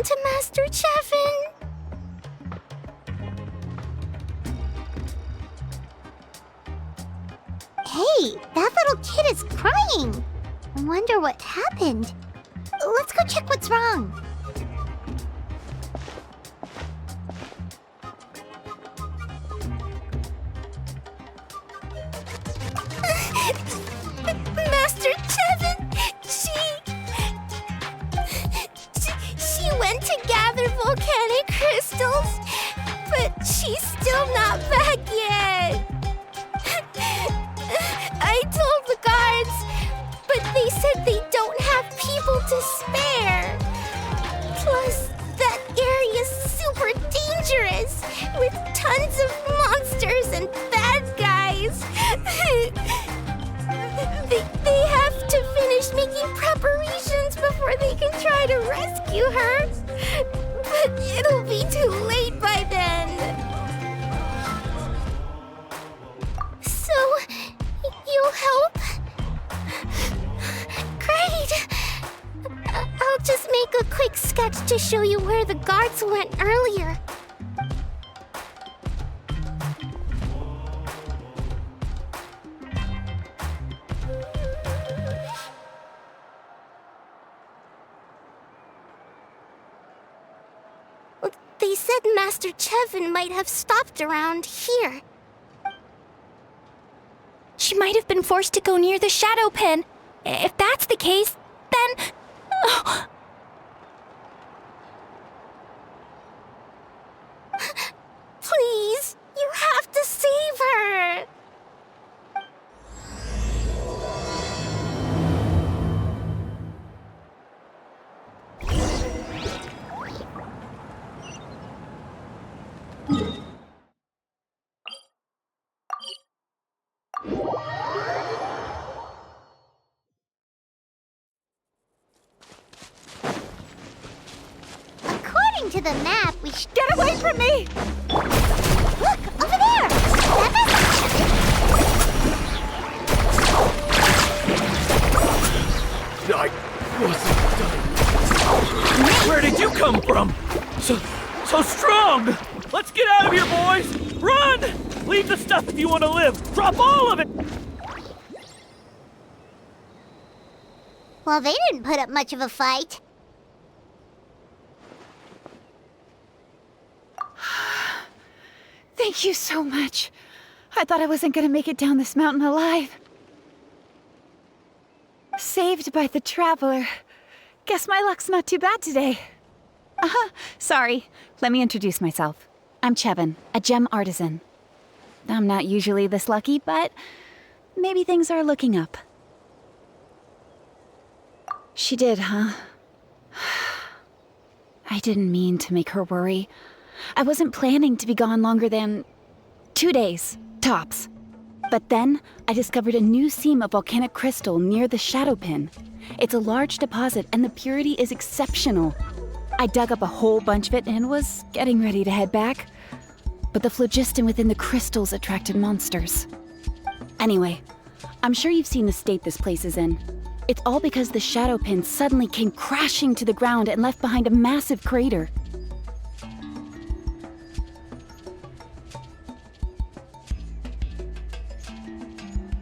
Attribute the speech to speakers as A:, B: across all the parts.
A: happened to Master Chevin? Hey, that little kid is crying. I wonder what happened. Let's go check what's wrong. Master Chevin, she went to gather volcanic crystals, but she's still not back yet. I told the guards, but they said they don't have people to spare. Plus, that area's super dangerous, with tons of monsters and bad guys. They have to finish making preparations before they can try to rescue her. But it'll be too late by then. So, you'll help? Great! I'll just make a quick sketch to show you where the guards went earlier. They said Master Chevin might have stopped around here.
B: She might have been forced to go near the shadow pen. If that's the case, then... Oh.
A: Please, you have to save her! According to the map, we should...
B: Get away from me!
A: Look, over there! That
C: I wasn't done. Where did you come from? So strong! Let's get out of here, boys! Run! Leave the stuff if you want to live! Drop all of it!
A: Well, they didn't put up much of a fight.
B: Thank you so much. I thought I wasn't gonna make it down this mountain alive. Saved by the Traveler. Guess my luck's not too bad today. Sorry. Let me introduce myself. I'm Chevin, a gem artisan. I'm not usually this lucky, but maybe things are looking up. She did, huh? I didn't mean to make her worry. I wasn't planning to be gone longer than 2 days, tops. But then, I discovered a new seam of volcanic crystal near the shadow pin. It's a large deposit and the purity is exceptional. I dug up a whole bunch of it and was getting ready to head back. But the phlogiston within the crystals attracted monsters. Anyway, I'm sure you've seen the state this place is in. It's all because the shadow pin suddenly came crashing to the ground and left behind a massive crater.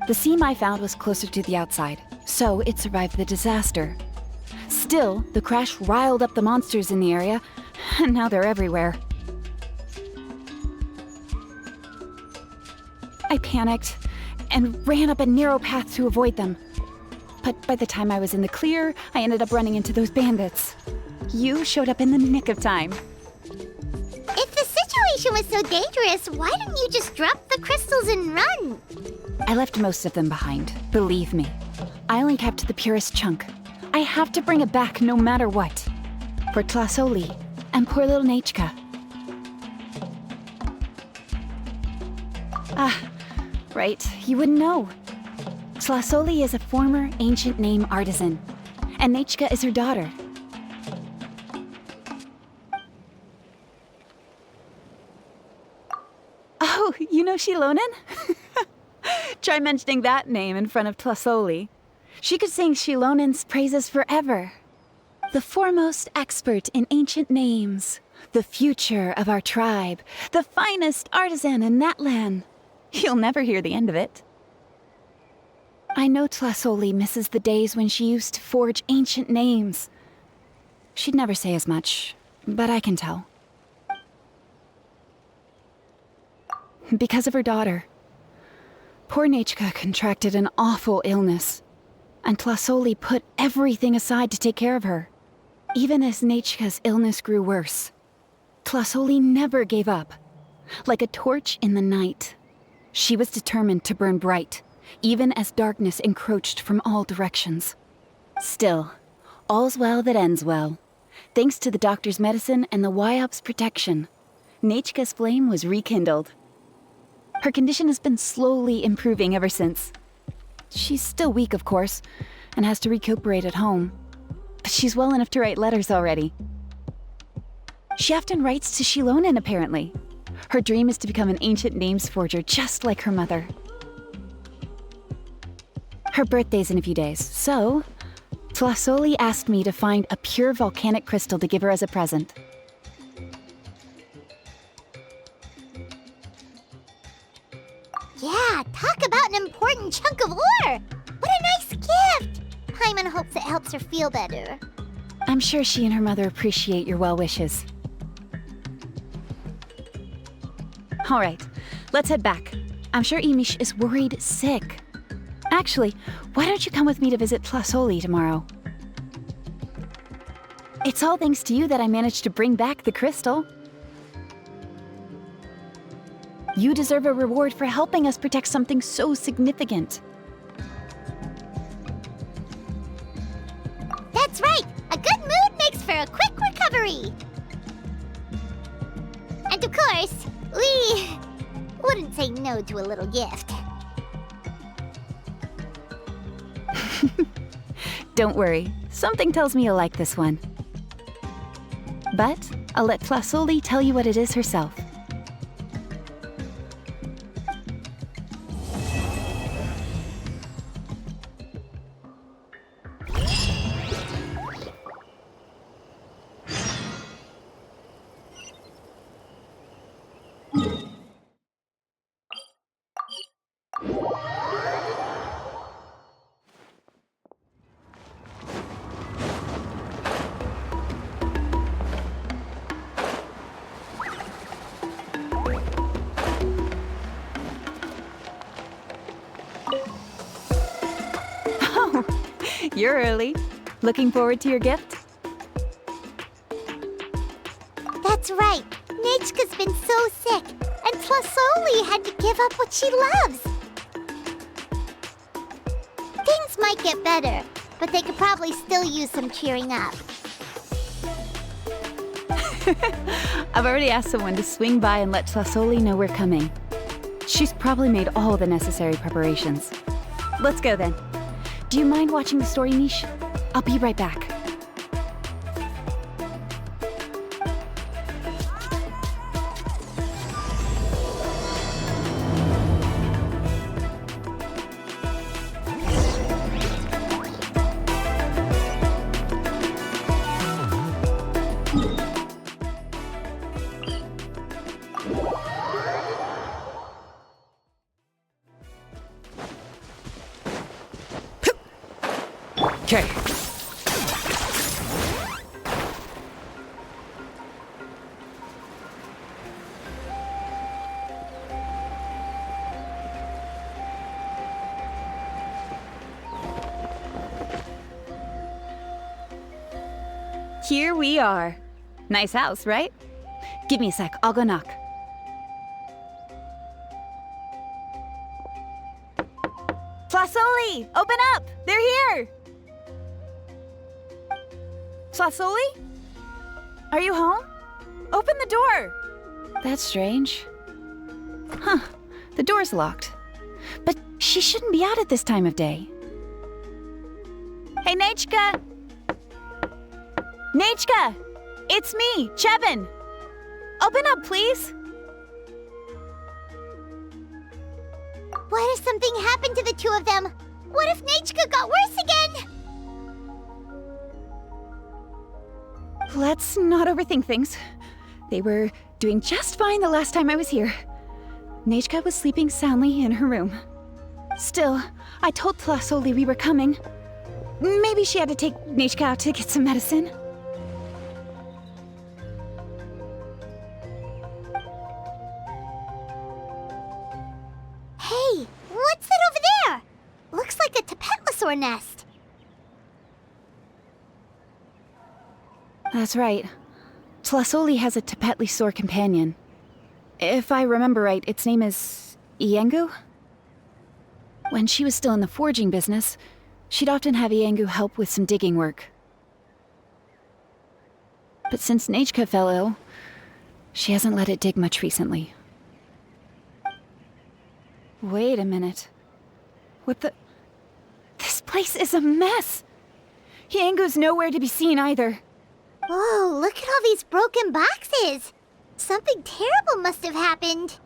B: The seam I found was closer to the outside, so it survived the disaster. Still, the crash riled up the monsters in the area, and now they're everywhere. I panicked and ran up a narrow path to avoid them. But by the time I was in the clear, I ended up running into those bandits. You showed up in the nick of time.
A: If the situation was so dangerous, why didn't you just drop the crystals and run?
B: I left most of them behind, believe me. I only kept the purest chunk. I have to bring it back no matter what. For Tlasoli and poor little Nechka. Right, you wouldn't know. Tlasoli is a former ancient name artisan, and Nechka is her daughter. Oh, you know Shilonen? Try mentioning that name in front of Tlasoli. She could sing Shilonen's praises forever. The foremost expert in ancient names, the future of our tribe, the finest artisan in that land. You'll never hear the end of it. I know Tlasoli misses the days when she used to forge ancient names. She'd never say as much, but I can tell. Because of her daughter. Poor Nechka contracted an awful illness, and Tlasoli put everything aside to take care of her. Even as Nechka's illness grew worse, Tlasoli never gave up. Like a torch in the night, she was determined to burn bright, even as darkness encroached from all directions. Still, all's well that ends well. Thanks to the doctor's medicine and the Wyop's protection, Nechka's flame was rekindled. Her condition has been slowly improving ever since. She's still weak, of course, and has to recuperate at home. But she's well enough to write letters already. She often writes to Shilonen, apparently. Her dream is to become an ancient names forger just like her mother. Her birthday's in a few days, so Tlasoli asked me to find a pure volcanic crystal to give her as a present.
A: Yeah, talk about an important chunk of ore! What a nice gift! Paimon hopes it helps her feel better.
B: I'm sure she and her mother appreciate your well wishes. All right, let's head back. I'm sure Imish is worried sick. Actually, why don't you come with me to visit Tlasoli tomorrow? It's all thanks to you that I managed to bring back the crystal. You deserve a reward for helping us protect something so significant.
A: That's right! A good mood makes for a quick recovery! And of course, we wouldn't say no to a little gift.
B: Don't worry, something tells me you'll like this one. But I'll let Tlasoli tell you what it is herself. You're early. Looking forward to your gift?
A: That's right. Nechka's been so sick, and Tlasoli had to give up what she loves. Things might get better, but they could probably still use some cheering up.
B: I've already asked someone to swing by and let Tlasoli know we're coming. She's probably made all the necessary preparations. Let's go then. Do you mind watching the story, Mish? I'll be right back.
C: Okay.
B: Here we are. Nice house, right? Give me a sec, I'll go knock. Tlasoli! Open up! They're here! Tlasoli? Are you home? Open the door! That's strange. Huh, the door's locked. But she shouldn't be out at this time of day. Hey, Nechka! Nechka! It's me, Chevin! Open up, please!
A: What if something happened to the two of them? What if Nechka got worse again?
B: Let's not overthink things. They were doing just fine the last time I was here. Nejka was sleeping soundly in her room. Still, I told Tlasoli we were coming. Maybe she had to take Nejka out to get some medicine.
A: Hey, what's that over there? Looks like a Tapetlosaur nest.
B: That's right. Tlasoli has a Tapetlosaur companion. If I remember right, its name is Iengu? When she was still in the forging business, she'd often have Iengu help with some digging work. But since Nejka fell ill, she hasn't let it dig much recently. Wait a minute. What the... This place is a mess! Iengu's nowhere to be seen either.
A: Whoa, look at all these broken boxes! Something terrible must have happened.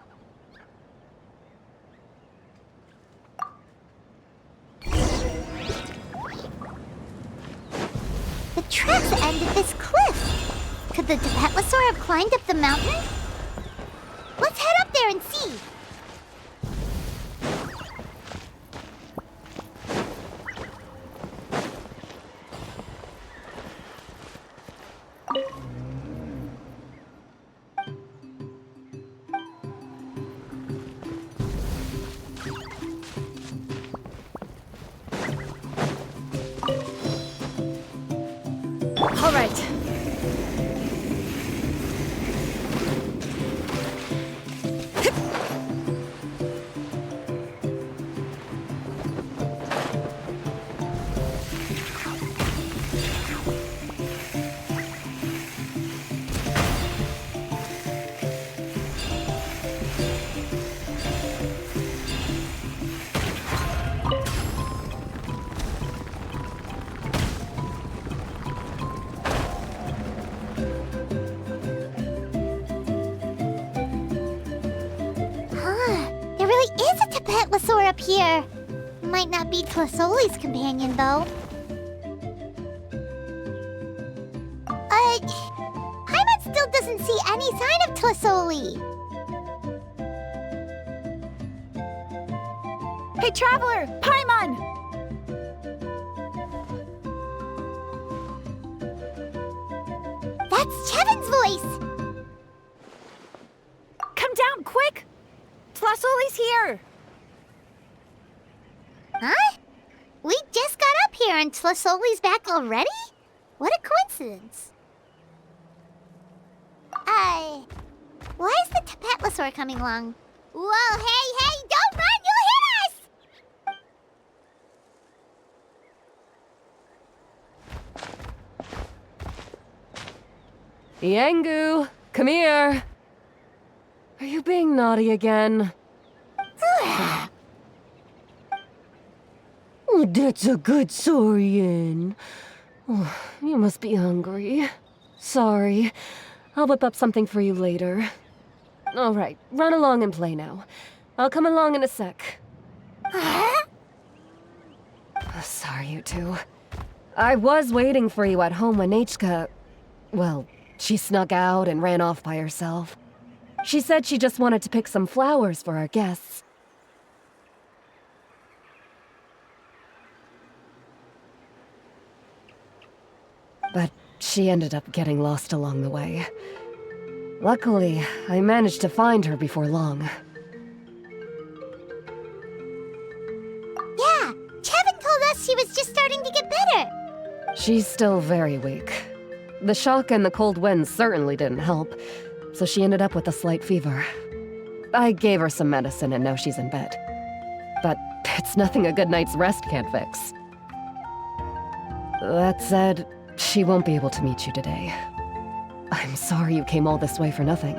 A: The tracks end at this cliff. Could the Tapetlosaur have climbed up the mountain? Let's head up there and see.
B: All right.
A: There really is a Tapetlosaur up here. Might not be Tlasoli's companion, though. Paimon still doesn't see any sign of Tlasoli.
B: Hey, Traveler! Paimon!
A: That's Chevin's voice!
B: Come down, quick! Tlasoli's here!
A: Huh? We just got up here and Tlasoli's back already? What a coincidence. Why is the Tapetlosaur coming along? Whoa, hey, don't run! You'll hit us!
D: Iengu, come here. Are you being naughty again? Oh, that's a good saurian. Oh, you must be hungry. Sorry. I'll whip up something for you later. All right, run along and play now. I'll come along in a sec. Sorry, you two. I was waiting for you at home when Nejka... Well, she snuck out and ran off by herself. She said she just wanted to pick some flowers for our guests. But she ended up getting lost along the way. Luckily, I managed to find her before long.
A: Yeah, Chevin told us she was just starting to get better.
D: She's still very weak. The shock and the cold winds certainly didn't help, so she ended up with a slight fever. I gave her some medicine and now she's in bed. But it's nothing a good night's rest can't fix. That said, she won't be able to meet you today. I'm sorry you came all this way for nothing.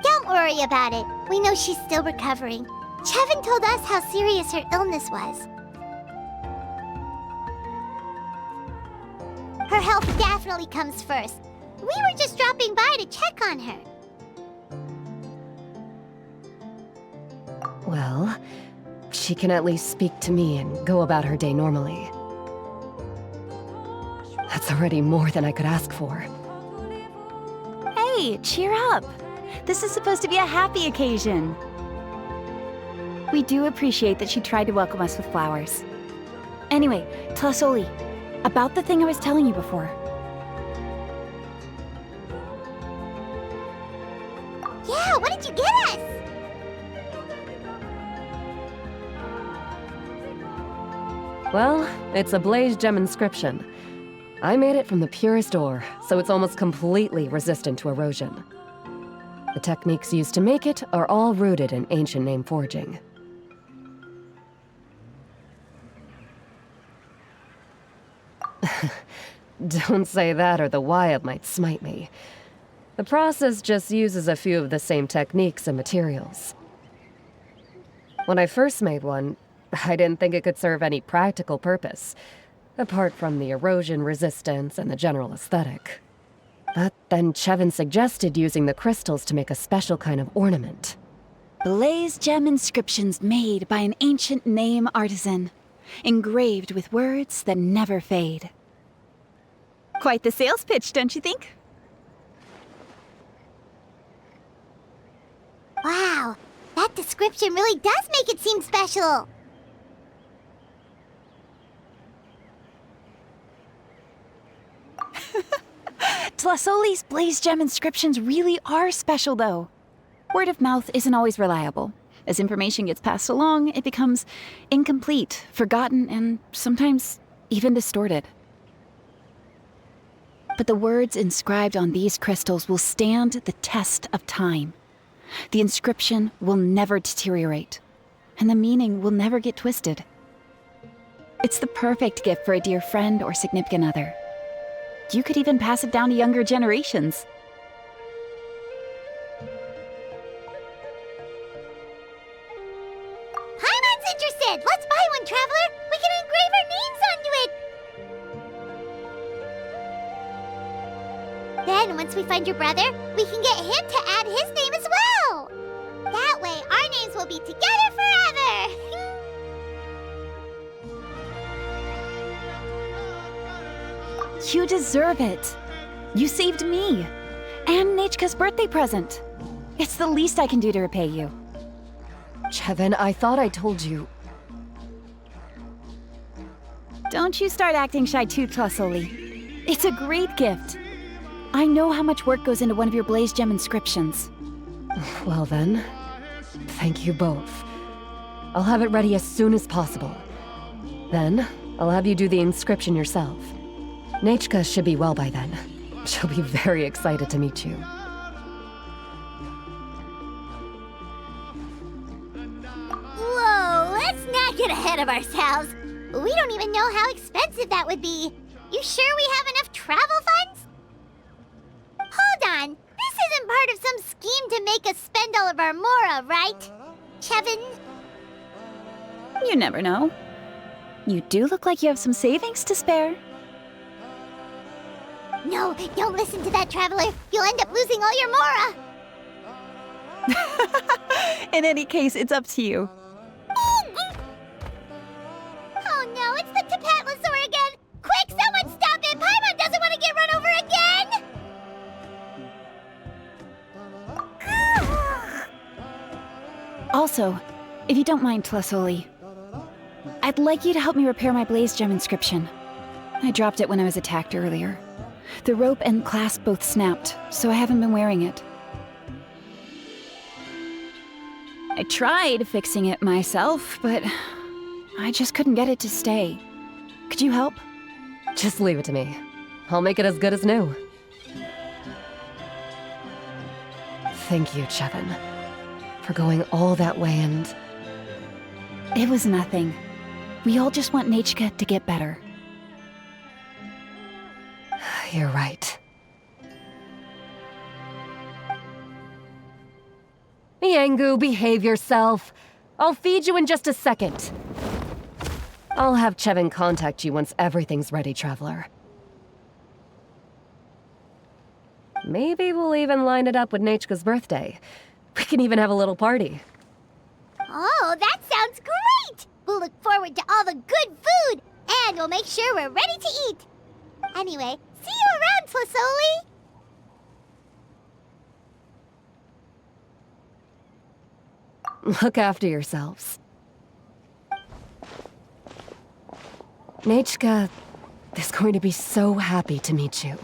A: Don't worry about it. We know she's still recovering. Chevin told us how serious her illness was. Her health definitely comes first. We were just dropping by to check on her.
D: Well, she can at least speak to me and go about her day normally. That's already more than I could ask for.
B: Hey, cheer up. This is supposed to be a happy occasion. We do appreciate that she tried to welcome us with flowers. Anyway, Tlasoli, about the thing I was telling you before.
A: Yeah, what did you get us?
D: Well, it's a blaze gem inscription. I made it from the purest ore, so it's almost completely resistant to erosion. The techniques used to make it are all rooted in ancient name forging. Don't say that or the Wyatt might smite me. The process just uses a few of the same techniques and materials. When I first made one, I didn't think it could serve any practical purpose, apart from the erosion resistance and the general aesthetic. But then Chevin suggested using the crystals to make a special kind of ornament.
B: Blaze gem inscriptions made by an ancient name artisan, engraved with words that never fade. Quite the sales pitch, don't you think?
A: Wow, that description really does make it seem special.
B: Tlasoli's blaze gem inscriptions really are special, though. Word of mouth isn't always reliable. As information gets passed along, it becomes incomplete, forgotten, and sometimes even distorted. But the words inscribed on these crystals will stand the test of time. The inscription will never deteriorate, and the meaning will never get twisted. It's the perfect gift for a dear friend or significant other. You could even pass it down to younger generations.
A: Paimon's interested! Let's buy one, Traveler! We can engrave our names onto it! Then, once we find your brother, we can get him to add his name as well! That way, our names will be together forever!
B: You deserve it. You saved me. And Nechka's birthday present. It's the least I can do to repay you.
D: Chevin, I thought I told you.
B: Don't you start acting shy too, Tlasoli. It's a great gift. I know how much work goes into one of your blaze gem inscriptions.
D: Well then, thank you both. I'll have it ready as soon as possible. Then, I'll have you do the inscription yourself. Nechka should be well by then. She'll be very excited to meet you.
A: Whoa, let's not get ahead of ourselves. We don't even know how expensive that would be. You sure we have enough travel funds? Hold on, this isn't part of some scheme to make us spend all of our mora, right? Chevin?
B: You never know. You do look like you have some savings to spare.
A: No, don't listen to that, Traveler. You'll end up losing all your mora.
B: In any case, it's up to you.
A: Oh no, it's the Tapatlosaur again! Quick, someone stop it! Paimon doesn't want to get run over again!
B: Also, if you don't mind, Tlasoli, I'd like you to help me repair my blaze gem inscription. I dropped it when I was attacked earlier. The rope and clasp both snapped, so I haven't been wearing it. I tried fixing it myself, but I just couldn't get it to stay. Could you help?
D: Just leave it to me. I'll make it as good as new. Thank you, Chevin, for going all that way and...
B: It was nothing. We all just want Nechka to get better.
D: You're right. Miangu, behave yourself. I'll feed you in just a second. I'll have Chevin contact you once everything's ready, Traveler. Maybe we'll even line it up with Nechka's birthday. We can even have a little party.
A: Oh, that sounds great! We'll look forward to all the good food, and we'll make sure we're ready to eat. Anyway, see you around, Plasoli!
D: Look after yourselves. Nechka is going to be so happy to meet you.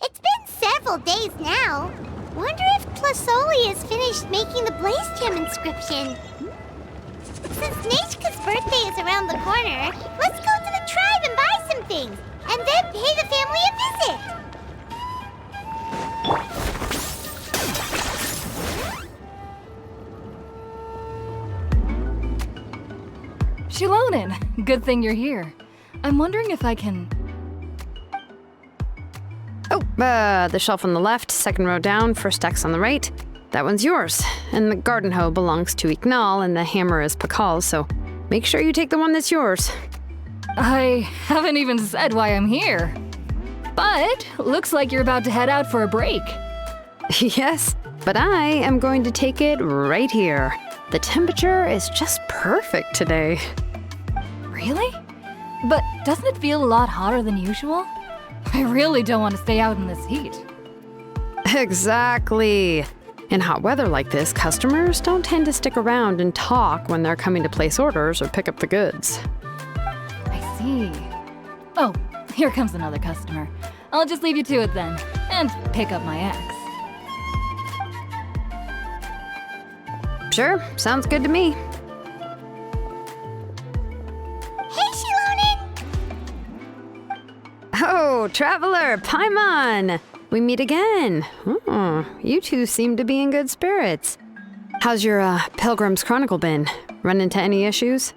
A: It's been several days now. Wonder if Plasoli has finished making the Blaze Gem inscription. Since Nechka's birthday is around the corner, let's go to the tribe and buy some things, and then pay the family a visit.
E: Shilonin, good thing you're here. I'm wondering if I can...
F: Oh, the shelf on the left, second row down, first X on the right. That one's yours. And the garden hoe belongs to Ignal, and the hammer is Pakal's, so make sure you take the one that's yours.
E: I haven't even said why I'm here. But looks like you're about to head out for a break.
F: Yes, but I am going to take it right here. The temperature is just perfect today.
E: Really? But doesn't it feel a lot hotter than usual? I really don't want to stay out in this heat.
F: Exactly. In hot weather like this, customers don't tend to stick around and talk when they're coming to place orders or pick up the goods.
E: I see. Oh, here comes another customer. I'll just leave you to it then, and pick up my axe.
F: Sure, sounds good to me.
A: Hey, Shilonin!
F: Oh, Traveler, Paimon! We meet again. Oh, you two seem to be in good spirits. How's your Pilgrim's Chronicle been? Run into any issues?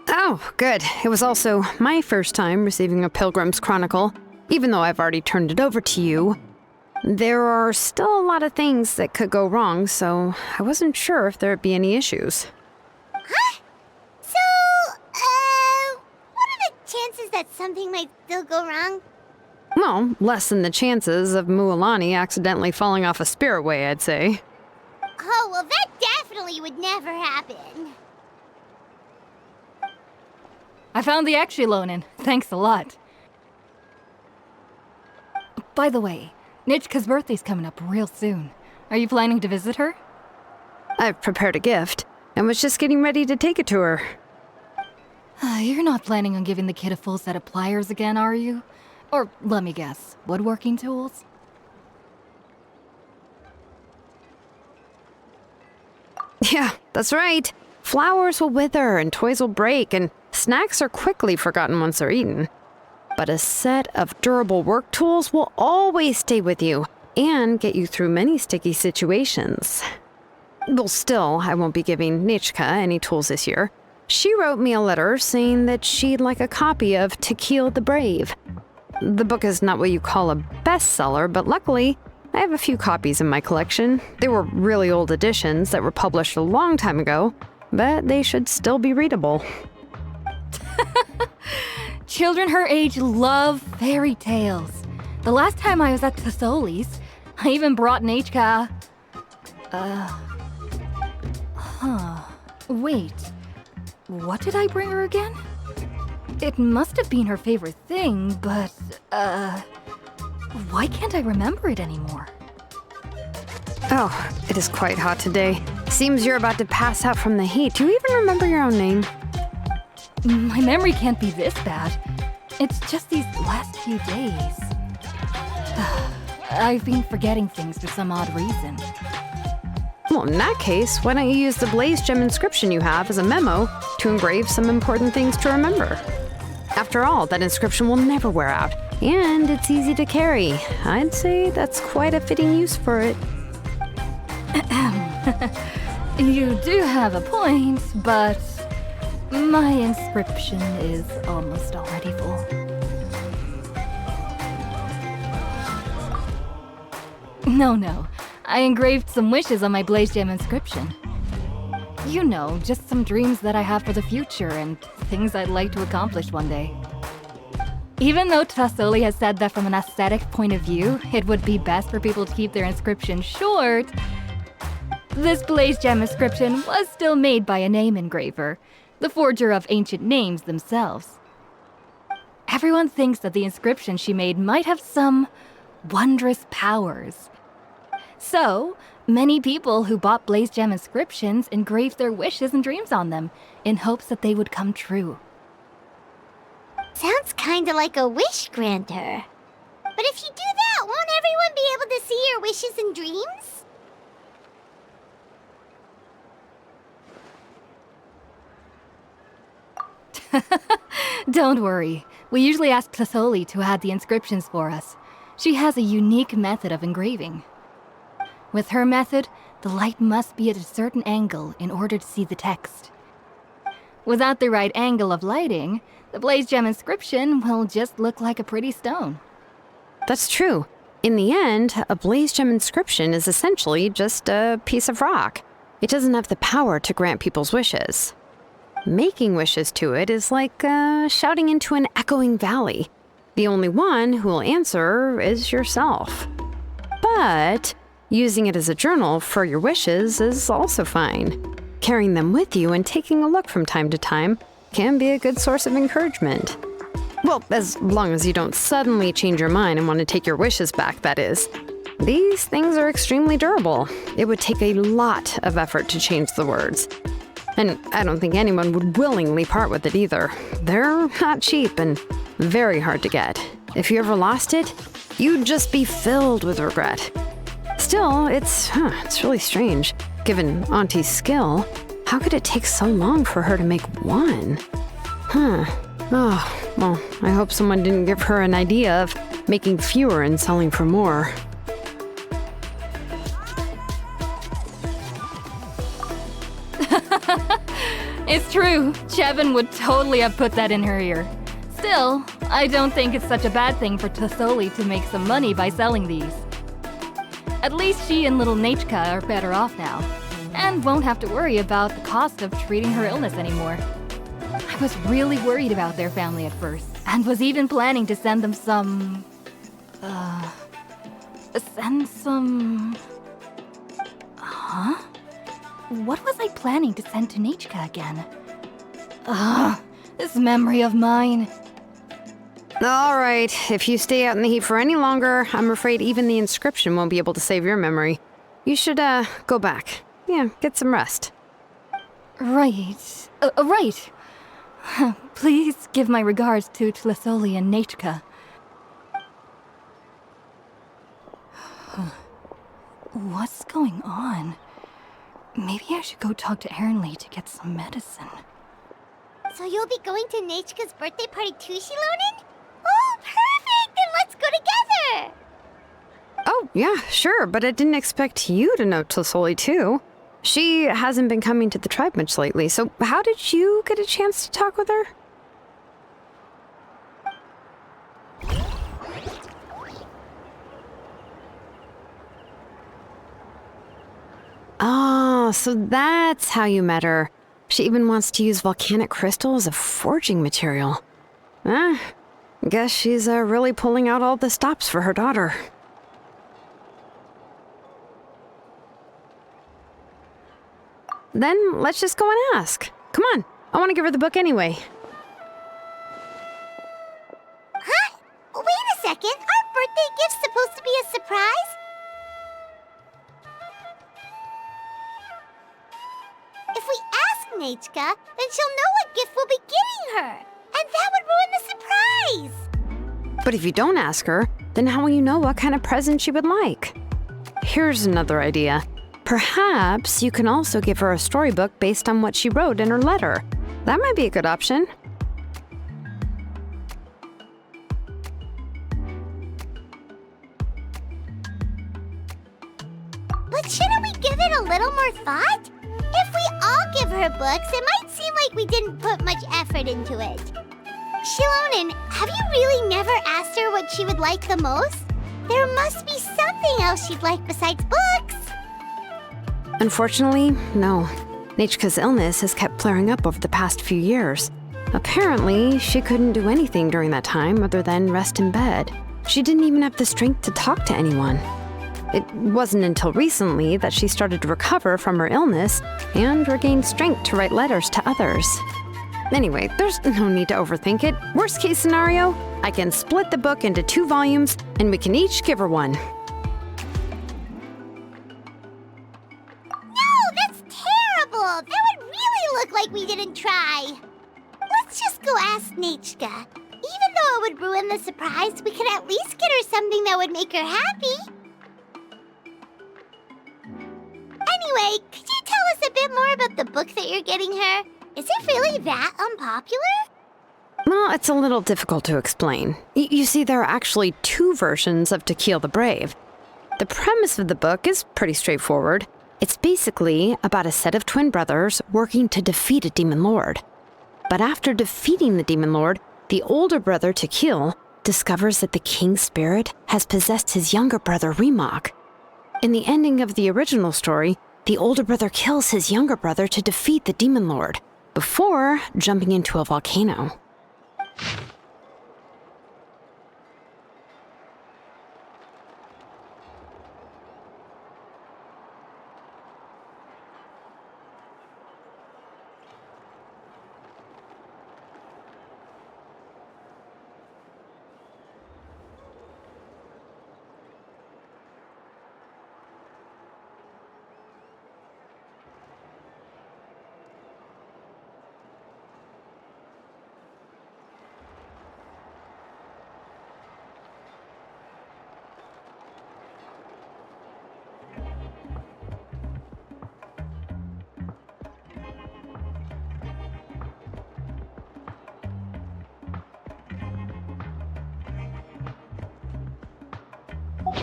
F: Oh, good. It was also my first time receiving a Pilgrim's Chronicle, even though I've already turned it over to you. There are still a lot of things that could go wrong, so I wasn't sure if there'd be any issues.
A: Huh? So, what are the chances that something might still go wrong?
F: Well, less than the chances of Mualani accidentally falling off a spirit way, I'd say.
A: Oh, well, that definitely would never happen.
E: I found the axe, Shilonin. Thanks a lot. By the way, Nechka's birthday's coming up real soon. Are you planning to visit her?
F: I've prepared a gift and was just getting ready to take it to her.
E: You're not planning on giving the kid a full set of pliers again, are you? Or, let me guess, woodworking tools?
F: Yeah, that's right. Flowers will wither and toys will break, and snacks are quickly forgotten once they're eaten. But a set of durable work tools will always stay with you and get you through many sticky situations. Well, still, I won't be giving Nechka any tools this year. She wrote me a letter saying that she'd like a copy of To Kill the Brave. The book is not what you call a bestseller, but luckily, I have a few copies in my collection. They were really old editions that were published a long time ago, but they should still be readable.
E: Children her age love fairy tales. The last time I was at Tasoli's, I even brought Nechka... Wait. What did I bring her again? It must have been her favorite thing, but, why can't I remember it anymore?
F: Oh, it is quite hot today. Seems you're about to pass out from the heat. Do you even remember your own name?
E: My memory can't be this bad. It's just these last few days. I've been forgetting things for some odd reason.
F: Well, in that case, why don't you use the Blaze Gem inscription you have as a memo to engrave some important things to remember? After all, that inscription will never wear out, and it's easy to carry. I'd say that's quite a fitting use for it.
E: You do have a point, but my inscription is almost already full. No. I engraved some wishes on my Blaze Gem inscription. You know, just some dreams that I have for the future and things I'd like to accomplish one day. Even though Tasoli has said that from an aesthetic point of view, it would be best for people to keep their inscription short, this Blaze Gem inscription was still made by a name engraver, the forger of ancient names themselves. Everyone thinks that the inscription she made might have some wondrous powers. So, many people who bought Blaze Gem inscriptions engraved their wishes and dreams on them, in hopes that they would come true.
A: Sounds kinda like a wish granter. But if you do that, won't everyone be able to see your wishes and dreams?
E: Don't worry. We usually ask Tasoli to add the inscriptions for us. She has a unique method of engraving. With her method, the light must be at a certain angle in order to see the text. Without the right angle of lighting, the Blaze Gem inscription will just look like a pretty stone.
F: That's true. In the end, a Blaze Gem inscription is essentially just a piece of rock. It doesn't have the power to grant people's wishes. Making wishes to it is like shouting into an echoing valley. The only one who will answer is yourself. But using it as a journal for your wishes is also fine. Carrying them with you and taking a look from time to time can be a good source of encouragement. Well, as long as you don't suddenly change your mind and want to take your wishes back, that is. These things are extremely durable. It would take a lot of effort to change the words. And I don't think anyone would willingly part with it either. They're not cheap and very hard to get. If you ever lost it, you'd just be filled with regret. Still, it's really strange. Given Auntie's skill, how could it take so long for her to make one? Oh, well, I hope someone didn't give her an idea of making fewer and selling for more.
E: It's true. Chevin would totally have put that in her ear. Still, I don't think it's such a bad thing for Tasoli to make some money by selling these. At least she and little Nachka are better off now, and won't have to worry about the cost of treating her illness anymore. I was really worried about their family at first, and was even planning to send them some... Huh? What was I planning to send to Nachka again? This memory of mine.
F: All right, if you stay out in the heat for any longer, I'm afraid even the inscription won't be able to save your memory. You should, go back. Yeah, get some rest.
E: Right. Right. Please give my regards to Tlasoli and Nachka. What's going on? Maybe I should go talk to Ernly to get some medicine.
A: So you'll be going to Nachka's birthday party too, Shilonen? Oh, perfect! Then let's go together!
F: Oh, yeah, sure, but I didn't expect you to know Tlasoli too. She hasn't been coming to the tribe much lately, so how did you get a chance to talk with her? Oh, so that's how you met her. She even wants to use volcanic crystal as a forging material. Guess she's really pulling out all the stops for her daughter. Then let's just go and ask. Come on, I want to give her the book anyway.
A: Huh? Wait a second, aren't birthday gifts supposed to be a surprise? If we ask Nachka, then she'll know what gift we'll be getting her. And that would ruin the surprise.
F: But if you don't ask her, then how will you know what kind of present she would like? Here's another idea. Perhaps you can also give her a storybook based on what she wrote in her letter. That might be a good option.
A: But shouldn't we give it a little more thought? If we all give her books, it might seem like we didn't put much effort into it. Shilonen, have you really never asked her what she would like the most? There must be something else she'd like besides books.
F: Unfortunately, no. Nechka's illness has kept flaring up over the past few years. Apparently, she couldn't do anything during that time other than rest in bed. She didn't even have the strength to talk to anyone. It wasn't until recently that she started to recover from her illness and regained strength to write letters to others. Anyway, there's no need to overthink it. Worst case scenario, I can split the book into 2 volumes and we can each give her one.
A: No, that's terrible! That would really look like we didn't try. Let's just go ask Nechka. Even though it would ruin the surprise, we could at least get her something that would make her happy. Anyway, could you tell us a bit more about the book that you're getting her? Is it really that unpopular?
F: Well, it's a little difficult to explain. You see, there are actually 2 versions of To Kill the Brave. The premise of the book is pretty straightforward. It's basically about a set of twin brothers working to defeat a demon lord. But after defeating the demon lord, the older brother, To Kill, discovers that the king's spirit has possessed his younger brother, Remok. In the ending of the original story, the older brother kills his younger brother to defeat the demon lord, before jumping into a volcano.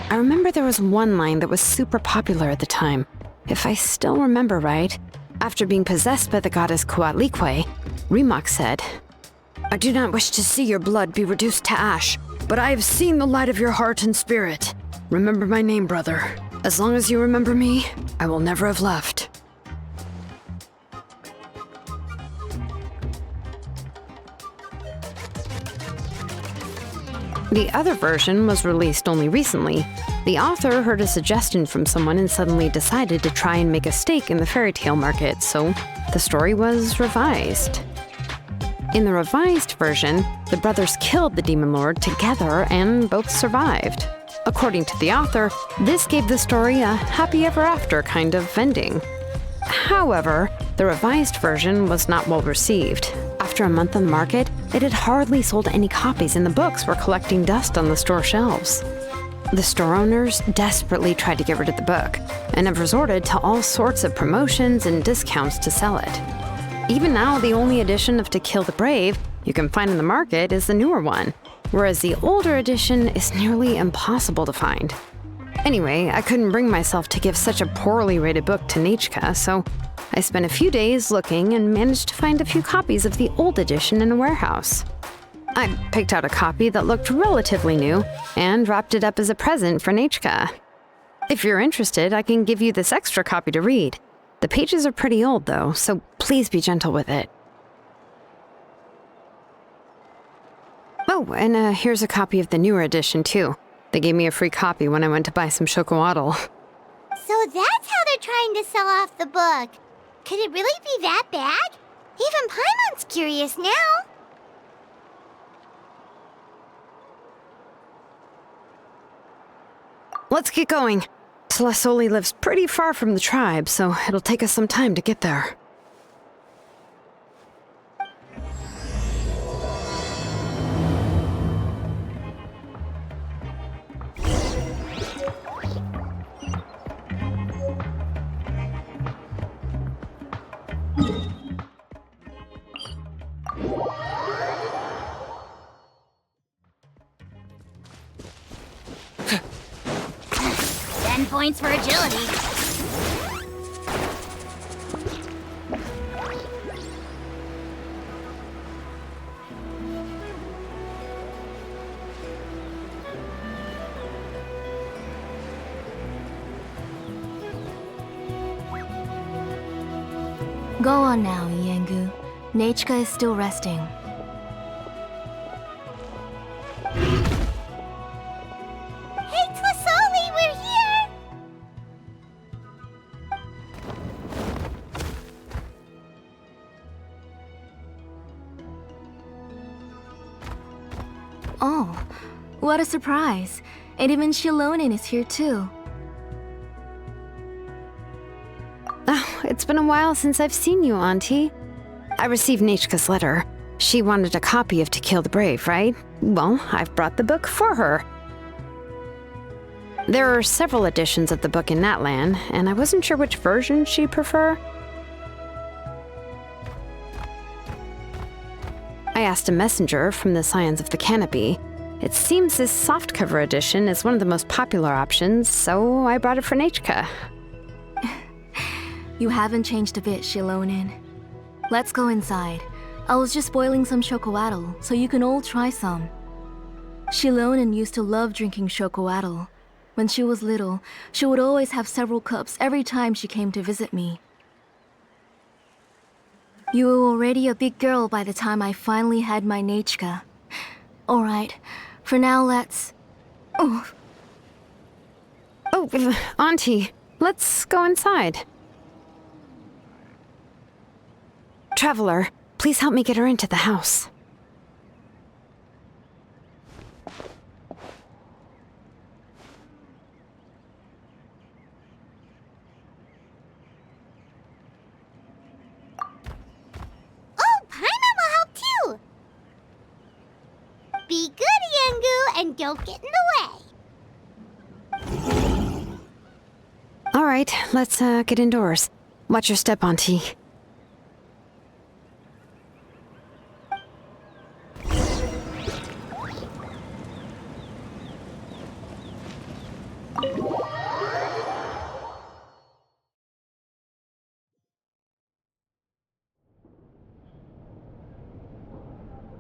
F: I remember there was one line that was super popular at the time. If I still remember right, after being possessed by the goddess Coatlicue, Remok said, "I do not wish to see your blood be reduced to ash, but I have seen the light of your heart and spirit. Remember my name, brother. As long as you remember me, I will never have left." The other version was released only recently. The author heard a suggestion from someone and suddenly decided to try and make a stake in the fairy tale market, so the story was revised. In the revised version, the brothers killed the demon lord together and both survived. According to the author, this gave the story a happy ever after kind of ending. However, the revised version was not well received. After a month on the market, it had hardly sold any copies and the books were collecting dust on the store shelves. The store owners desperately tried to get rid of the book and have resorted to all sorts of promotions and discounts to sell it. Even now, the only edition of To Kill the Brave you can find in the market is the newer one, whereas the older edition is nearly impossible to find. Anyway, I couldn't bring myself to give such a poorly rated book to Nechka, so I spent a few days looking and managed to find a few copies of the old edition in a warehouse. I picked out a copy that looked relatively new and wrapped it up as a present for Nechka. If you're interested, I can give you this extra copy to read. The pages are pretty old though, so please be gentle with it. Oh, and here's a copy of the newer edition too. They gave me a free copy when I went to buy some chocolatl.
A: So that's how they're trying to sell off the book. Could it really be that bad? Even Paimon's curious now.
F: Let's get going. Tlasoli lives pretty far from the tribe, so it'll take us some time to get there.
A: Points for agility. Go on now, Yengu. Nechika is still resting. Hey, Tlasoli, we're here! Oh, what a surprise. And even Shilonin is here too.
F: Oh, it's been a while since I've seen you, Auntie. I received Nechika's letter. She wanted a copy of To Kill the Brave, right? Well, I've brought the book for her. There are several editions of the book in Natlan, and I wasn't sure which version she'd prefer. I asked a messenger from the Scions of the Canopy. It seems this softcover edition is one of the most popular options, so I brought it for Nechika.
A: You haven't changed a bit, Shilonin. Let's go inside. I was just boiling some chocoatl, so you can all try some. Shilonin used to love drinking chocoatl. When she was little, she would always have several cups every time she came to visit me. You were already a big girl by the time I finally had my Nechika. Alright, for now let's... Oh,
F: Auntie, let's go inside. Traveler, please help me get her into the house.
A: be good, Yengu, and don't get in the way.
F: All right, let's get indoors. Watch your step, Auntie.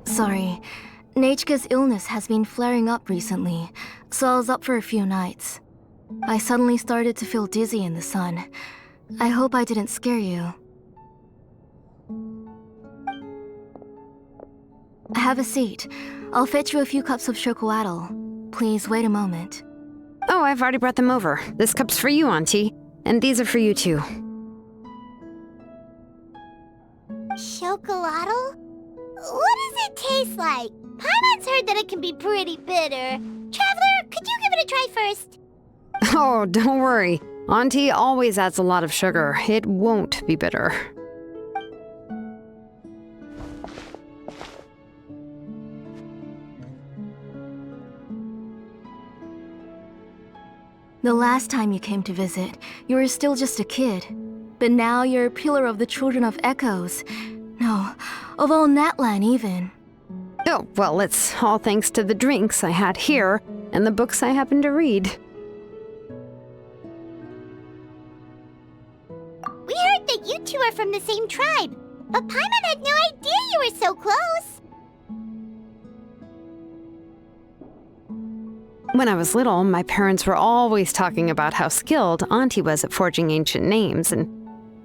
A: Sorry. Nechika's illness has been flaring up recently, so I was up for a few nights. I suddenly started to feel dizzy in the sun. I hope I didn't scare you. Have a seat. I'll fetch you a few cups of chocoatl. Please wait a moment.
F: Oh, I've already brought them over. This cup's for you, Auntie. And these are for you, too.
A: Chocolatl? What does it taste like? Paimon's heard that it can be pretty bitter. Traveler, could you give it a try first?
F: Oh, don't worry. Auntie always adds a lot of sugar. It won't be bitter.
A: The last time you came to visit, you were still just a kid. But now you're a pillar of the Children of Echoes. No, of all Natlan even.
F: Oh, well, it's all thanks to the drinks I had here and the books I happened to read.
A: We heard that you two are from the same tribe, but Paimon had no idea you were so close.
F: When I was little, my parents were always talking about how skilled Auntie was at forging ancient names and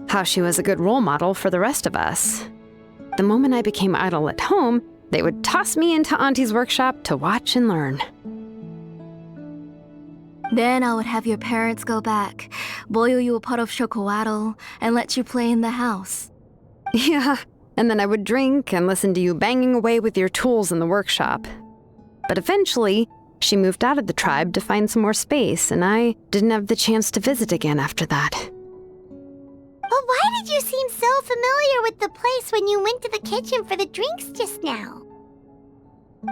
F: how she was a good role model for the rest of us. The moment I became idle at home, they would toss me into Auntie's workshop to watch and learn.
A: Then I would have your parents go back, boil you a pot of chocoatl, and let you play in the house.
F: Yeah, and then I would drink and listen to you banging away with your tools in the workshop. But eventually, she moved out of the tribe to find some more space, and I didn't have the chance to visit again after that.
A: But why did you seem so familiar with the place when you went to the kitchen for the drinks just now?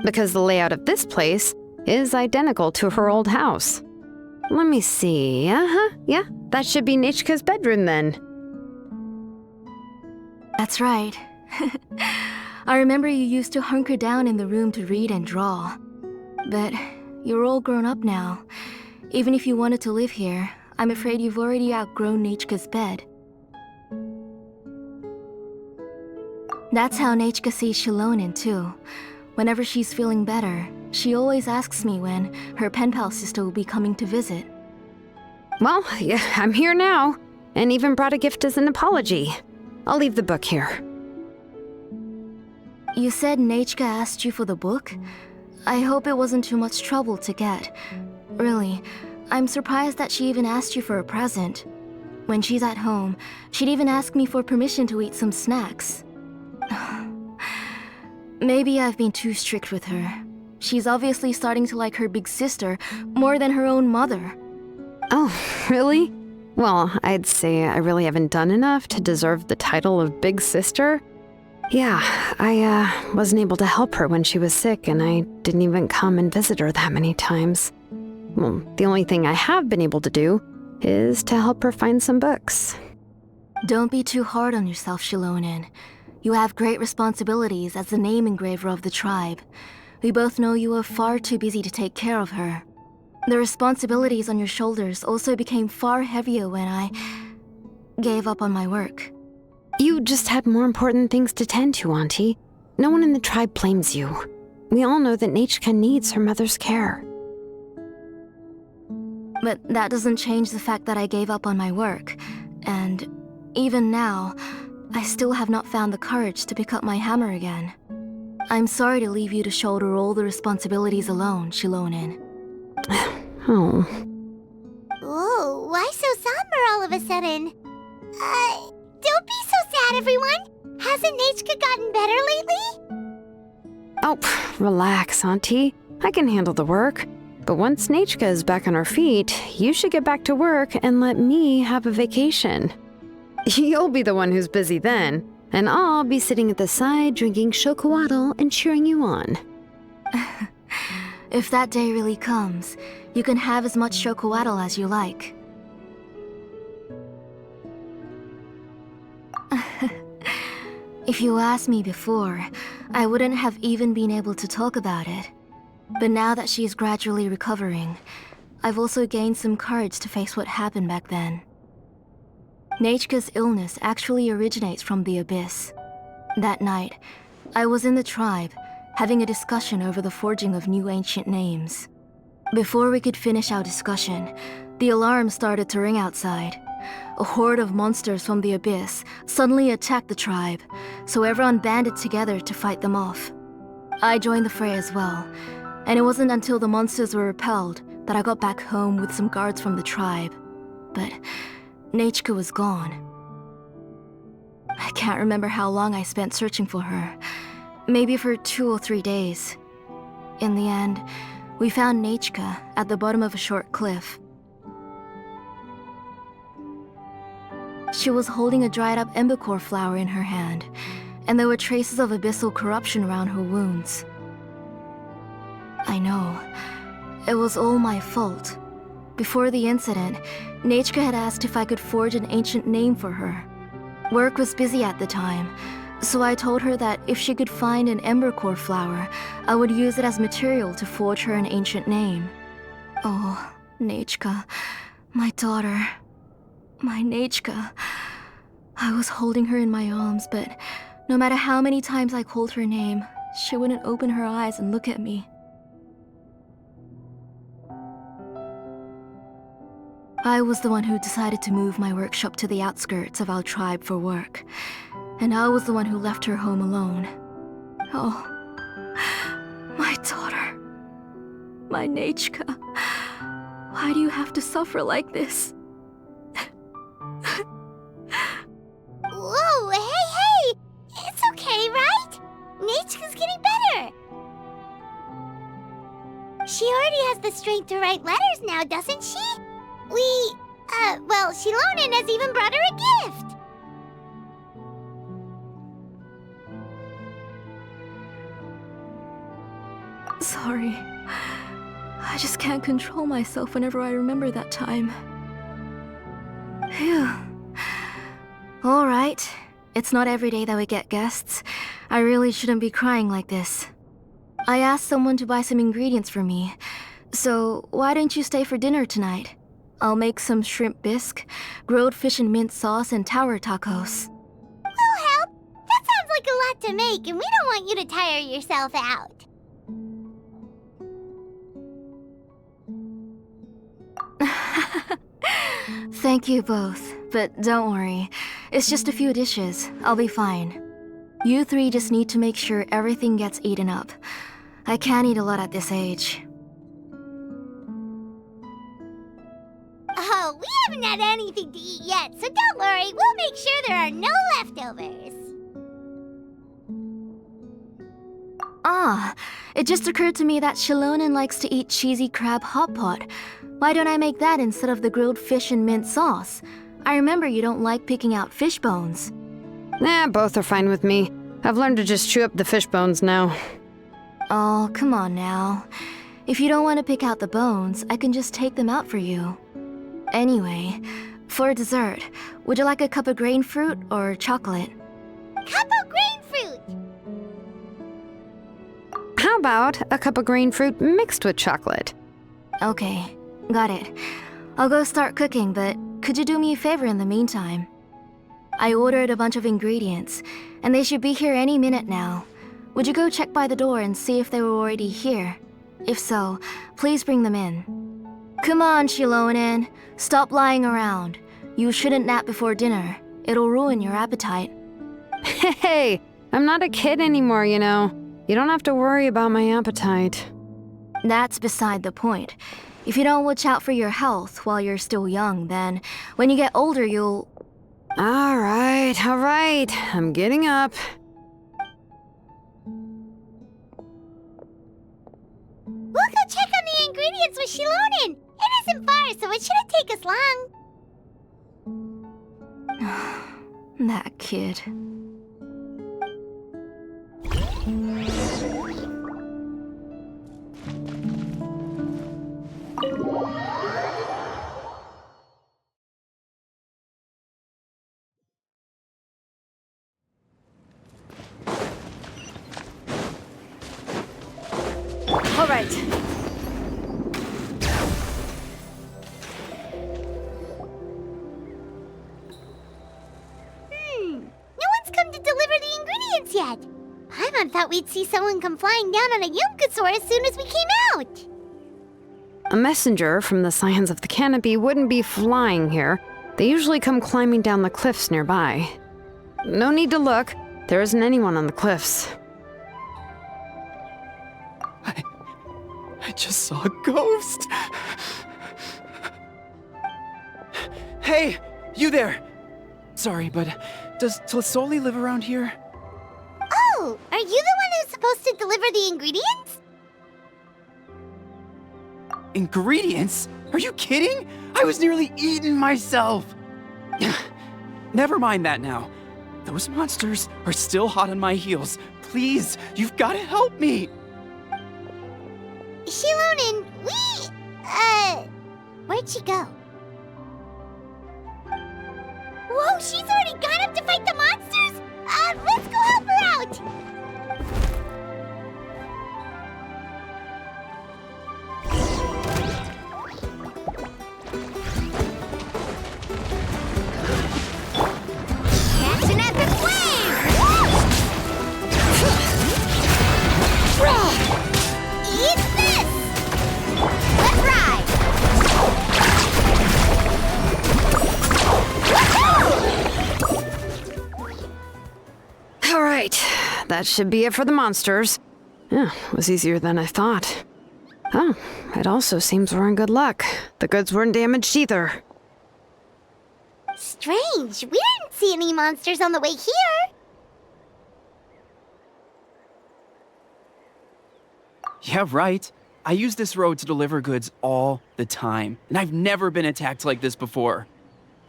F: Because the layout of this place is identical to her old house. Let me see. Yeah, that should be Nechika's bedroom then.
A: That's right. I remember you used to hunker down in the room to read and draw. But you're all grown up now. Even if you wanted to live here, I'm afraid you've already outgrown Nechika's bed. That's how Nechika sees Shilonin too. Whenever she's feeling better, she always asks me when her pen pal sister will be coming to visit.
F: Well, yeah, I'm here now, and even brought a gift as an apology. I'll leave the book here.
A: You said Nachka asked you for the book? I hope it wasn't too much trouble to get. Really, I'm surprised that she even asked you for a present. When she's at home, she'd even ask me for permission to eat some snacks. Maybe I've been too strict with her. She's obviously starting to like her big sister more than her own mother.
F: Oh, really? Well, I'd say I really haven't done enough to deserve the title of big sister. Yeah, I wasn't able to help her when she was sick, and I didn't even come and visit her that many times. Well, the only thing I have been able to do is to help her find some books.
A: Don't be too hard on yourself, Shilonen. You have great responsibilities as the name engraver of the tribe. We both know you are far too busy to take care of her. The responsibilities on your shoulders also became far heavier when I gave up on my work.
F: You just had more important things to tend to, Auntie. No one in the tribe blames you. We all know that Nachka needs her mother's care.
A: But that doesn't change the fact that I gave up on my work. And even now, I still have not found the courage to pick up my hammer again. I'm sorry to leave you to shoulder all the responsibilities alone, Shilonen.
F: Oh.
G: Whoa, why so somber all of a sudden? Don't be so sad, everyone. Hasn't Nachka gotten better lately?
F: Oh, relax, Auntie. I can handle the work. But once Nachka is back on her feet, you should get back to work and let me have a vacation. You'll be the one who's busy then, and I'll be sitting at the side drinking chocolatl and cheering you on.
A: If that day really comes, you can have as much chocolatl as you like. If you asked me before, I wouldn't have even been able to talk about it. But now that she is gradually recovering, I've also gained some courage to face what happened back then. Nachka's illness actually originates from the Abyss. That night, I was in the tribe, having a discussion over the forging of new ancient names. Before we could finish our discussion, the alarm started to ring outside. A horde of monsters from the Abyss suddenly attacked the tribe, so everyone banded together to fight them off. I joined the fray as well, and it wasn't until the monsters were repelled that I got back home with some guards from the tribe. But Nachka was gone. I can't remember how long I spent searching for her. Maybe for 2 or 3 days. In the end, we found Nachka at the bottom of a short cliff. She was holding a dried-up embercore flower in her hand, and there were traces of abyssal corruption around her wounds. I know. It was all my fault. Before the incident, Nachka had asked if I could forge an ancient name for her. Work was busy at the time, so I told her that if she could find an embercore flower, I would use it as material to forge her an ancient name. Oh, Nachka, my daughter. My Nachka. I was holding her in my arms, but no matter how many times I called her name, she wouldn't open her eyes and look at me. I was the one who decided to move my workshop to the outskirts of our tribe for work, and I was the one who left her home alone. Oh, my daughter. My Nachka. Why do you have to suffer like this?
G: Whoa, hey! It's okay, right? Nachka's getting better. She already has the strength to write letters now, doesn't she? Well, Shilonen has even brought her a gift.
A: Sorry. I just can't control myself whenever I remember that time. Phew. Alright. It's not every day that we get guests. I really shouldn't be crying like this. I asked someone to buy some ingredients for me. So, why don't you stay for dinner tonight? I'll make some shrimp bisque, grilled fish and mint sauce, and tower tacos.
G: We'll help. That sounds like a lot to make, and we don't want you to tire yourself out.
A: Thank you both, but don't worry.
H: It's just a few dishes. I'll be fine. You three just need to make sure everything gets eaten up. I can't eat a lot at this age.
G: Oh, we haven't had anything to eat yet, so don't worry. We'll make sure there are no leftovers.
H: Ah, it just occurred to me that Shilonen likes to eat cheesy crab hot pot. Why don't I make that instead of the grilled fish and mint sauce? I remember you don't like picking out fish bones.
F: Nah, both are fine with me. I've learned to just chew up the fish bones now.
H: Oh, come on now. If you don't want to pick out the bones, I can just take them out for you. Anyway, for dessert, would you like a cup of grain fruit or chocolate?
G: Cup of grain fruit!
F: How about a cup of green fruit mixed with chocolate?
H: Okay, got it. I'll go start cooking, but could you do me a favor in the meantime? I ordered a bunch of ingredients, and they should be here any minute now. Would you go check by the door and see if they were already here? If so, please bring them in. Come on, Shilonen. Stop lying around. You shouldn't nap before dinner. It'll ruin your appetite.
F: Hey, I'm not a kid anymore, you know. You don't have to worry about my appetite.
H: That's beside the point. If you don't watch out for your health while you're still young, then when you get older, you'll...
F: All right. I'm getting up.
G: We'll go check on the ingredients with Shilonen. It isn't far, so it shouldn't take us long.
H: That kid.
B: All right.
G: No one's come to deliver the ingredients yet. Paimon thought we'd see someone come flying down on a Yunkasaur as soon as we came out.
F: A messenger from the Scions of the Canopy wouldn't be flying here. They usually come climbing down the cliffs nearby. No need to look. There isn't anyone on the cliffs.
I: I just saw a ghost. Hey, you there. Sorry, but does Tlasoli live around here?
G: Oh, are you the one who's supposed to deliver the ingredients?
I: Ingredients? Are you kidding? I was nearly eaten myself. Never mind that now. Those monsters are still hot on my heels. Please, you've got to help me.
G: Shilonen, where'd she go? Whoa, she's already gone up to fight the monsters? Let's go help her out! Catch an epic wave! Eat this! Let's ride!
F: All right, that should be it for the monsters. Yeah, it was easier than I thought. Oh, it also seems we're in good luck. The goods weren't damaged either.
G: Strange, we didn't see any monsters on the way here.
I: Yeah, right. I use this road to deliver goods all the time, and I've never been attacked like this before.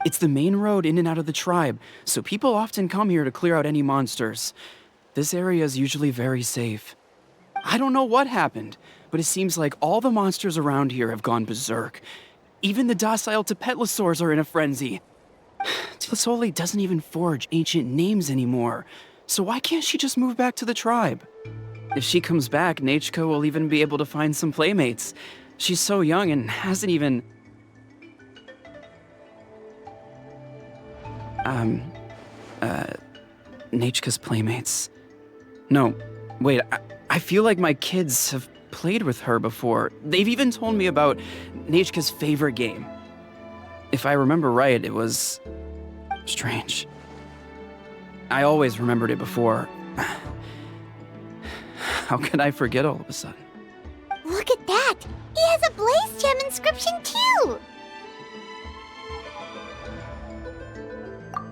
I: It's the main road in and out of the tribe, so people often come here to clear out any monsters. This area is usually very safe. I don't know what happened, but it seems like all the monsters around here have gone berserk. Even the docile Tepetlosaurs are in a frenzy. Tlasoli doesn't even forge ancient names anymore, so why can't she just move back to the tribe? If she comes back, Nachka will even be able to find some playmates. She's so young and hasn't even... Nachka's playmates. No, wait, I feel like my kids have played with her before. They've even told me about Nachka's favorite game. If I remember right, it was... strange. I always remembered it before. How could I forget all of a sudden?
G: Look at that! He has a blaze gem inscription too!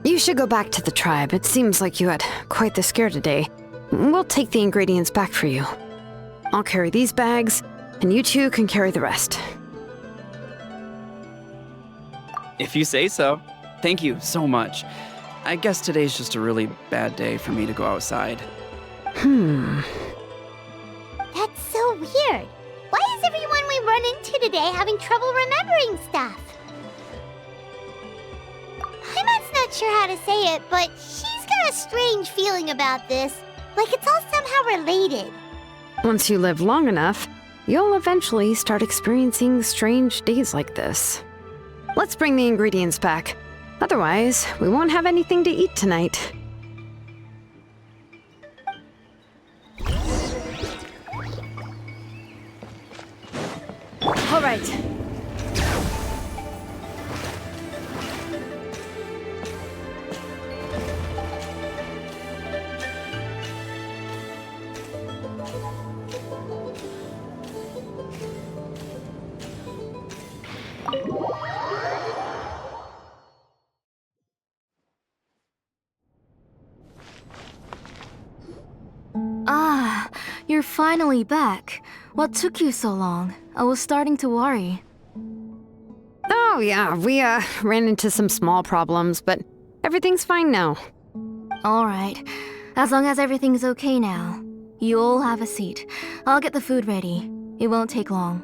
F: You should go back to the tribe. It seems like you had quite the scare today. We'll take the ingredients back for you. I'll carry these bags, and you two can carry the rest.
I: If you say so. Thank you so much. I guess today's just a really bad day for me to go outside.
G: That's so weird. Why is everyone we run into today having trouble remembering stuff? Paimon's not sure how to say it, but she's got a strange feeling about this. Like it's all somehow related.
F: Once you live long enough, you'll eventually start experiencing strange days like this. Let's bring the ingredients back. Otherwise, we won't have anything to eat tonight.
B: All right.
H: Ah, you're finally back. What took you so long? I was starting to worry.
F: Oh yeah, we ran into some small problems, but everything's fine now.
H: Alright, as long as everything's okay now. You all have a seat. I'll get the food ready. It won't take long.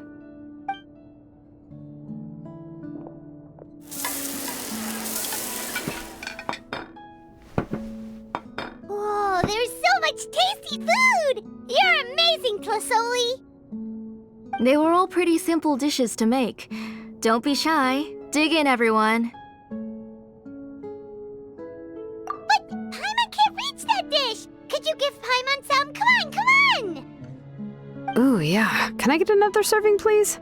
G: Whoa, there's so much tasty food! You're amazing, Tlasoli!
H: They were all pretty simple dishes to make. Don't be shy. Dig in, everyone.
G: But Paimon can't reach that dish! Could you give Paimon some? Come on, come on!
F: Ooh, yeah. Can I get another serving, please?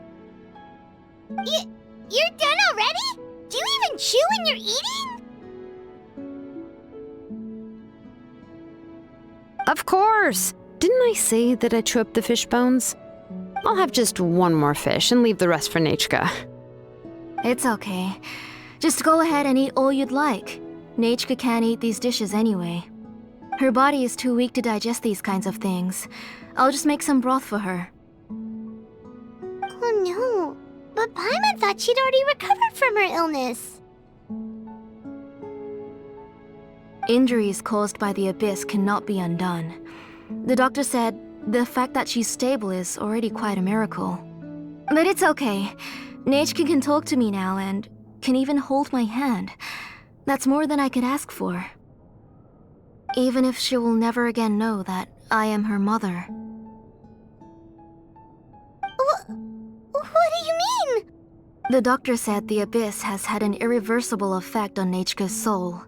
G: You're done already? Do you even chew when you're eating?
F: Of course! Didn't I say that I chew up the fish bones? I'll have just one more fish and leave the rest for Nechka.
H: It's okay. Just go ahead and eat all you'd like. Nechka can't eat these dishes anyway. Her body is too weak to digest these kinds of things. I'll just make some broth for her.
G: Oh no, but Paimon thought she'd already recovered from her illness.
H: Injuries caused by the abyss cannot be undone. The doctor said the fact that she's stable is already quite a miracle. But it's okay. Nechka can talk to me now and can even hold my hand. That's more than I could ask for. Even if she will never again know that I am her mother.
G: What do you mean?
H: The doctor said the abyss has had an irreversible effect on Nechka's soul.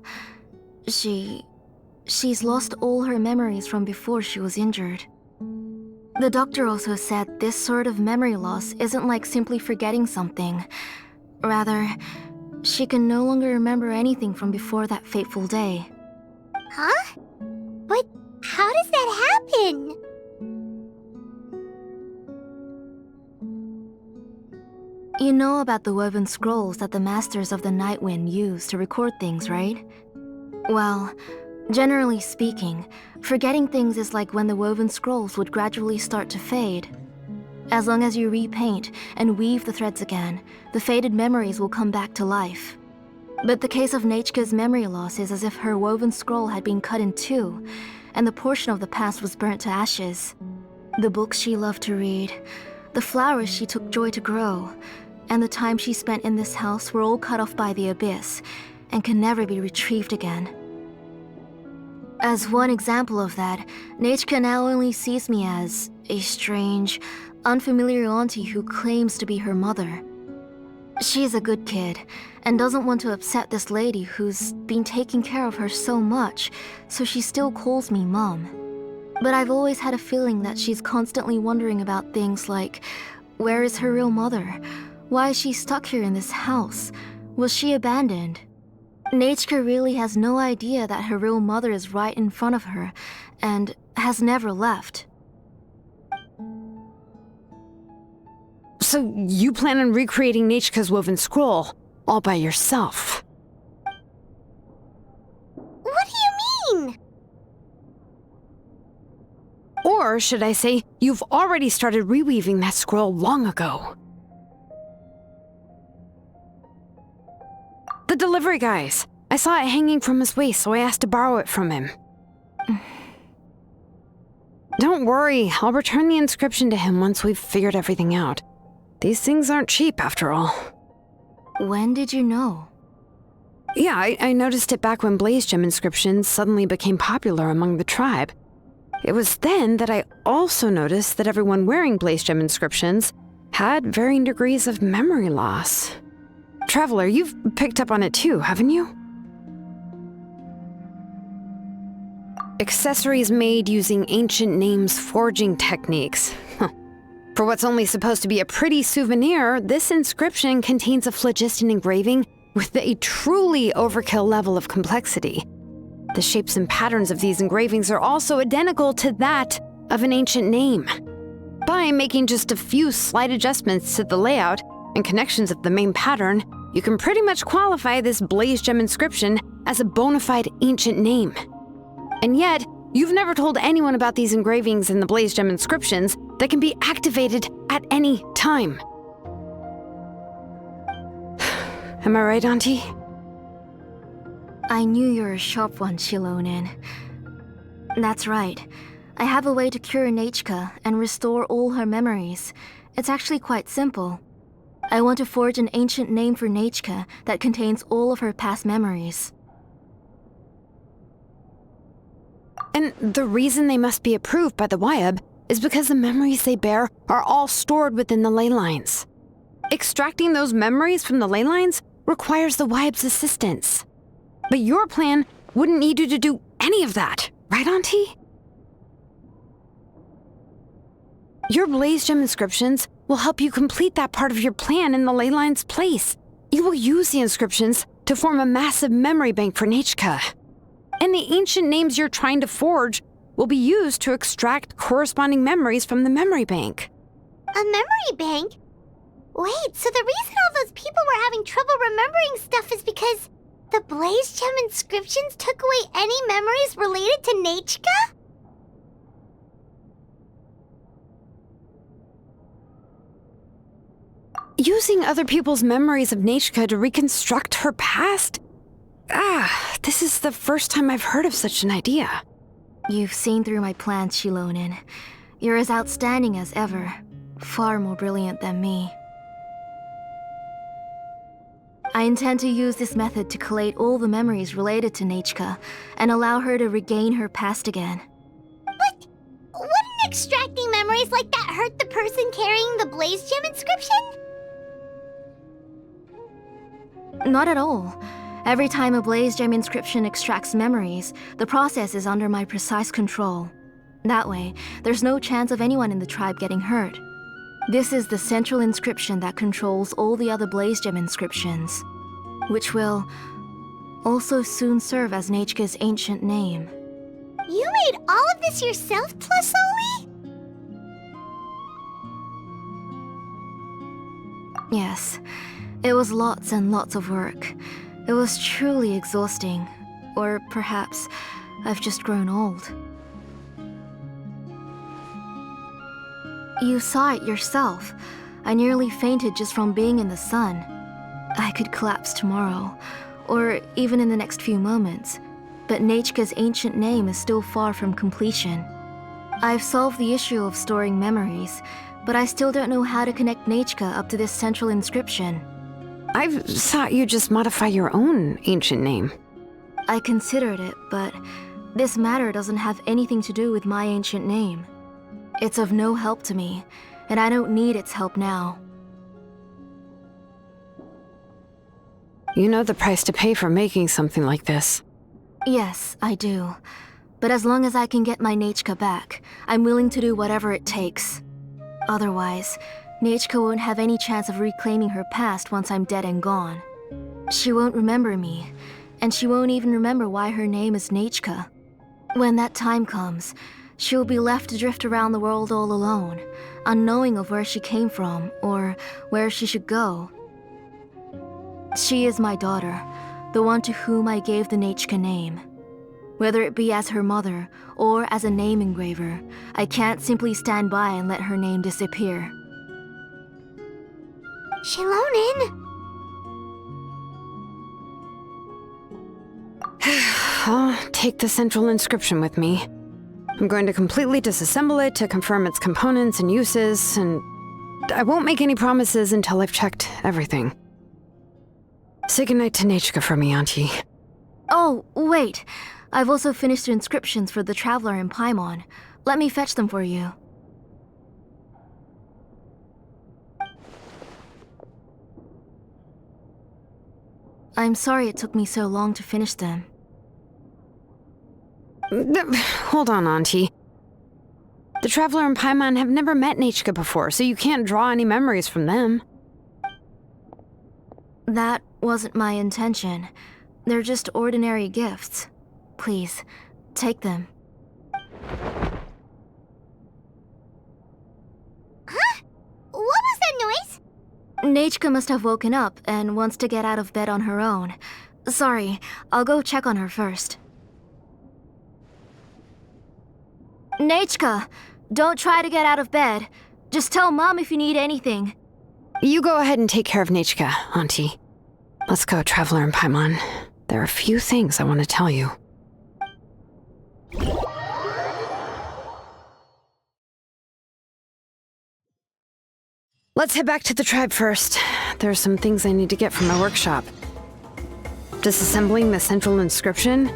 H: She's lost all her memories from before she was injured. The doctor also said this sort of memory loss isn't like simply forgetting something. Rather, she can no longer remember anything from before that fateful day.
G: Huh? But how does that happen?
H: You know about the woven scrolls that the Masters of the Night Wind use to record things, right? Well, generally speaking, forgetting things is like when the woven scrolls would gradually start to fade. As long as you repaint and weave the threads again, the faded memories will come back to life. But the case of Nechka's memory loss is as if her woven scroll had been cut in two, and the portion of the past was burnt to ashes. The books she loved to read, the flowers she took joy to grow, and the time she spent in this house were all cut off by the abyss, and can never be retrieved again. As one example of that, Nechka now only sees me as a strange, unfamiliar auntie who claims to be her mother. She's a good kid, and doesn't want to upset this lady who's been taking care of her so much, so she still calls me Mom. But I've always had a feeling that she's constantly wondering about things like, where is her real mother? Why is she stuck here in this house? Was she abandoned? Nechka really has no idea that her real mother is right in front of her, and has never left.
F: So you plan on recreating Nechka's woven scroll all by yourself?
G: What do you mean?
F: Or should I say, you've already started reweaving that scroll long ago? The delivery guys. I saw it hanging from his waist, so I asked to borrow it from him. Don't worry, I'll return the inscription to him once we've figured everything out. These things aren't cheap, after all.
H: When did you know?
F: Yeah, I noticed it back when blaze gem inscriptions suddenly became popular among the tribe. It was then that I also noticed that everyone wearing blaze gem inscriptions had varying degrees of memory loss. Traveler, you've picked up on it too, haven't you? Accessories made using ancient names forging techniques. For what's only supposed to be a pretty souvenir, this inscription contains a phlogiston engraving with a truly overkill level of complexity. The shapes and patterns of these engravings are also identical to that of an ancient name. By making just a few slight adjustments to the layout and connections of the main pattern, you can pretty much qualify this blaze gem inscription as a bona fide ancient name. And yet, you've never told anyone about these engravings in the blaze gem inscriptions that can be activated at any time. Am I right, Auntie?
H: I knew you're a sharp one, Shilonen. That's right. I have a way to cure Nechka and restore all her memories. It's actually quite simple. I want to forge an ancient name for Nechka that contains all of her past memories.
F: And the reason they must be approved by the Wyab is because the memories they bear are all stored within the ley lines. Extracting those memories from the ley lines requires the Wyab's assistance. But your plan wouldn't need you to do any of that, right, Auntie? Your blaze gem inscriptions will help you complete that part of your plan in the ley line's place. You will use the inscriptions to form a massive memory bank for Nechka. And the ancient names you're trying to forge will be used to extract corresponding memories from the memory bank.
G: A memory bank? Wait, so the reason all those people were having trouble remembering stuff is because the blaze gem inscriptions took away any memories related to Nechka?
F: Using other people's memories of Nechka to reconstruct her past? This is the first time I've heard of such an idea.
H: You've seen through my plans, Shilonen. You're as outstanding as ever. Far more brilliant than me. I intend to use this method to collate all the memories related to Nechka and allow her to regain her past again.
G: But wouldn't extracting memories like that hurt the person carrying the blaze gem inscription?
H: Not at all. Every time a blaze gem inscription extracts memories, the process is under my precise control. That way, there's no chance of anyone in the tribe getting hurt. This is the central inscription that controls all the other blaze gem inscriptions, which will also soon serve as Nechka's ancient name.
G: You made all of this yourself, Tlasoli?
H: Yes, it was lots and lots of work. It was truly exhausting. Or perhaps I've just grown old. You saw it yourself. I nearly fainted just from being in the sun. I could collapse tomorrow, or even in the next few moments. But Nechka's ancient name is still far from completion. I've solved the issue of storing memories, but I still don't know how to connect Nechka up to this central inscription.
F: I've thought you just modify your own ancient name.
H: I considered it, but this matter doesn't have anything to do with my ancient name. It's of no help to me, and I don't need its help now.
F: You know the price to pay for making something like this.
H: Yes, I do. But as long as I can get my Nechka back, I'm willing to do whatever it takes. Otherwise, Nechka won't have any chance of reclaiming her past once I'm dead and gone. She won't remember me, and she won't even remember why her name is Nachka. When that time comes, she'll be left to drift around the world all alone, unknowing of where she came from or where she should go. She is my daughter, the one to whom I gave the Nachka name. Whether it be as her mother or as a name engraver, I can't simply stand by and let her name disappear.
G: Shilonin!
F: I'll take the central inscription with me. I'm going to completely disassemble it to confirm its components and uses, and I won't make any promises until I've checked everything. Say goodnight to Nachka for me, Auntie.
H: Oh, wait. I've also finished the inscriptions for the Traveler in Paimon. Let me fetch them for you. I'm sorry it took me so long to finish them.
F: Hold on, Auntie. The Traveler and Paimon have never met Nachka before, so you can't draw any memories from them.
H: That wasn't my intention. They're just ordinary gifts. Please, take them.
G: Huh? What was that noise?
H: Nachka must have woken up and wants to get out of bed on her own. Sorry, I'll go check on her first. Nachka, don't try to get out of bed. Just tell Mom if you need anything.
F: You go ahead and take care of Nachka, Auntie. Let's go, Traveler and Paimon. There are a few things I want to tell you. Let's head back to the tribe first. There are some things I need to get from my workshop. Disassembling the central inscription?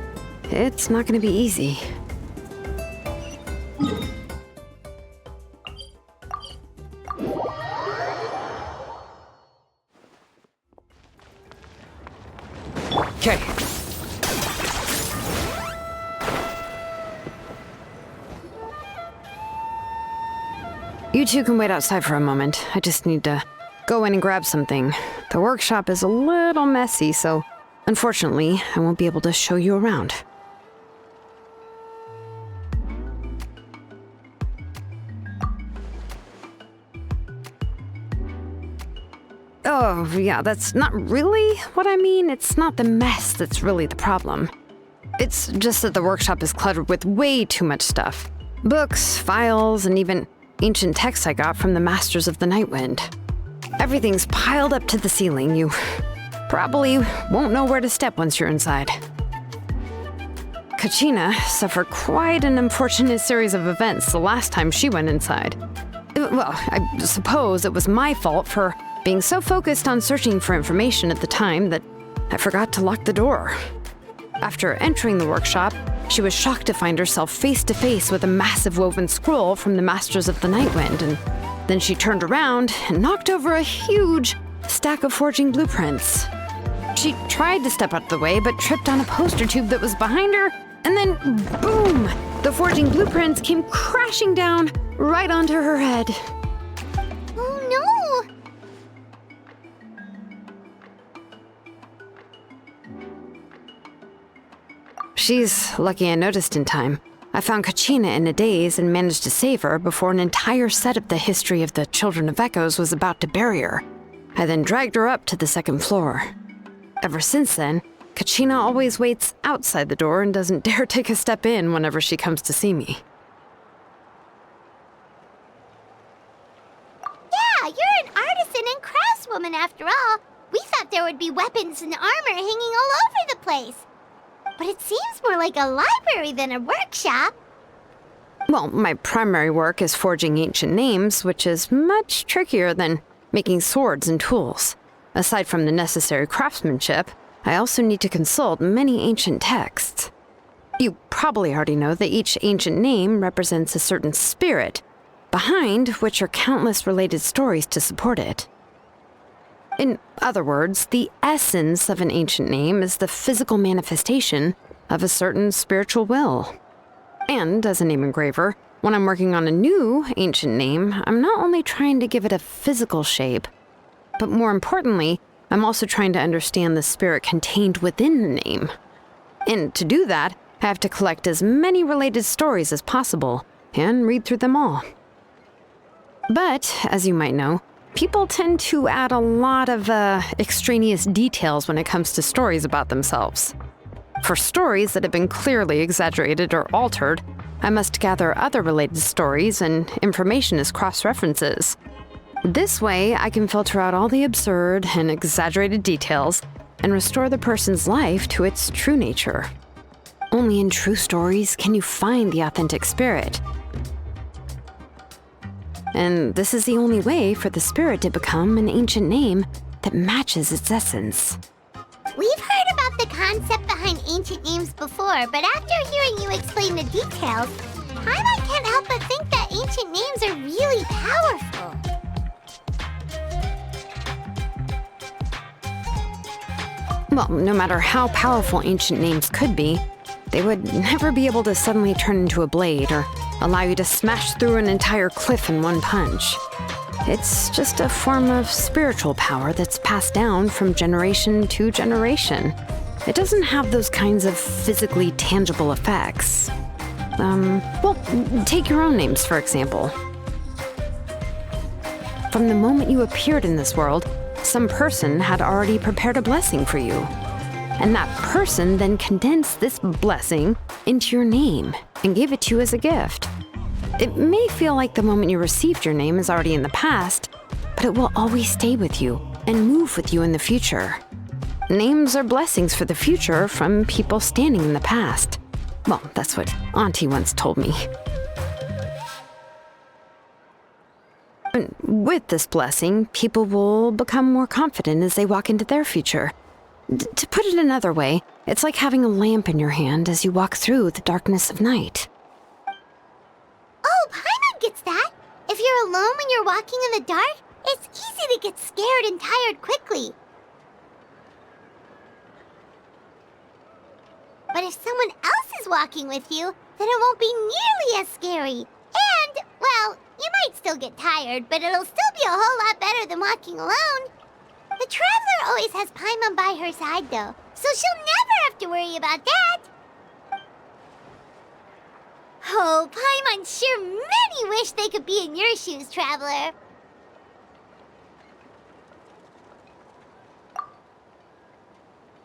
F: It's not going to be easy. Okay. You two can wait outside for a moment. I just need to go in and grab something. The workshop is a little messy, so unfortunately, I won't be able to show you around. Oh, yeah, that's not really what I mean. It's not the mess that's really the problem. It's just that the workshop is cluttered with way too much stuff. Books, files, and even ancient texts I got from the Masters of the Night Wind. Everything's piled up to the ceiling. You probably won't know where to step once you're inside. Kachina suffered quite an unfortunate series of events the last time she went inside. Well, I suppose it was my fault for being so focused on searching for information at the time that I forgot to lock the door. After entering the workshop, she was shocked to find herself face to face with a massive woven scroll from the Masters of the Night Wind, and then she turned around and knocked over a huge stack of forging blueprints. She tried to step out of the way, but tripped on a poster tube that was behind her, and then boom! The forging blueprints came crashing down right onto her head.
G: Oh no!
F: She's lucky I noticed in time. I found Kachina in a daze and managed to save her before an entire set of the history of the Children of Echoes was about to bury her. I then dragged her up to the second floor. Ever since then, Kachina always waits outside the door and doesn't dare take a step in whenever she comes to see me.
G: Yeah, you're an artisan and craftswoman after all. We thought there would be weapons and armor hanging all over the place. But it seems more like a library than a workshop.
F: Well, my primary work is forging ancient names, which is much trickier than making swords and tools. Aside from the necessary craftsmanship, I also need to consult many ancient texts. You probably already know that each ancient name represents a certain spirit, behind which are countless related stories to support it. In other words, the essence of an ancient name is the physical manifestation of a certain spiritual will. And as a name engraver, when I'm working on a new ancient name, I'm not only trying to give it a physical shape, but more importantly, I'm also trying to understand the spirit contained within the name. And to do that, I have to collect as many related stories as possible and read through them all. But, as you might know, people tend to add a lot of extraneous details when it comes to stories about themselves. For stories that have been clearly exaggerated or altered, I must gather other related stories and information as cross-references. This way, I can filter out all the absurd and exaggerated details and restore the person's life to its true nature. Only in true stories can you find the authentic spirit. And this is the only way for the spirit to become an ancient name that matches its essence.
G: We've heard about the concept behind ancient names before, but after hearing you explain the details, Paimon can't help but think that ancient names are really powerful.
F: Well, no matter how powerful ancient names could be, they would never be able to suddenly turn into a blade or allow you to smash through an entire cliff in one punch. It's just a form of spiritual power that's passed down from generation to generation. It doesn't have those kinds of physically tangible effects. Well, take your own names, for example. From the moment you appeared in this world, some person had already prepared a blessing for you. And that person then condensed this blessing into your name and gave it to you as a gift. It may feel like the moment you received your name is already in the past, but it will always stay with you and move with you in the future. Names are blessings for the future from people standing in the past. Well, that's what Auntie once told me. And with this blessing, people will become more confident as they walk into their future. To put it another way, it's like having a lamp in your hand as you walk through the darkness of night.
G: Oh, Paimon gets that. If you're alone when you're walking in the dark, it's easy to get scared and tired quickly. But if someone else is walking with you, then it won't be nearly as scary. And, well, you might still get tired, but it'll still be a whole lot better than walking alone. The Traveler always has Paimon by her side, though, so she'll never have to worry about that. Oh, Paimon sure many wish they could be in your shoes, Traveler.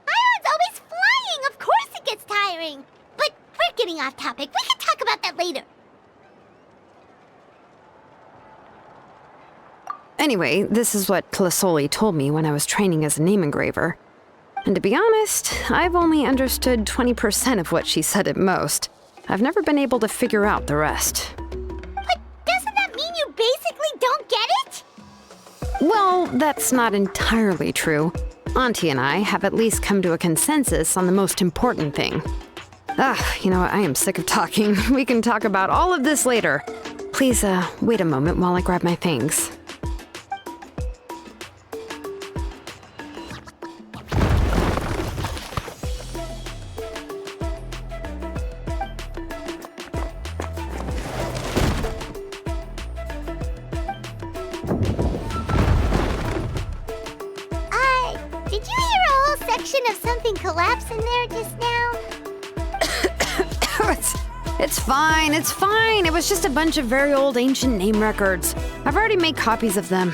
G: Paimon's always flying. Of course it gets tiring. But we're getting off topic. We can talk about that later.
F: Anyway, this is what Clisoli told me when I was training as a name engraver. And to be honest, I've only understood 20% of what she said at most. I've never been able to figure out the rest.
G: But doesn't that mean you basically don't get it?
F: Well, that's not entirely true. Auntie and I have at least come to a consensus on the most important thing. You know what? I am sick of talking. We can talk about all of this later. Please, wait a moment while I grab my things.
G: Did you hear a whole section of something collapse in there just now?
F: It's fine, it's fine. It was just a bunch of very old ancient name records. I've already made copies of them.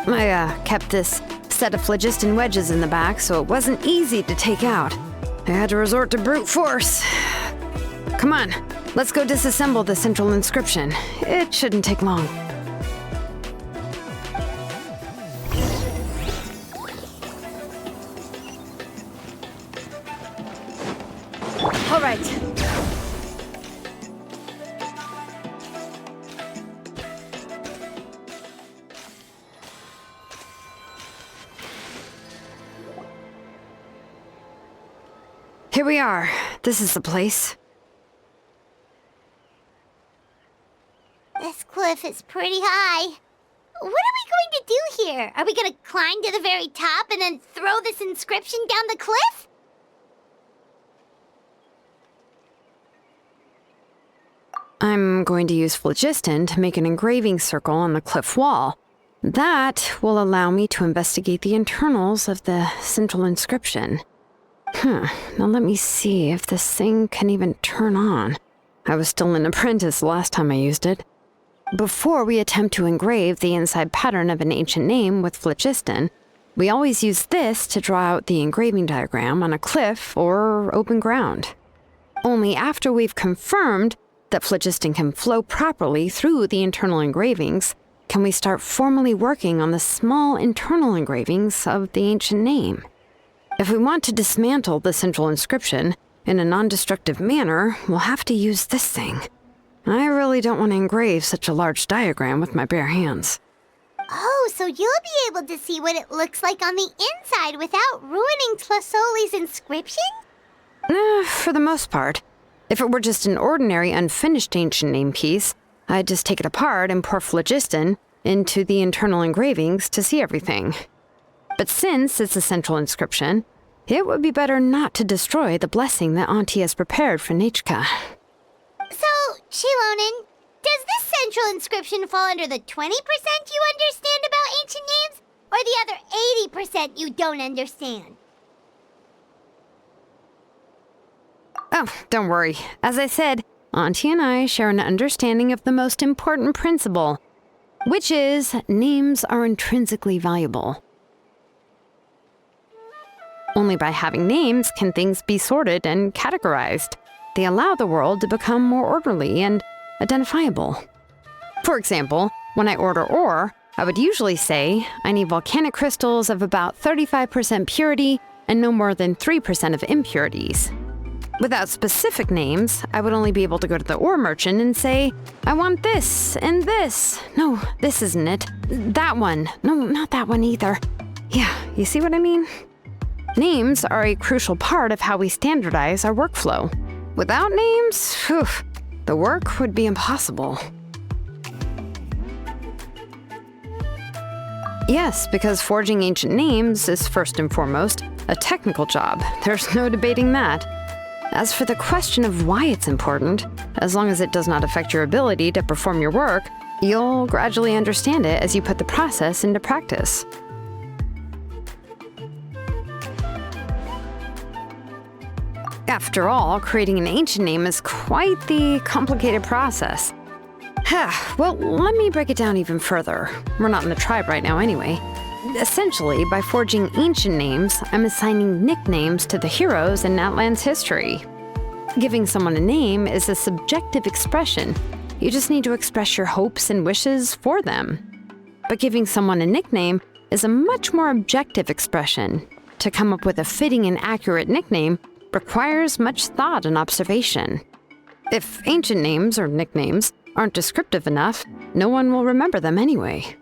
F: I kept this set of phlogiston wedges in the back, so it wasn't easy to take out. I had to resort to brute force. Come on, let's go disassemble the central inscription. It shouldn't take long.
B: All right.
F: Here we are. This is the place.
G: This cliff is pretty high. What are we going to do here? Are we going to climb to the very top and then throw this inscription down the cliff?
F: I'm going to use phlogiston to make an engraving circle on the cliff wall. That will allow me to investigate the internals of the central inscription. Now let me see if this thing can even turn on. I was still an apprentice the last time I used it. Before we attempt to engrave the inside pattern of an ancient name with phlogiston, we always use this to draw out the engraving diagram on a cliff or open ground. Only after we've confirmed that phlogiston can flow properly through the internal engravings can we start formally working on the small internal engravings of the ancient name. If we want to dismantle the central inscription in a non-destructive manner, we'll have to use this thing. I really don't want to engrave such a large diagram with my bare hands.
G: Oh, so you'll be able to see what it looks like on the inside without ruining Tlasoli's inscription?
F: For the most part. If it were just an ordinary unfinished ancient name piece, I'd just take it apart and pour phlogiston into the internal engravings to see everything. But since it's a central inscription, it would be better not to destroy the blessing that Auntie has prepared for Nechka.
G: So, Shilonen, does this central inscription fall under the 20% you understand about ancient names, or the other 80% you don't understand?
F: Oh, don't worry. As I said, Auntie and I share an understanding of the most important principle, which is names are intrinsically valuable. Only by having names can things be sorted and categorized. They allow the world to become more orderly and identifiable. For example, when I order ore, I would usually say I need volcanic crystals of about 35% purity and no more than 3% of impurities. Without specific names, I would only be able to go to the ore merchant and say, I want this and this. No, this isn't it. That one. No, not that one either. Yeah, you see what I mean? Names are a crucial part of how we standardize our workflow. Without names, the work would be impossible. Yes, because forging ancient names is first and foremost a technical job. There's no debating that. As for the question of why it's important, as long as it does not affect your ability to perform your work, you'll gradually understand it as you put the process into practice. After all, creating an ancient name is quite the complicated process. Well, let me break it down even further. We're not in the tribe right now anyway. Essentially, by forging ancient names, I'm assigning nicknames to the heroes in Natlan's history. Giving someone a name is a subjective expression. You just need to express your hopes and wishes for them. But giving someone a nickname is a much more objective expression. To come up with a fitting and accurate nickname requires much thought and observation. If ancient names or nicknames aren't descriptive enough, no one will remember them anyway.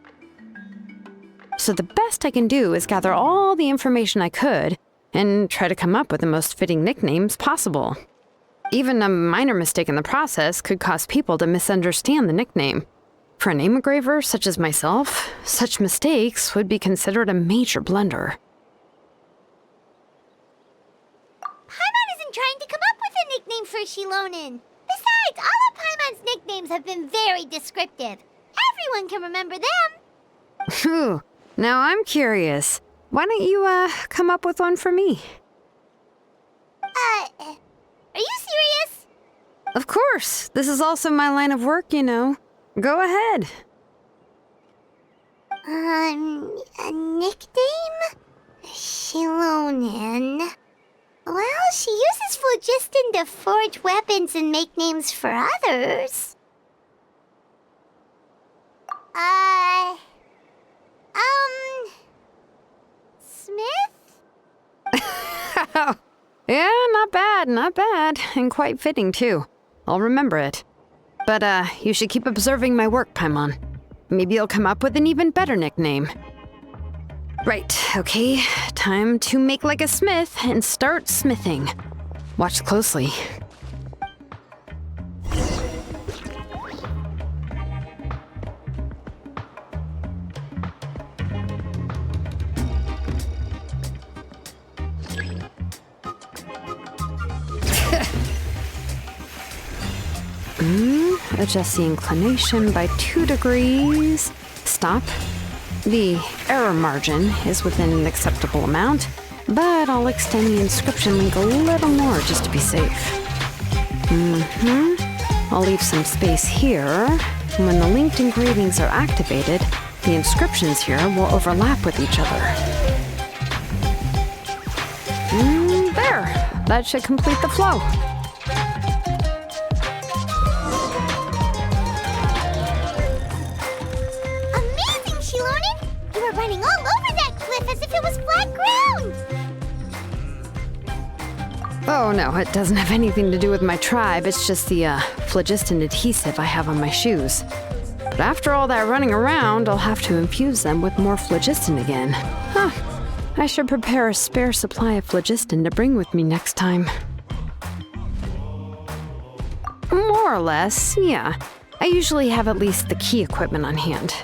F: So the best I can do is gather all the information I could and try to come up with the most fitting nicknames possible. Even a minor mistake in the process could cause people to misunderstand the nickname. For a name engraver such as myself, such mistakes would be considered a major blunder.
G: Paimon isn't trying to come up with a nickname for Shilonen. Besides, all of Paimon's nicknames have been very descriptive. Everyone can remember them.
F: Phew. Now I'm curious. Why don't you, come up with one for me?
G: Are you serious?
F: Of course. This is also my line of work, you know. Go ahead.
G: A nickname? Shilonen. Well, she uses phlogiston to forge weapons and make names for others. Smith?
F: Yeah, not bad, and quite fitting too. I'll remember it. But, you should keep observing my work, Paimon. Maybe you'll come up with an even better nickname. Right, okay, time to make like a smith and start smithing. Watch closely.
J: Adjust the inclination by 2 degrees. Stop.
F: The error margin is within an acceptable amount, but I'll extend the inscription link a little more just to be safe. I'll leave some space here. When the linked engravings are activated, the inscriptions here will overlap with each other. There! That should complete the flow.
G: Amazing, Shilonen! You were running all over that cliff as if it was flat ground!
F: Oh no, it doesn't have anything to do with my tribe. It's just the phlogiston adhesive I have on my shoes. But after all that running around, I'll have to infuse them with more phlogiston again. Huh. I should prepare a spare supply of phlogiston to bring with me next time. More or less, yeah. I usually have at least the key equipment on hand.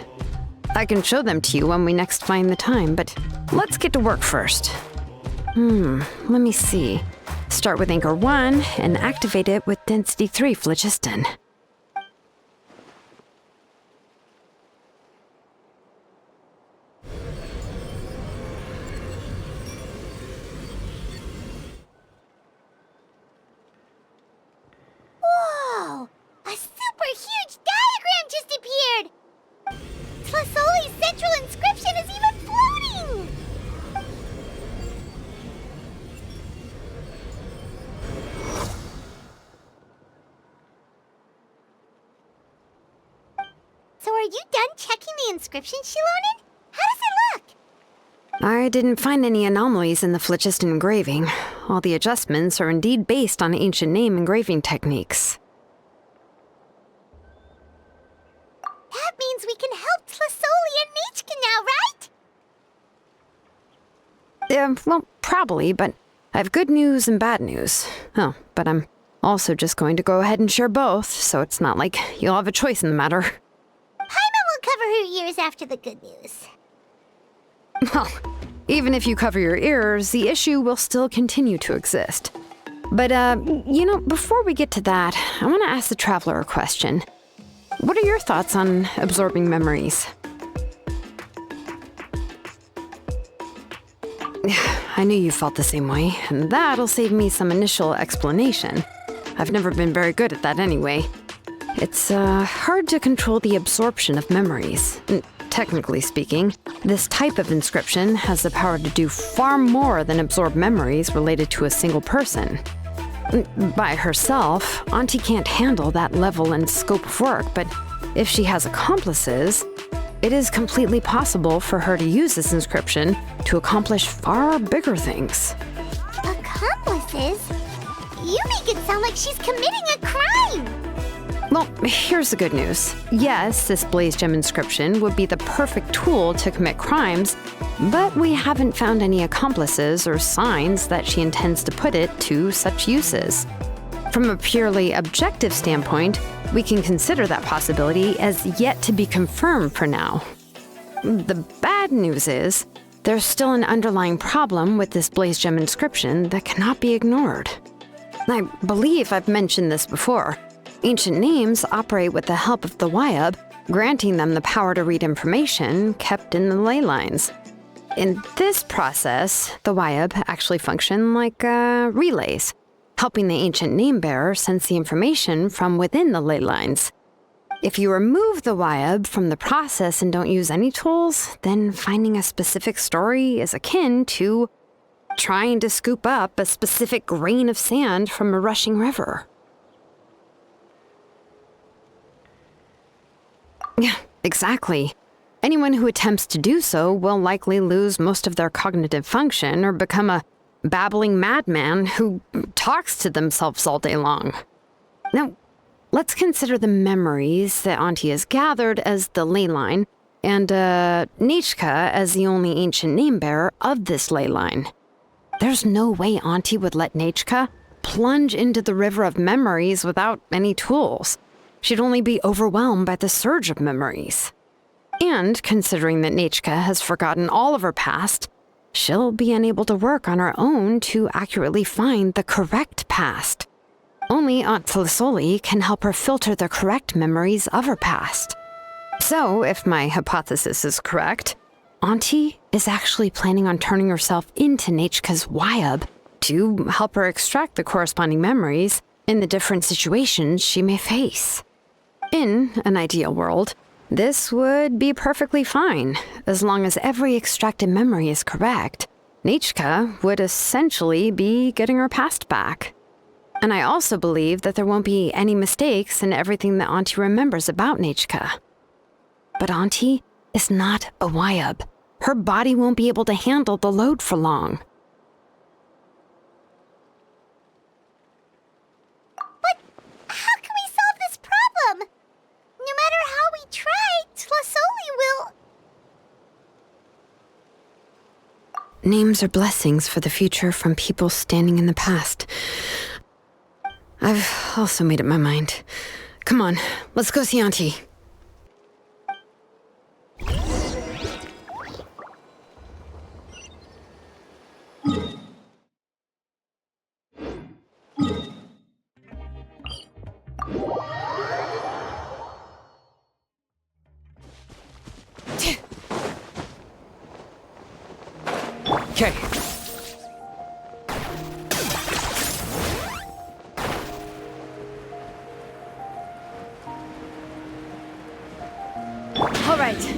F: I can show them to you when we next find the time, but let's get to work first. Let me see. Start with Anchor 1 and activate it with Density 3 phlogiston.
G: Whoa! A super huge diagram just appeared! Tlasoli's central inscription is even floating! So are you done checking the inscription, Shilonen? How does it look?
F: I didn't find any anomalies in the phlogiston engraving. All the adjustments are indeed based on ancient name engraving techniques.
G: That means we can help Tlasoli and Nichka now, right?
F: Well, probably, but I have good news and bad news. Oh, but I'm also just going to go ahead and share both, so it's not like you'll have a choice in the matter.
G: Paimon will cover her ears after the good news.
F: Well, even if you cover your ears, the issue will still continue to exist. But, before we get to that, I want to ask the Traveler a question. What are your thoughts on absorbing memories? I knew you felt the same way, and that'll save me some initial explanation. I've never been very good at that anyway. It's hard to control the absorption of memories. Technically speaking, this type of inscription has the power to do far more than absorb memories related to a single person. By herself, Auntie can't handle that level and scope of work, but if she has accomplices, it is completely possible for her to use this inscription to accomplish far bigger things.
G: Accomplices? You make it sound like she's committing a crime!
F: Well, here's the good news. Yes, this blaze gem inscription would be the perfect tool to commit crimes, but we haven't found any accomplices or signs that she intends to put it to such uses. From a purely objective standpoint, we can consider that possibility as yet to be confirmed for now. The bad news is, there's still an underlying problem with this blaze gem inscription that cannot be ignored. I believe I've mentioned this before. Ancient names operate with the help of the Wyab, granting them the power to read information kept in the ley lines. In this process, the Wyab actually function like relays, helping the ancient name bearer sense the information from within the ley lines. If you remove the Wyab from the process and don't use any tools, then finding a specific story is akin to trying to scoop up a specific grain of sand from a rushing river. Yeah, exactly. Anyone who attempts to do so will likely lose most of their cognitive function or become a babbling madman who talks to themselves all day long. Now, let's consider the memories that Auntie has gathered as the ley line, and Nichka as the only ancient name bearer of this ley line. There's no way Auntie would let Nichka plunge into the river of memories without any tools. She'd only be overwhelmed by the surge of memories. And considering that Nichka has forgotten all of her past, she'll be unable to work on her own to accurately find the correct past. Only Aunt Tlasoli can help her filter the correct memories of her past. So, if my hypothesis is correct, Auntie is actually planning on turning herself into Nechka's Wyab to help her extract the corresponding memories in the different situations she may face. In an ideal world, this would be perfectly fine, as long as every extracted memory is correct. Nechka would essentially be getting her past back. And I also believe that there won't be any mistakes in everything that Auntie remembers about Nechka. But Auntie is not a Wyab. Her body won't be able to handle the load for long.
G: But how can we solve this problem? No matter how we try, Tlasoli will...
F: Names are blessings for the future from people standing in the past. I've also made up my mind. Come on, let's go see Auntie.
I: Okay.
B: All right.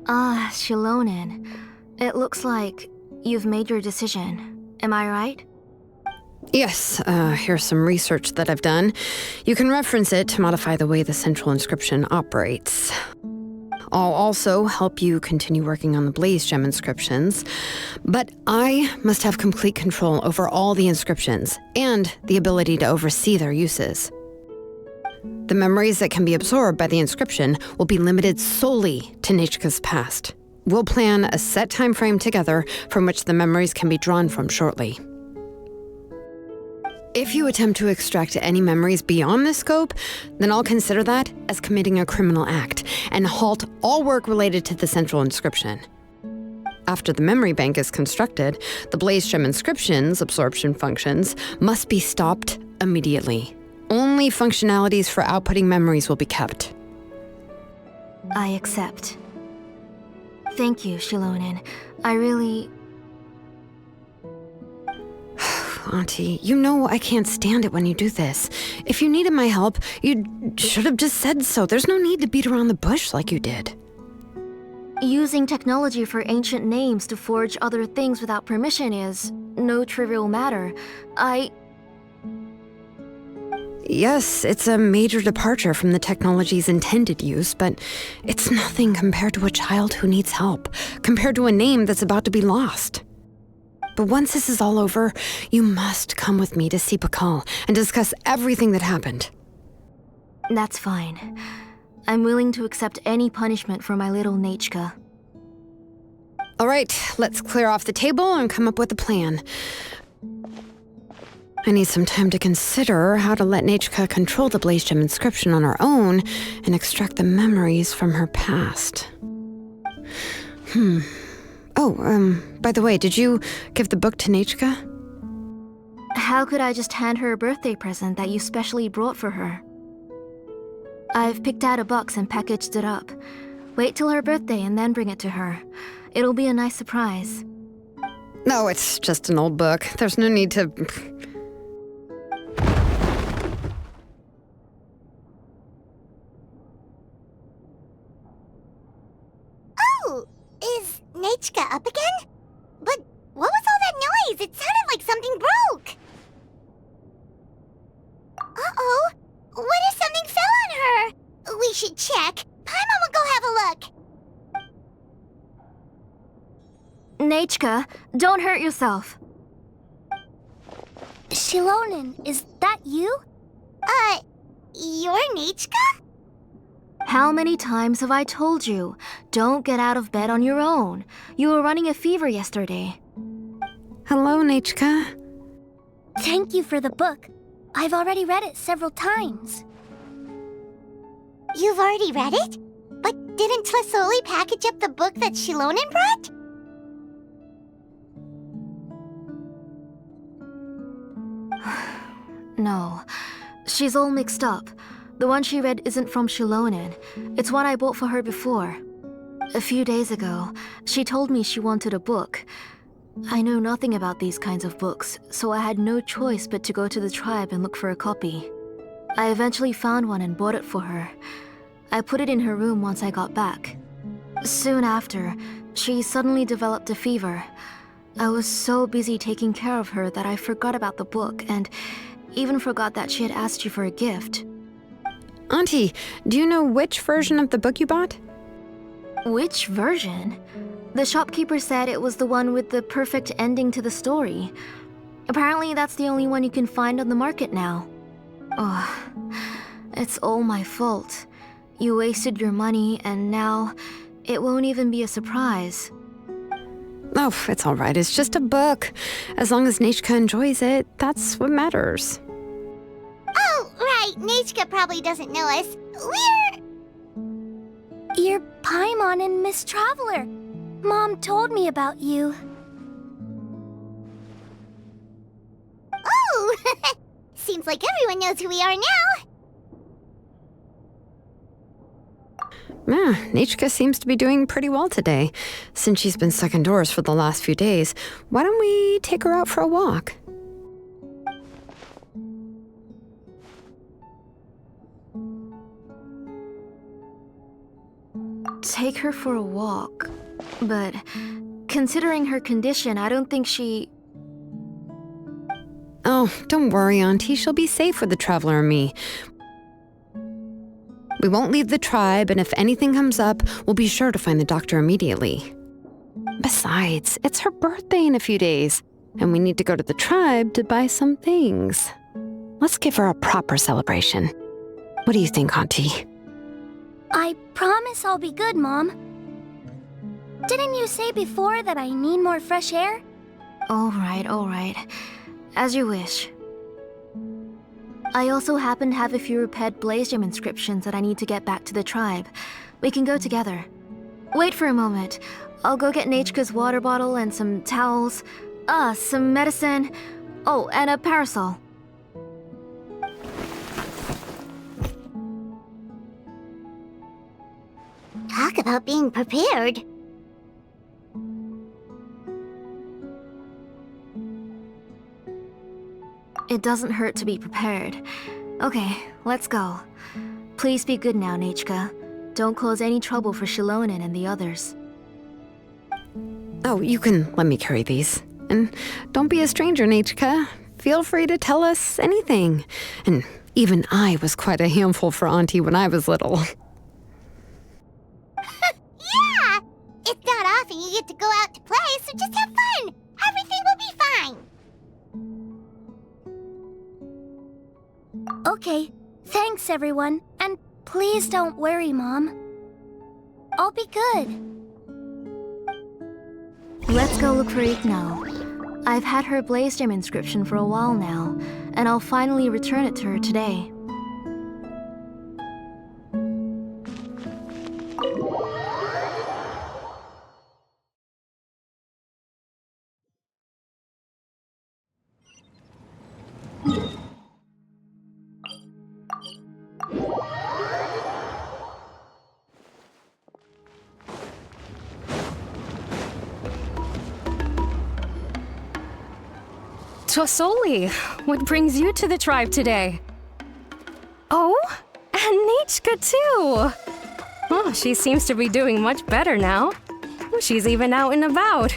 H: Ah, Shilonen. It looks like you've made your decision. Am I right?
F: Yes, here's some research that I've done. You can reference it to modify the way the central inscription operates. I'll also help you continue working on the Blaze Gem inscriptions, but I must have complete control over all the inscriptions and the ability to oversee their uses. The memories that can be absorbed by the inscription will be limited solely to Nechka's past. We'll plan a set time frame together from which the memories can be drawn from shortly. If you attempt to extract any memories beyond this scope, then I'll consider that as committing a criminal act and halt all work related to the central inscription. After the memory bank is constructed, the Blaze Gem inscription's absorption functions must be stopped immediately. Only functionalities for outputting memories will be kept.
H: I accept. Thank you, Shilonen. I really...
F: Auntie, you know I can't stand it when you do this. If you needed my help, you should have just said so. There's no need to beat around the bush like you did.
H: Using technology for ancient names to forge other things without permission is no trivial matter.
F: Yes, it's a major departure from the technology's intended use, but it's nothing compared to a child who needs help, compared to a name that's about to be lost. But once this is all over, you must come with me to see Pakal and discuss everything that happened.
H: That's fine. I'm willing to accept any punishment for my little Nechka.
F: All right, let's clear off the table and come up with a plan. I need some time to consider how to let Nechka control the Blaze Gem inscription on her own and extract the memories from her past. By the way, did you give the book to Nechka?
H: How could I just hand her a birthday present that you specially brought for her? I've picked out a box and packaged it up. Wait till her birthday and then bring it to her. It'll be a nice surprise.
F: No, it's just an old book. There's no need to...
G: Oh, is Nechka up again? But what was all that noise? It sounded like something broke. Uh-oh. What if something fell on her? We should check. Paimon will go have a look.
H: Nechka, don't hurt yourself.
A: Shilonen, is that you?
G: You're Nechka?
H: How many times have I told you? Don't get out of bed on your own. You were running a fever yesterday.
F: Hello, Nechka.
A: Thank you for the book. I've already read it several times.
G: You've already read it? But didn't Tlasoli package up the book that Shilonen brought?
H: No, she's all mixed up. The one she read isn't from Shilonen. It's one I bought for her before. A few days ago, she told me she wanted a book. I know nothing about these kinds of books, so I had no choice but to go to the tribe and look for a copy. I eventually found one and bought it for her. I put it in her room once I got back. Soon after, she suddenly developed a fever. I was so busy taking care of her that I forgot about the book and even forgot that she had asked you for a gift.
F: Auntie, do you know which version of the book you bought?
H: Which version? The shopkeeper said it was the one with the perfect ending to the story. Apparently that's the only one you can find on the market now. Oh, it's all my fault. You wasted your money and now it won't even be a surprise.
F: Oh, it's all right. It's just a book. As long as Nechka enjoys it, that's what matters.
G: Oh, right. Nechka probably doesn't know us.
A: You're Paimon and Miss Traveler. Mom told me about you.
G: Oh! Seems like everyone knows who we are now.
F: Nechka seems to be doing pretty well today. Since she's been stuck indoors for the last few days, why don't we take her out for a walk?
H: Take her for a walk. But considering her condition, I don't think she...
F: Oh, don't worry, Auntie. She'll be safe with the Traveler and me. We won't leave the tribe, and if anything comes up, we'll be sure to find the doctor immediately. Besides, it's her birthday in a few days, and we need to go to the tribe to buy some things. Let's give her a proper celebration. What do you think, Auntie?
A: I promise I'll be good, Mom. Didn't you say before that I need more fresh air?
H: All right. As you wish. I also happen to have a few repaired Blaze Gem inscriptions that I need to get back to the tribe. We can go together. Wait for a moment. I'll go get Nechka's water bottle and some towels. Some medicine. Oh, and a parasol.
G: Talk about being prepared.
H: It doesn't hurt to be prepared. Okay, let's go. Please be good now, Nechka. Don't cause any trouble for Shilonen and the others.
F: Oh, you can let me carry these. And don't be a stranger, Nechka. Feel free to tell us anything. And even I was quite a handful for Auntie when I was little.
G: Yeah! It's not often you get to go out to play, so just have fun. Everything will be fine.
A: Okay, thanks everyone. And please don't worry, Mom. I'll be good.
H: Let's go look for Ignal. I've had her Blaze Gem inscription for a while now, and I'll finally return it to her today.
J: Tosoli, what brings you to the tribe today? Oh, and Nechka too! Oh, she seems to be doing much better now. She's even out and about.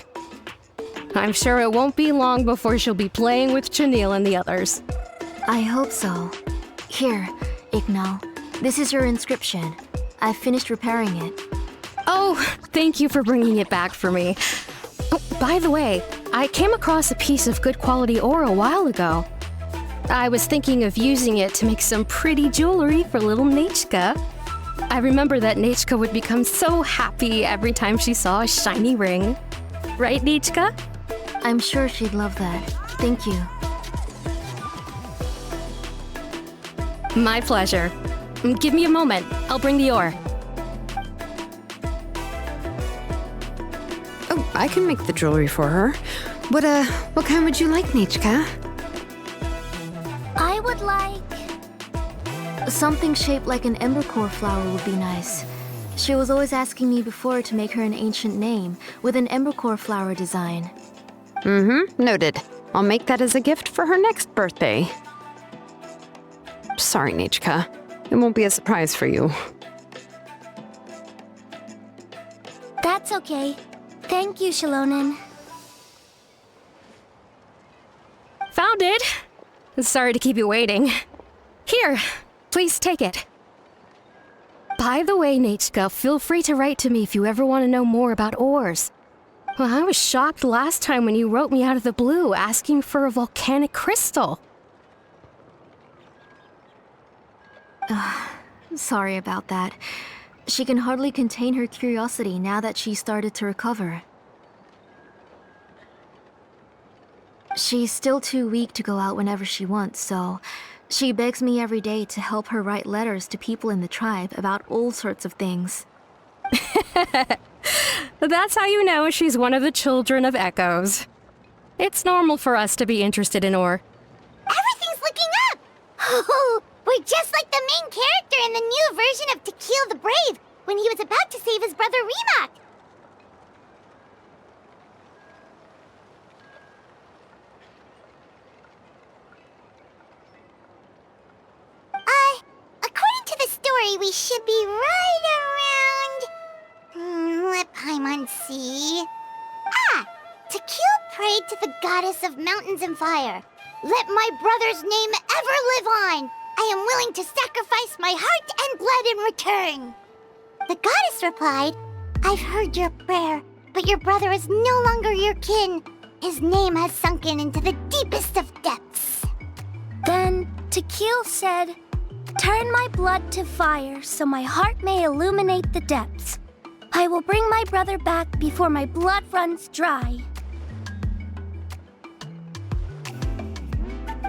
J: I'm sure it won't be long before she'll be playing with Chanil and the others.
H: I hope so. Here, Ignal. This is your inscription. I've finished repairing it.
J: Oh, thank you for bringing it back for me. Oh, by the way, I came across a piece of good quality ore a while ago. I was thinking of using it to make some pretty jewelry for little Nechka. I remember that Nechka would become so happy every time she saw a shiny ring. Right, Nechka?
H: I'm sure she'd love that. Thank you.
J: My pleasure. Give me a moment. I'll bring the ore.
F: I can make the jewelry for her. What kind would you like, Nichka?
H: I would like... something shaped like an embercore flower would be nice. She was always asking me before to make her an ancient name with an embercore flower design.
F: Noted. I'll make that as a gift for her next birthday. Sorry, Nichka. It won't be a surprise for you.
A: That's okay. Thank you, Shalonen.
J: Found it! Sorry to keep you waiting. Here, please take it. By the way, Nichka, feel free to write to me if you ever want to know more about ores. Well, I was shocked last time when you wrote me out of the blue asking for a volcanic crystal.
H: Sorry about that. She can hardly contain her curiosity now that she started to recover. She's still too weak to go out whenever she wants, so she begs me every day to help her write letters to people in the tribe about all sorts of things.
J: That's how you know she's one of the children of echoes. It's normal for us to be interested in ore.
G: Everything's looking up! Oh, we're just like the main character in the new version of To Kill the Brave, when he was about to save his brother Rimac. According to the story, we should be right around... let Paimon see... To Kill prayed to the goddess of mountains and fire. Let my brother's name ever live on. I am willing to sacrifice my heart and blood in return. The goddess replied, I've heard your prayer, but your brother is no longer your kin. His name has sunken into the deepest of depths.
A: Then To Kill said, turn my blood to fire so my heart may illuminate the depths. I will bring my brother back before my blood runs dry.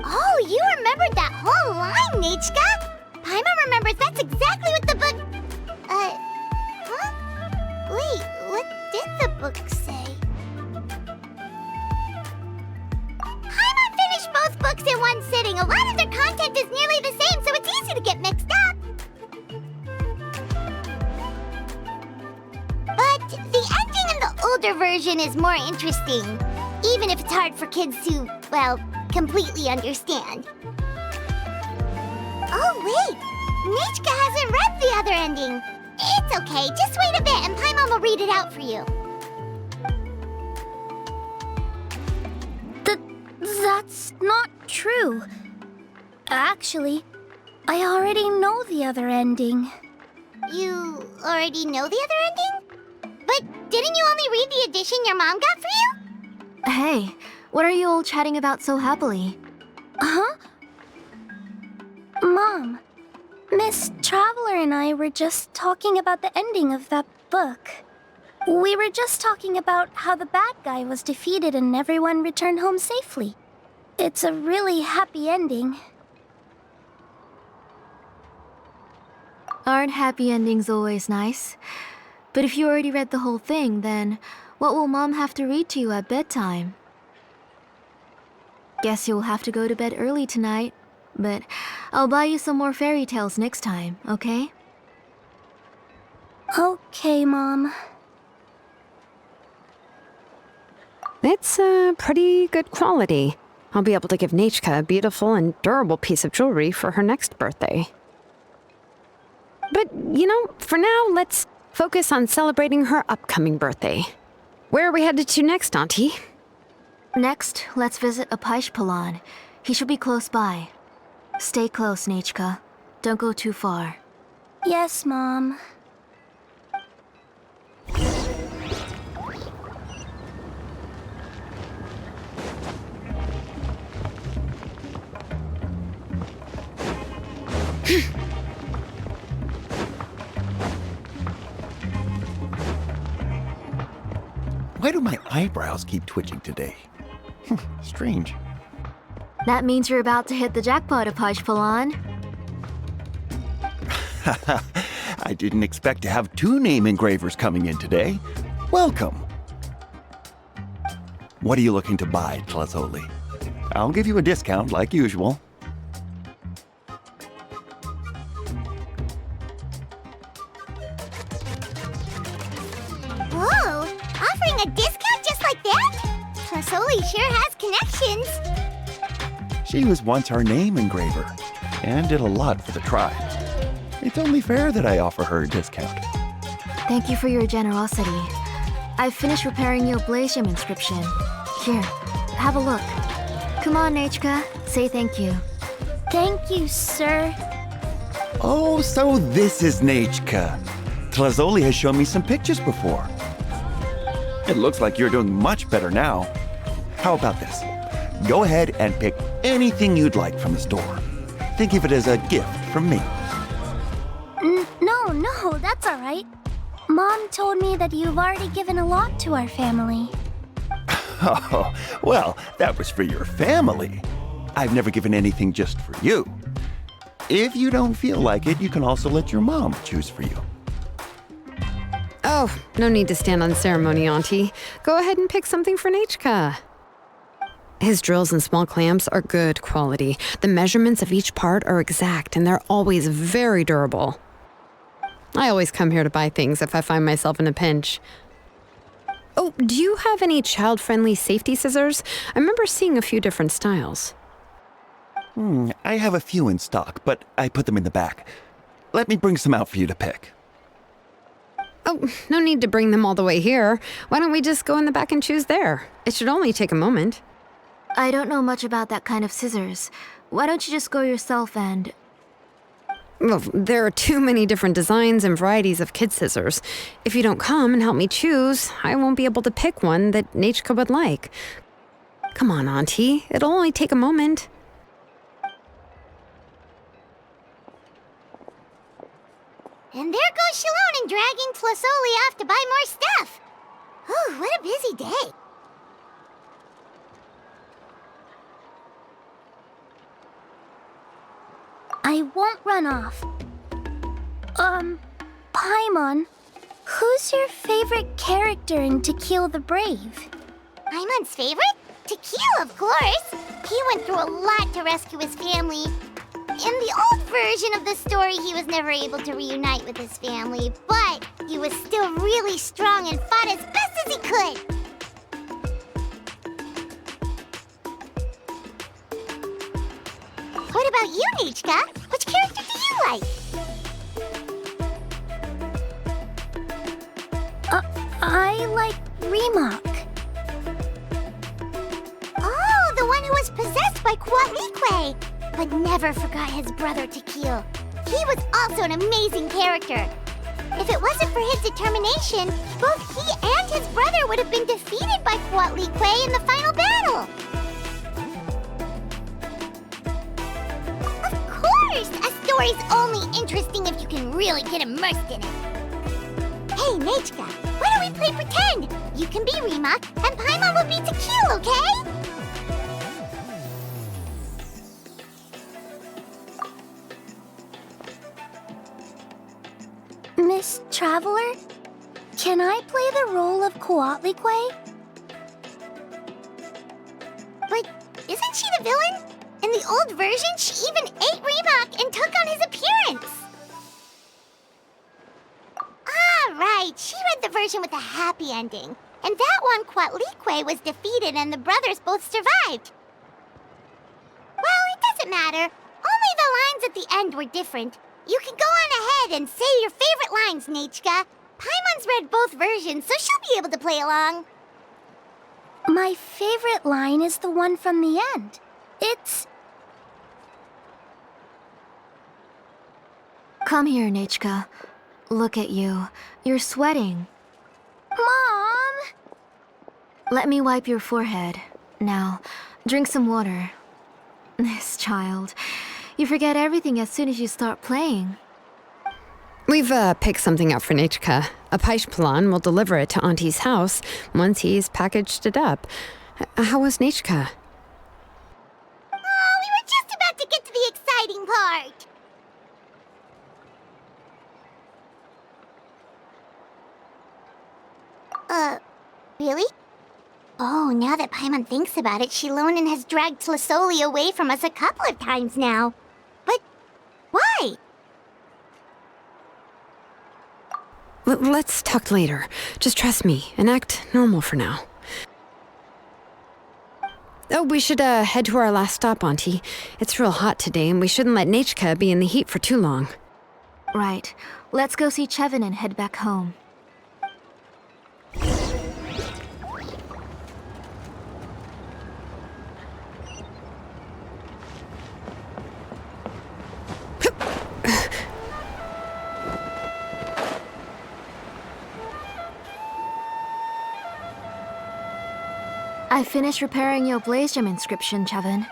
G: Oh, you remembered that whole line, Nichka! Paimon remembers that's exactly what the book... Wait, what did the book say? Paimon finished both books in one sitting. A lot of their content is nearly the same, so it's easy to get mixed up. But the ending in the older version is more interesting, even if it's hard for kids to, well, completely understand. Oh, wait! Nichka hasn't read the other ending. It's okay, just wait a bit and Paimon will read it out for you.
A: That's not true. Actually, I already know the other ending.
G: You already know the other ending? But didn't you only read the edition your mom got for you?
H: Hey, what are you all chatting about so happily?
A: Huh? Mom, Miss Traveler and I were just talking about the ending of that book. We were just talking about how the bad guy was defeated and everyone returned home safely. It's a really happy ending.
H: Aren't happy endings always nice? But if you already read the whole thing, then what will Mom have to read to you at bedtime? Guess you'll have to go to bed early tonight, but I'll buy you some more fairy tales next time, okay?
A: Okay, Mom.
F: It's pretty good quality. I'll be able to give Nichka a beautiful and durable piece of jewelry for her next birthday. But, for now, let's focus on celebrating her upcoming birthday. Where are we headed to next, Auntie?
H: Next, let's visit Apaish. He should be close by. Stay close, Nichka. Don't go too far.
A: Yes, Mom.
K: Why do my eyebrows keep twitching today? Strange.
H: That means you're about to hit the jackpot, Apaish.
K: I didn't expect to have 2 name engravers coming in today. Welcome. What are you looking to buy, Tlazoli? I'll give you a discount like usual.
G: Whoa! Offering a discount just like that? Trasoli sure has connections.
K: She was once our name engraver and did a lot for the tribe. It's only fair that I offer her a discount.
H: Thank you for your generosity. I've finished repairing your Blaze Gem inscription. Here, have a look. Come on, Nechka, say thank you.
A: Thank you, sir.
K: Oh, so this is Nechka. Tlazoli has shown me some pictures before. It looks like you're doing much better now. How about this? Go ahead and pick anything you'd like from the store. Think of it as a gift from me.
A: No, that's all right. Mom told me that you've already given a lot to our family.
K: Oh, well, that was for your family. I've never given anything just for you. If you don't feel like it, you can also let your mom choose for you.
F: Oh, no need to stand on ceremony, Auntie. Go ahead and pick something for Nechka. His drills and small clamps are good quality. The measurements of each part are exact, and they're always very durable. I always come here to buy things if I find myself in a pinch. Oh, do you have any child-friendly safety scissors? I remember seeing a few different styles.
K: I have a few in stock, but I put them in the back. Let me bring some out for you to pick.
F: Oh, no need to bring them all the way here. Why don't we just go in the back and choose there? It should only take a moment.
H: I don't know much about that kind of scissors. Why don't you just go yourself and...
F: Well, there are too many different designs and varieties of kid scissors. If you don't come and help me choose, I won't be able to pick one that Nechka would like. Come on, Auntie. It'll only take a moment.
G: And there goes Shalon and dragging Tlasoli off to buy more stuff. Ooh, what a busy day.
A: I won't run off. Paimon, who's your favorite character in To Kill the Brave?
G: Paimon's favorite? To Kill, of course. He went through a lot to rescue his family. In the old version of the story, he was never able to reunite with his family, but he was still really strong and fought as best as he could. What about you, Nechka? Which character do you like?
A: I like Remak.
G: Oh, the one who was possessed by Kuatlique, but never forgot his brother Tequil. He was also an amazing character. If it wasn't for his determination, both he and his brother would have been defeated by Kuatlique in the final battle. Of course! A story's only interesting if you can really get immersed in it. Hey, Nechka, why don't we play pretend? You can be Remak, and Paimon will be Tequil, okay?
A: Miss Traveler, can I play the role of Kuatlique?
G: But isn't she the villain? In the old version, she even ate Remak and took on his appearance. Ah, right. She read the version with a happy ending. And that one, Kuatlique was defeated and the brothers both survived. Well, it doesn't matter. Only the lines at the end were different. You can go on ahead and say your favorite lines, Nechka. Paimon's read both versions, so she'll be able to play along.
A: My favorite line is the one from the end. It's...
H: Come here, Nechka. Look at you. You're sweating.
A: Mom!
H: Let me wipe your forehead. Now, drink some water. This child. You forget everything as soon as you start playing.
F: We've picked something up for Nechka. A Paishpalan will deliver it to Auntie's house once he's packaged it up. How was Nechka?
G: Oh, we were just about to get to the exciting part. Really? Oh, now that Paimon thinks about it, Shilonen has dragged Tlisoli away from us a couple of times now. But why?
F: Let's talk later. Just trust me and act normal for now. Oh, we should head to our last stop, Auntie. It's real hot today, and we shouldn't let Nechka be in the heat for too long.
H: Right. Let's go see Chevin and head back home. I finished repairing your Blaze Gem inscription, Chevin.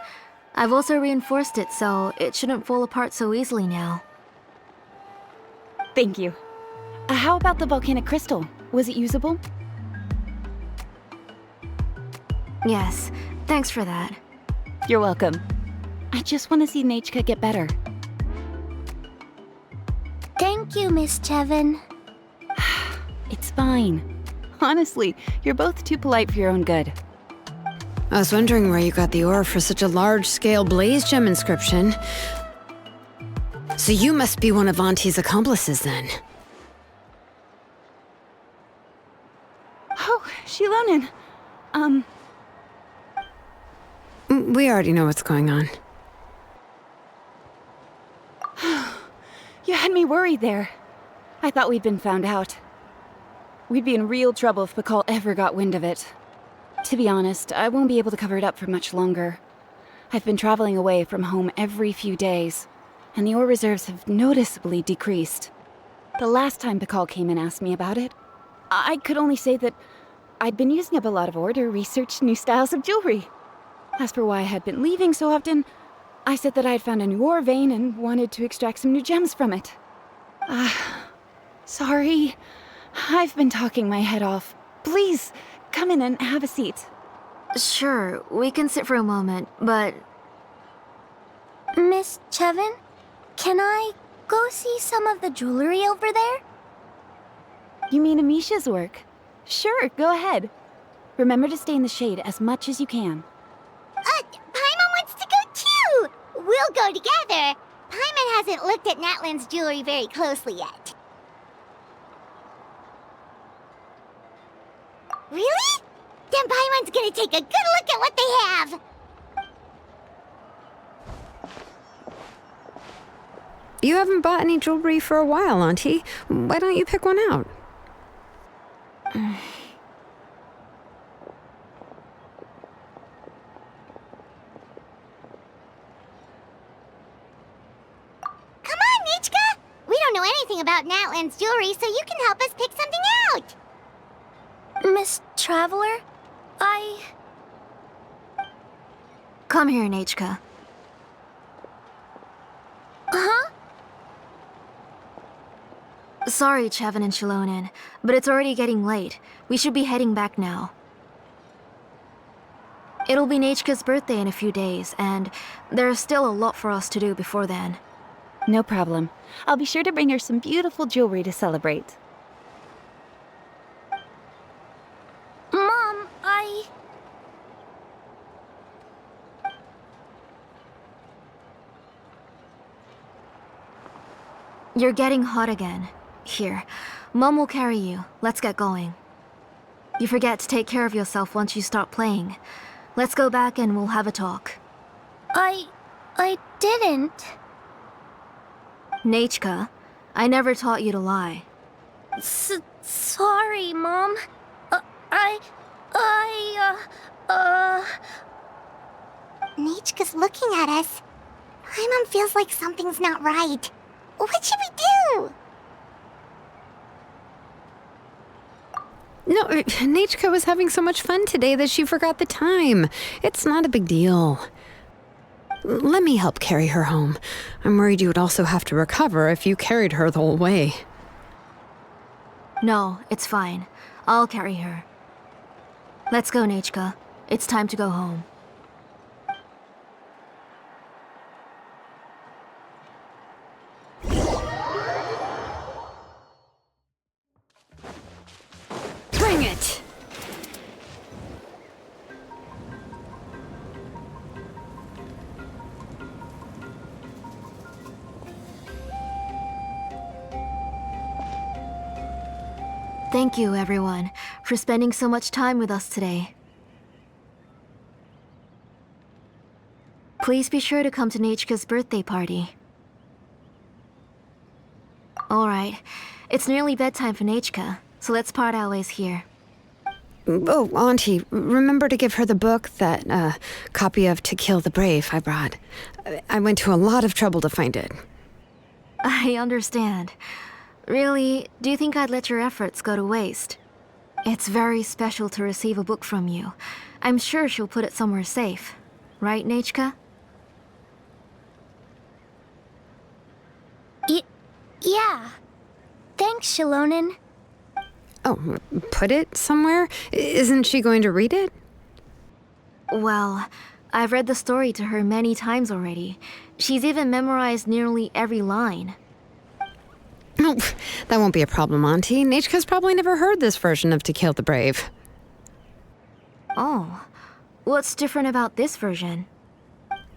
H: I've also reinforced it so it shouldn't fall apart so easily now.
B: Thank you. How about the volcanic crystal? Was it usable?
H: Yes, thanks for that.
B: You're welcome. I just want to see Nechka get better.
A: Thank you, Miss Chevin.
B: It's fine. Honestly, you're both too polite for your own good.
F: I was wondering where you got the ore for such a large-scale Blaze Gem inscription. So you must be one of Auntie's accomplices, then.
B: Oh, Shilonen.
F: We already know what's going on.
B: You had me worried there. I thought we'd been found out. We'd be in real trouble if Bakal ever got wind of it. To be honest, I won't be able to cover it up for much longer. I've been traveling away from home every few days, and the ore reserves have noticeably decreased. The last time Bakal came and asked me about it, I could only say that I'd been using up a lot of ore to research new styles of jewelry. As for why I had been leaving so often, I said that I had found a new ore vein and wanted to extract some new gems from it. Sorry. I've been talking my head off. Please, come in and have a seat.
H: Sure, we can sit for a moment, but...
A: Miss Chevin, can I go see some of the jewelry over there?
B: You mean Amisha's work? Sure, go ahead. Remember to stay in the shade as much as you can.
G: Paimon wants to go too! We'll go together. Paimon hasn't looked at Natlan's jewelry very closely yet. Really? Then Paimon's gonna take a good look at what they have!
F: You haven't bought any jewelry for a while, Auntie. Why don't you pick one out?
G: Come on, Nechka! We don't know anything about Natlan's jewelry, so you can help us pick something out!
A: Miss Traveler,
H: Come here, Nechka.
A: Huh?
H: Sorry, Chevin and Shilonen, but it's already getting late. We should be heading back now. It'll be Nechka's birthday in a few days, and there's still a lot for us to do before then.
B: No problem. I'll be sure to bring her some beautiful jewelry to celebrate.
A: Mom,
H: You're getting hot again. Here, Mom will carry you. Let's get going. You forget to take care of yourself once you start playing. Let's go back and we'll have a talk.
A: I didn't.
H: Nechka, I never taught you to lie.
A: Sorry, Mom.
G: Nechka's looking at us. Paimon feels like something's not right. What should we do?
F: No, Nechka was having so much fun today that she forgot the time. It's not a big deal. Let me help carry her home. I'm worried you would also have to recover if you carried her the whole way.
H: No, it's fine. I'll carry her. Let's go, Nechka. It's time to go home.
F: Bring it!
H: Thank you, everyone, for spending so much time with us today. Please be sure to come to Nechka's birthday party. Alright, it's nearly bedtime for Nechka, so let's part our ways here.
F: Oh, Auntie, remember to give her the book, that copy of To Kill the Brave I brought. I went to a lot of trouble to find it.
H: I understand. Really, do you think I'd let your efforts go to waste? It's very special to receive a book from you. I'm sure she'll put it somewhere safe. Right, Nechka?
G: Yeah. Thanks, Shilonen.
F: Oh, put it somewhere? Isn't she going to read it?
H: Well, I've read the story to her many times already. She's even memorized nearly every line.
F: Oh, that won't be a problem, Auntie. Nechka's probably never heard this version of To Kill the Brave.
H: Oh. What's different about this version?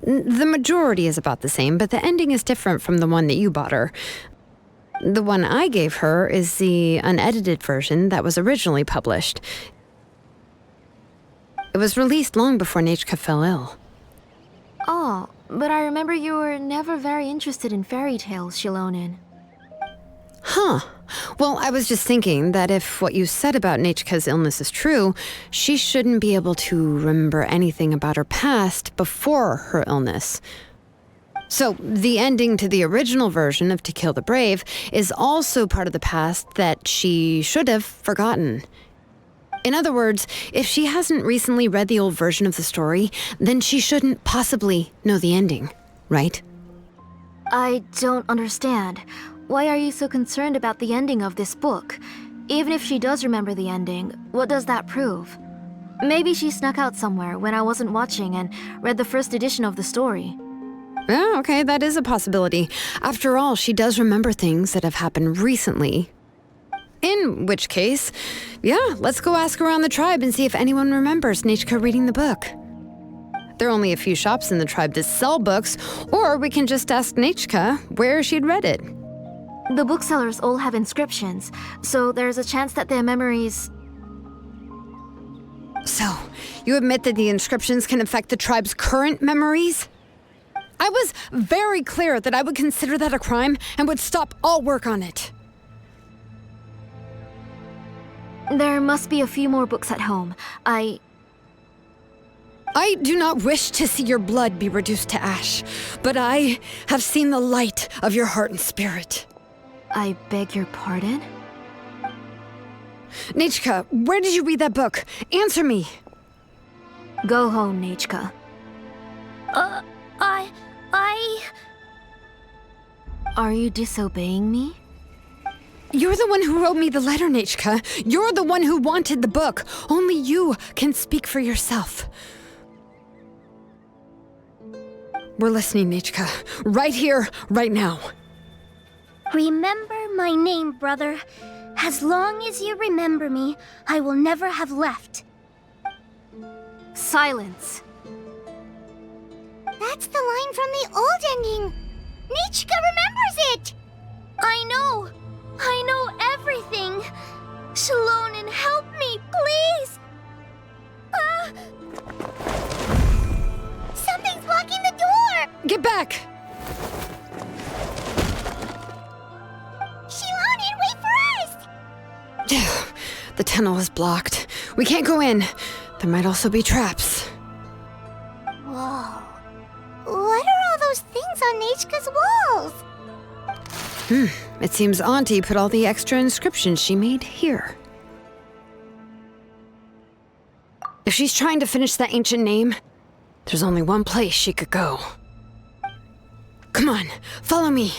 F: The majority is about the same, but the ending is different from the one that you bought her. The one I gave her is the unedited version that was originally published. It was released long before Nechka fell ill.
H: Oh, but I remember you were never very interested in fairy tales, Shilonen.
F: Huh. Well, I was just thinking that if what you said about Nechka's illness is true, she shouldn't be able to remember anything about her past before her illness. So, the ending to the original version of To Kill the Brave is also part of the past that she should have forgotten. In other words, if she hasn't recently read the old version of the story, then she shouldn't possibly know the ending, right?
H: I don't understand. Why are you so concerned about the ending of this book? Even if she does remember the ending, what does that prove? Maybe she snuck out somewhere when I wasn't watching and read the first edition of the story.
F: Yeah, okay, that is a possibility. After all, she does remember things that have happened recently. In which case, yeah, let's go ask around the tribe and see if anyone remembers Nechka reading the book. There are only a few shops in the tribe that sell books, or we can just ask Nechka where she'd read it.
H: The booksellers all have inscriptions, so there's a chance that their memories...
F: So, you admit that the inscriptions can affect the tribe's current memories? I was very clear that I would consider that a crime and would stop all work on it.
H: There must be a few more books at home. I
F: do not wish to see your blood be reduced to ash, but I have seen the light of your heart and spirit.
H: I beg your pardon?
F: Nechka, where did you read that book? Answer me.
H: Go home, Nechka. Are you disobeying me?
F: You're the one who wrote me the letter, Nechka. You're the one who wanted the book. Only you can speak for yourself. We're listening, Nechka. Right here, right now.
G: Remember my name, brother. As long as you remember me, I will never have left.
H: Silence.
G: That's the line from the old ending. Nechka remembers it. I know everything. Shilonen, help me, please. Something's blocking the door.
F: Get back.
G: Shilonen, wait for us.
F: The tunnel is blocked. We can't go in. There might also be traps.
G: Whoa. What are all those things on Nechka's walls?
F: It seems Auntie put all the extra inscriptions she made here. If she's trying to finish that ancient name, there's only one place she could go. Come on, follow me.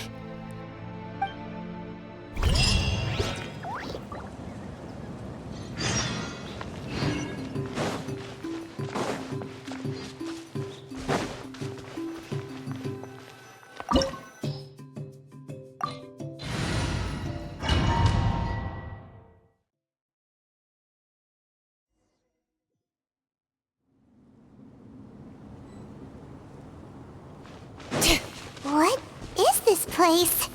G: What is this place?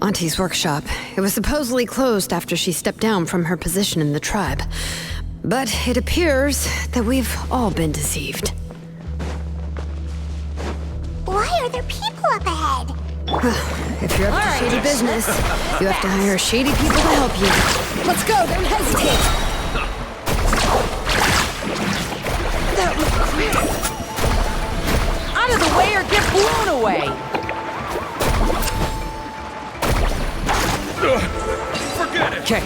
F: Auntie's workshop. It was supposedly closed after she stepped down from her position in the tribe. But it appears that we've all been deceived.
G: Why are there people up ahead?
F: If you're up to shady business, you have to hire shady people to help you. Let's go, don't hesitate!
L: That was quick! Out of the way or get blown away!
C: Forget it!
L: Okay.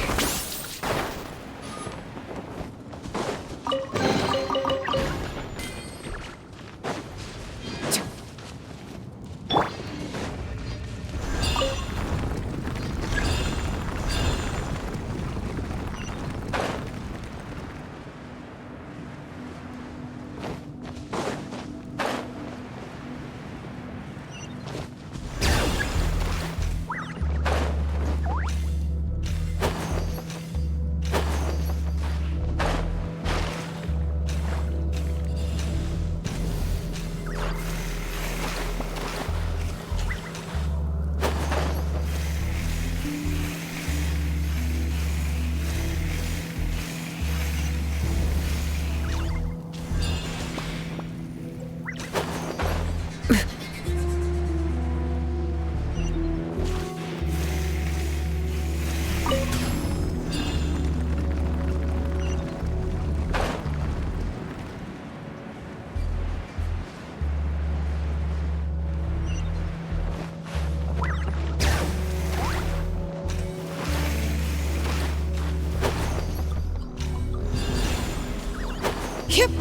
F: Yep.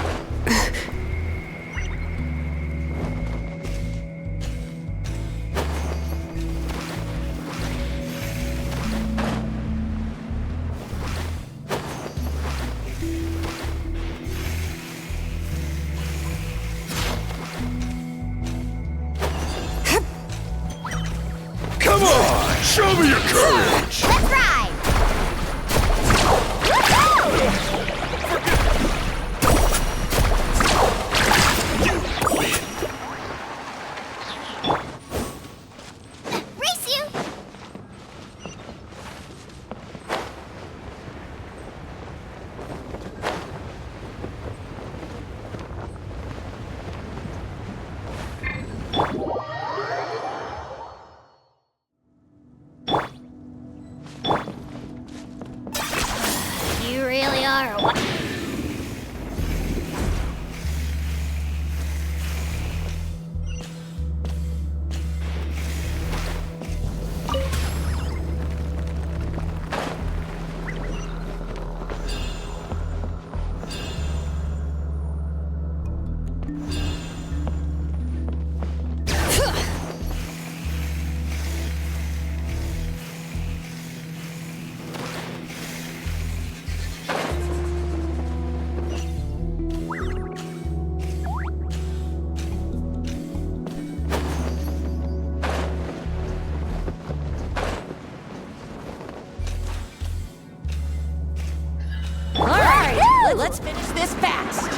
C: Come on! Show me your courage!
G: Let's ride! Race you! You really are a
L: Alright, let's finish this fast!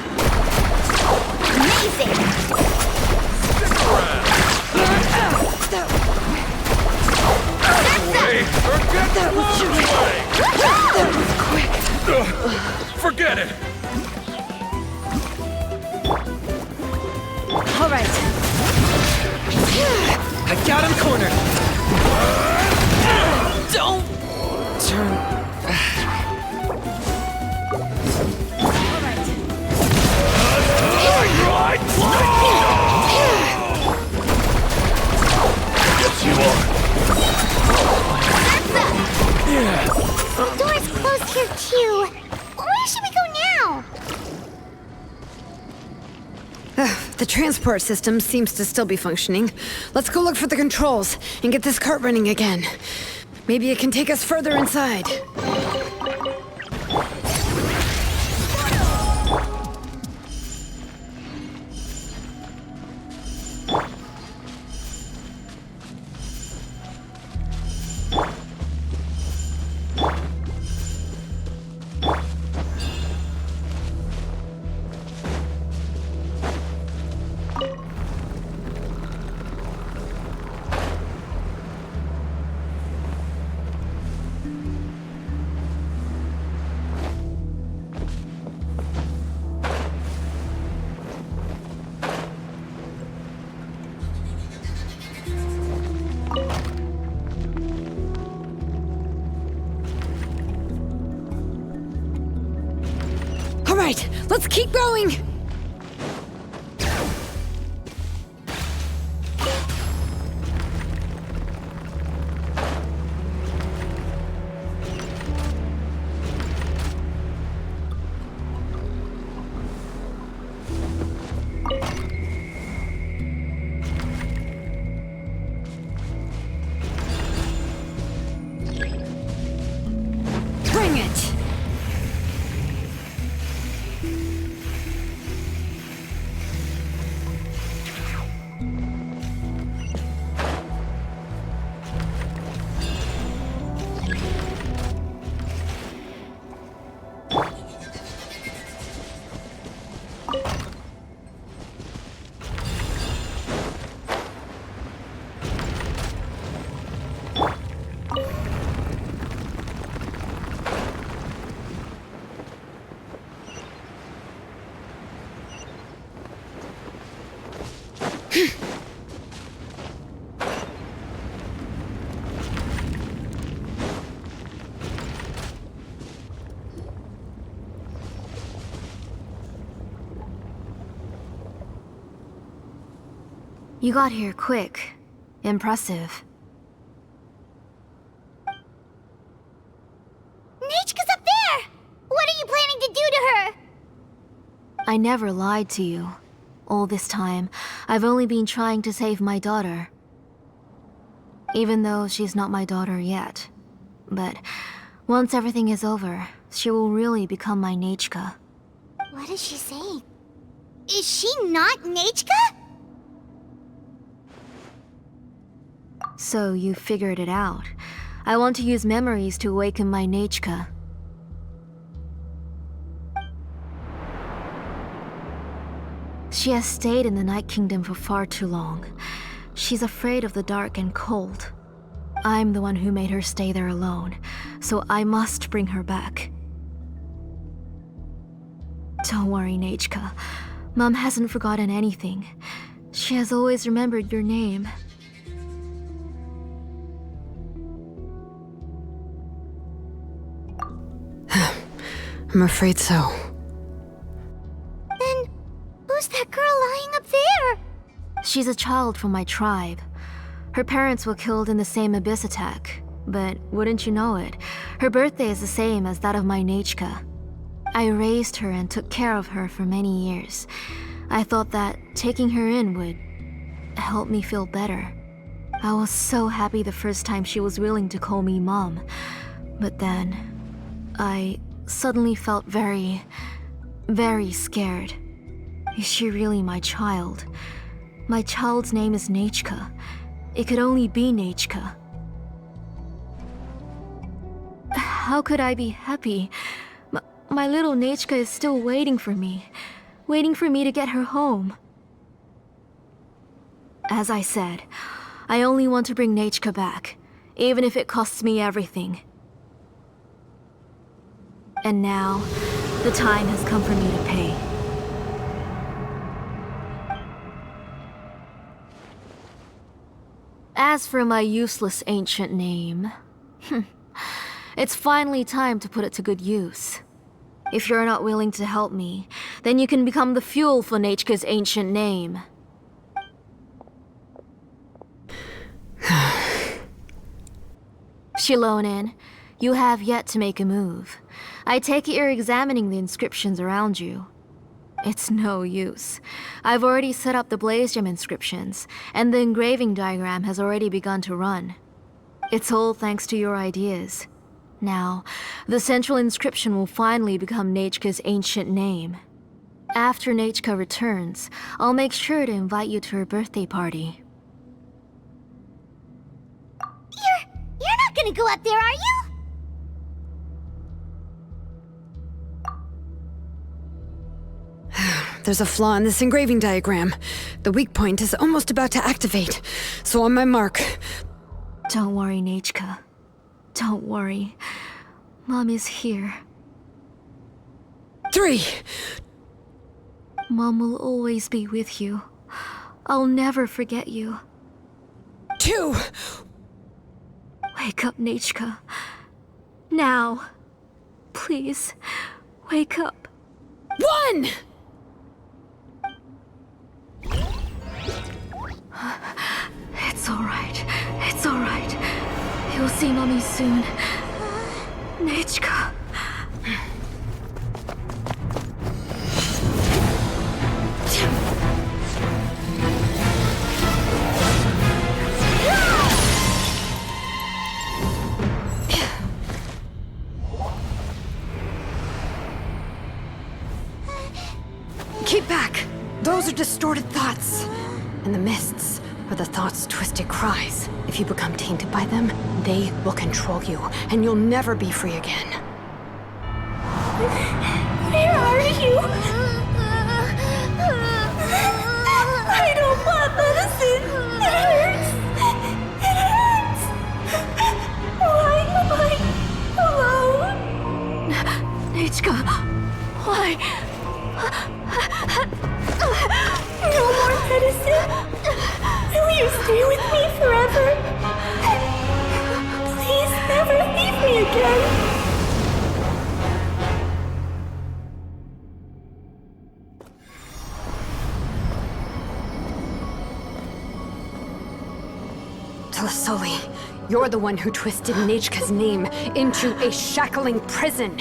G: amazing!
C: Stick around! Away or get blown away!
L: That was quick!
C: Forget it!
L: Alright. I got him cornered! Don't turn.
C: Right! Yes, you are.
G: The door's closed here too. Where should we go now?
F: The transport system seems to still be functioning. Let's go look for the controls and get this cart running again. Maybe it can take us further inside. right, let's keep going! Bring it!
H: You got here quick. Impressive.
G: Nechka's up there! What are you planning to do to her?
H: I never lied to you. All this time, I've only been trying to save my daughter. Even though she's not my daughter yet. But once everything is over, she will really become my Nechka.
G: What is she saying? Is she not Nechka?
H: So you figured it out. I want to use memories to awaken my Nechka. She has stayed in the Night Kingdom for far too long. She's afraid of the dark and cold. I'm the one who made her stay there alone, so I must bring her back. Don't worry, Nechka. Mom hasn't forgotten anything. She has always remembered your name.
F: I'm afraid so.
G: Then, who's that girl lying up there?
H: She's a child from my tribe. Her parents were killed in the same abyss attack. But wouldn't you know it, her birthday is the same as that of my Nechka. I raised her and took care of her for many years. I thought that taking her in would help me feel better. I was so happy the first time she was willing to call me Mom. But then, I suddenly felt very scared. Is she really my child? My child's name is Nechka. It could only be Nechka. How could I be happy? My little Nechka is still waiting for me to get her home. As I said, I only want to bring Nechka back, even if it costs me everything. And now, the time has come for me to pay. As for my useless ancient name, it's finally time to put it to good use. If you're not willing to help me, then you can become the fuel for Nechka's ancient name. Shilonin, you have yet to make a move. I take it you're examining the inscriptions around you. It's no use. I've already set up the blaze gem inscriptions, and the engraving diagram has already begun to run. It's all thanks to your ideas. Now, the central inscription will finally become Nechka's ancient name. After Nechka returns, I'll make sure to invite you to her birthday party.
G: You're not gonna go up there, are you?
F: There's a flaw in this engraving diagram. The weak point is almost about to activate. So on my mark.
H: Don't worry, Nechka. Don't worry. Mom is here.
F: 3.
H: Mom will always be with you. I'll never forget you.
F: 2.
H: Wake up, Nechka. Now. Please, wake up.
F: One!
H: It's alright. It's alright. You'll see Mommy soon. Nechka.
F: Keep back! Those are distorted thoughts. And the mists are the thoughts' twisted cries. If you become tainted by them, they will control you, and you'll never be free again.
A: Where are you? I don't want medicine. It hurts. It hurts. Why am I alone?
H: Nechka, why?
A: No more medicine. Will you stay with me forever? Please never leave me again.
F: Tlasoli, you're the one who twisted Nechka's name into a shackling prison.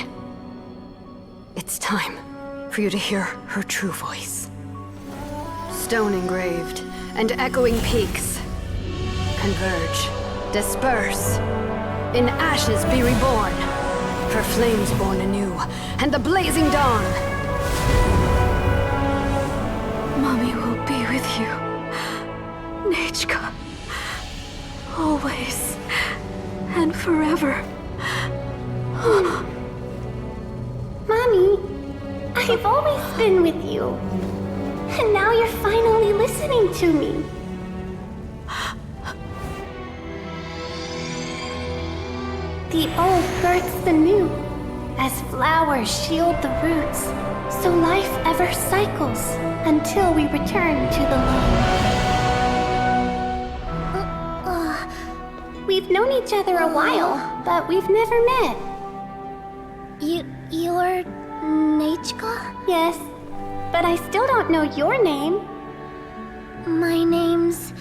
F: It's time for you to hear her true voice. Stone engraved and echoing peaks converge, disperse, in ashes be reborn, for flames born anew, and the blazing dawn.
H: Mommy will be with you. Nechka. Always. And forever.
A: Mommy, I've always been with you. And now you're finally listening to me. The old births the new, as flowers shield the roots, so life ever cycles until we return to the loam. We've known each other a while, but we've never met.
G: You're Nechka?
A: Yes, but I still don't know your name.
G: My name's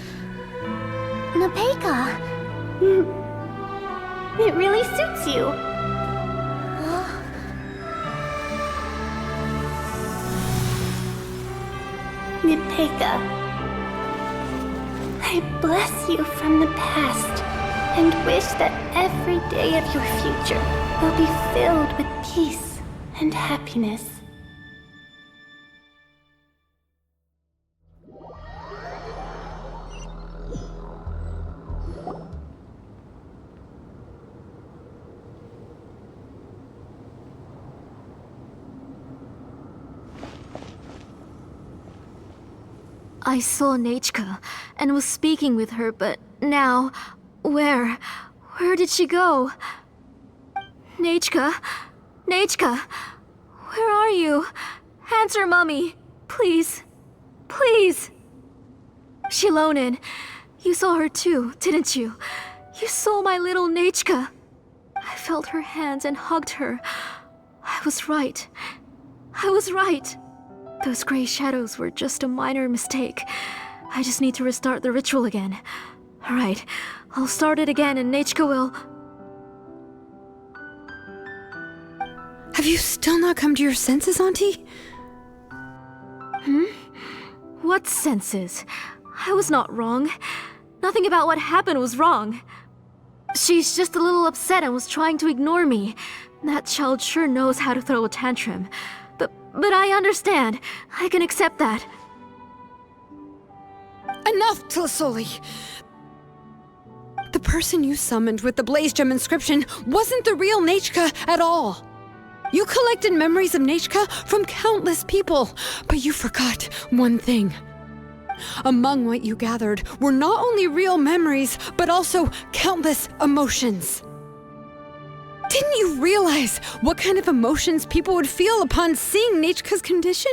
G: Nepeka.
A: It really suits you. Nepeka, I bless you from the past and wish that every day of your future will be filled with peace and happiness.
H: I saw Nechka and was speaking with her, but now, where did she go? Nechka? Nechka? Where are you? Answer, Mommy. Please. Please. Shilonen, you saw her too, didn't you? You saw my little Nechka. I felt her hands and hugged her. I was right. I was right. Those gray shadows were just a minor mistake. I just need to restart the ritual again. Alright, I'll start it again and Nechka will...
F: Have you still not come to your senses, Auntie?
H: What senses? I was not wrong. Nothing about what happened was wrong. She's just a little upset and was trying to ignore me. That child sure knows how to throw a tantrum. But I understand. I can accept that.
F: Enough, Tlasoli! The person you summoned with the Blaze Gem inscription wasn't the real Nechka at all. You collected memories of Nechka from countless people, but you forgot one thing. Among what you gathered were not only real memories, but also countless emotions. Didn't you realize what kind of emotions people would feel upon seeing Nechka's condition?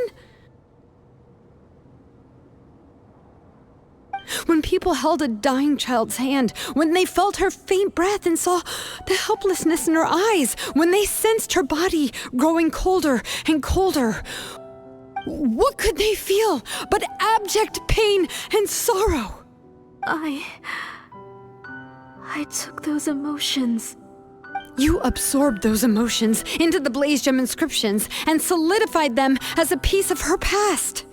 F: When people held a dying child's hand, when they felt her faint breath and saw the helplessness in her eyes, when they sensed her body growing colder and colder, what could they feel but abject pain and sorrow?
H: I took those emotions.
F: You absorbed those emotions into the Blaze Gem inscriptions and solidified them as a piece of her past.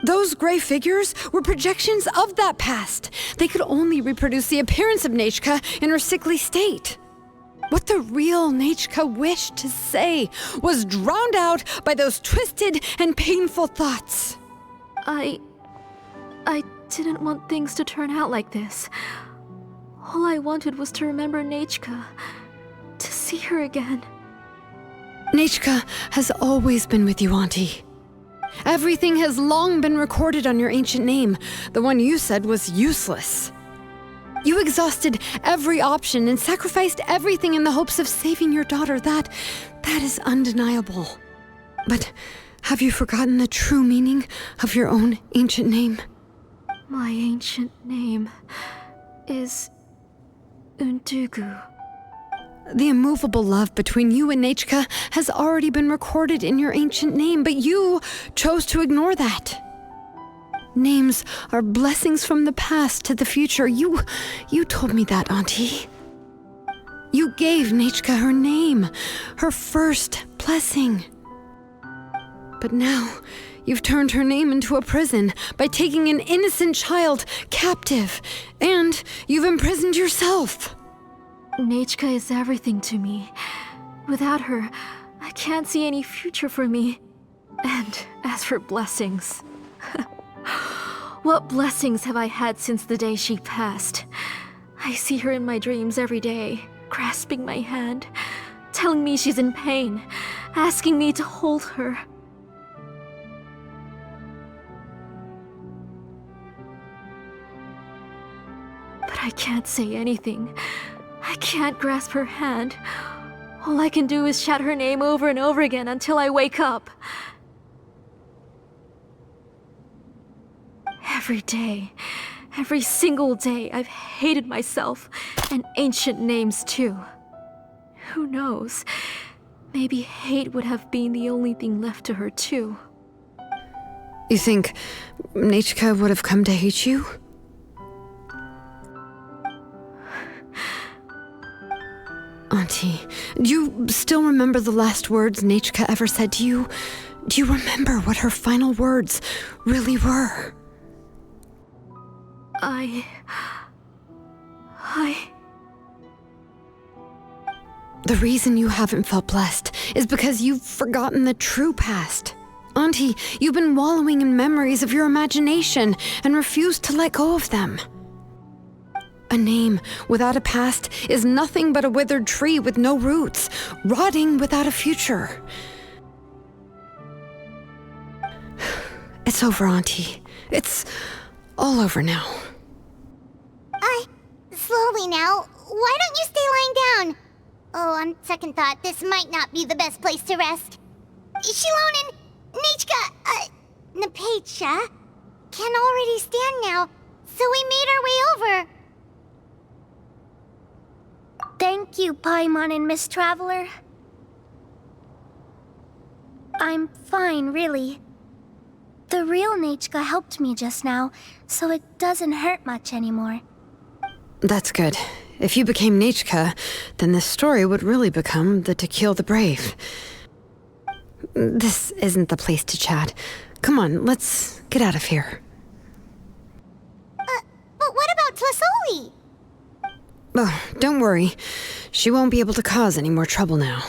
F: Those gray figures were projections of that past. They could only reproduce the appearance of Nechka in her sickly state. What the real Nechka wished to say was drowned out by those twisted and painful thoughts.
H: I didn't want things to turn out like this. All I wanted was to remember Nechka, to see her again.
F: Nechka has always been with you, Auntie. Everything has long been recorded on your ancient name, the one you said was useless. You exhausted every option and sacrificed everything in the hopes of saving your daughter. That is undeniable. But have you forgotten the true meaning of your own ancient name?
H: My ancient name is Undugu.
F: The immovable love between you and Nechka has already been recorded in your ancient name, but you chose to ignore that. Names are blessings from the past to the future. You told me that, Auntie. You gave Nechka her name, her first blessing. But now, you've turned her name into a prison by taking an innocent child captive, and you've imprisoned yourself.
H: Nechka is everything to me. Without her, I can't see any future for me. And as for blessings... What blessings have I had since the day she passed? I see her in my dreams every day, grasping my hand, telling me she's in pain, asking me to hold her. But I can't say anything. I can't grasp her hand. All I can do is shout her name over and over again until I wake up. Every day, every single day, I've hated myself, and ancient names too. Who knows? Maybe hate would have been the only thing left to her too.
F: You think Nechka would have come to hate you? Auntie, do you still remember the last words Nechka ever said to you? Do you remember what her final words really were? The reason you haven't felt blessed is because you've forgotten the true past. Auntie, you've been wallowing in memories of your imagination and refused to let go of them. A name without a past is nothing but a withered tree with no roots, rotting without a future. It's over, Auntie. It's all over now.
G: Slowly now. Why don't you stay lying down? Oh, on second thought, this might not be the best place to rest. Shilon and Nechka, Napecha can already stand now, so we made our way over.
A: Thank you, Paimon and Miss Traveler. I'm fine, really. The real Nechka helped me just now, so it doesn't hurt much anymore.
F: That's good. If you became Nechka, then this story would really become the To Kill the Brave. This isn't the place to chat. Come on, let's get out of here.
G: But what about Tlasoli?
F: Oh, don't worry. She won't be able to cause any more trouble now.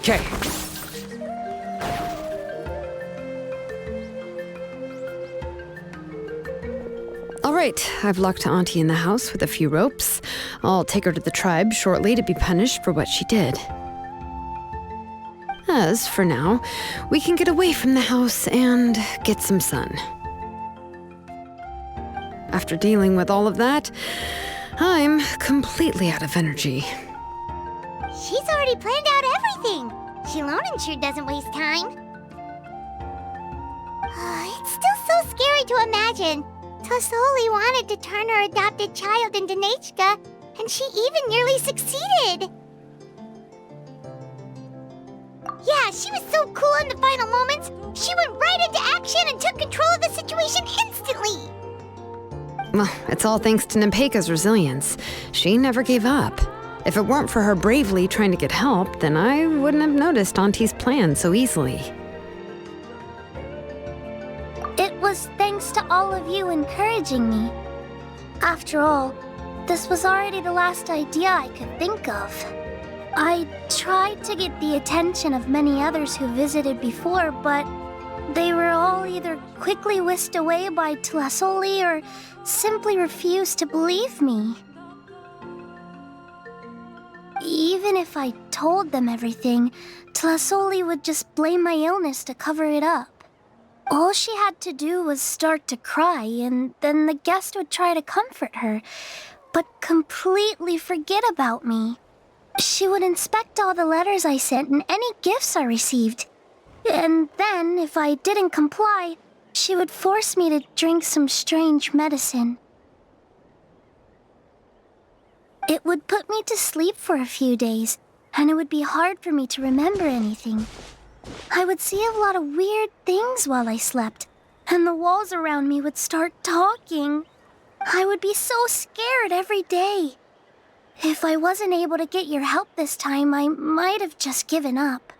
I: Okay.
F: All right, I've locked Auntie in the house with a few ropes. I'll take her to the tribe shortly to be punished for what she did. because, for now, we can get away from the house and get some sun. After dealing with all of that, I'm completely out of energy.
G: She's already planned out everything. Shilonen sure doesn't waste time. It's still so scary to imagine. Tasoli wanted to turn her adopted child into Nechka, and she even nearly succeeded. Yeah, she was so cool in the final moments. She went right into action and took control of the situation instantly.
F: Well, it's all thanks to Nepeka's resilience. She never gave up. If it weren't for her bravely trying to get help, then I wouldn't have noticed Auntie's plan so easily.
A: It was thanks to all of you encouraging me. After all, this was already the last idea I could think of. I tried to get the attention of many others who visited before, but they were all either quickly whisked away by Tlasoli or simply refused to believe me. Even if I told them everything, Tlasoli would just blame my illness to cover it up. All she had to do was start to cry, and then the guest would try to comfort her, but completely forget about me. She would inspect all the letters I sent and any gifts I received. And then, if I didn't comply, she would force me to drink some strange medicine. It would put me to sleep for a few days, and it would be hard for me to remember anything. I would see a lot of weird things while I slept, and the walls around me would start talking. I would be so scared every day. If I wasn't able to get your help this time, I might have just given up.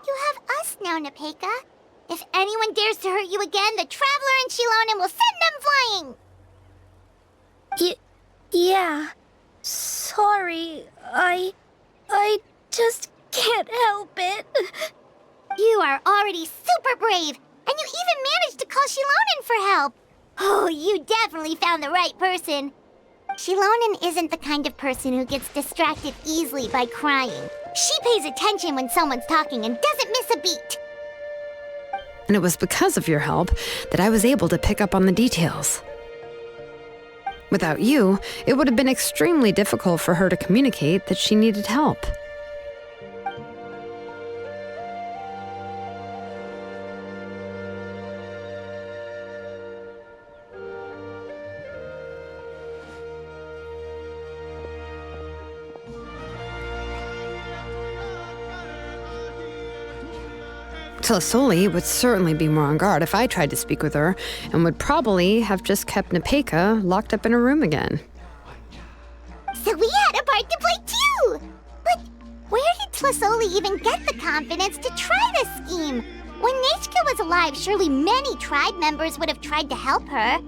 G: You have us now, Nepeka. If anyone dares to hurt you again, the Traveler and Shilonen will send them flying!
A: Yeah. Sorry, I just can't help it.
G: You are already super brave, and you even managed to call Shilonen for help. Oh, you definitely found the right person. Shilonen isn't the kind of person who gets distracted easily by crying. She pays attention when someone's talking and doesn't miss a beat.
F: And it was because of your help that I was able to pick up on the details. Without you, it would have been extremely difficult for her to communicate that she needed help. Tlasoli would certainly be more on guard if I tried to speak with her, and would probably have just kept Nepeka locked up in her room again.
G: So we had a part to play too! But where did Tlasoli even get the confidence to try this scheme? When Nechka was alive, surely many tribe members would have tried to help her.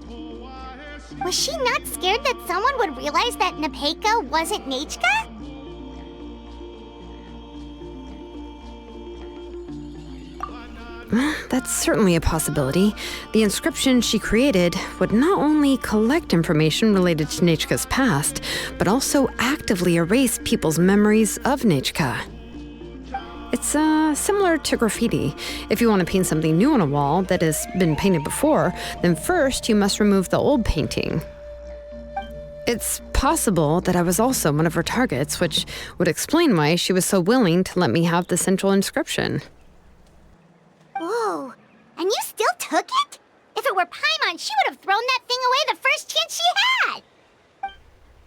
G: Was she not scared that someone would realize that Nepeka wasn't Nechka?
F: That's certainly a possibility. The inscription she created would not only collect information related to Nechka's past, but also actively erase people's memories of Nechka. It's similar to graffiti. If you want to paint something new on a wall that has been painted before, then first you must remove the old painting. It's possible that I was also one of her targets, which would explain why she was so willing to let me have the central inscription.
G: Whoa, and you still took it? If it were Paimon, she would have thrown that thing away the first chance she had!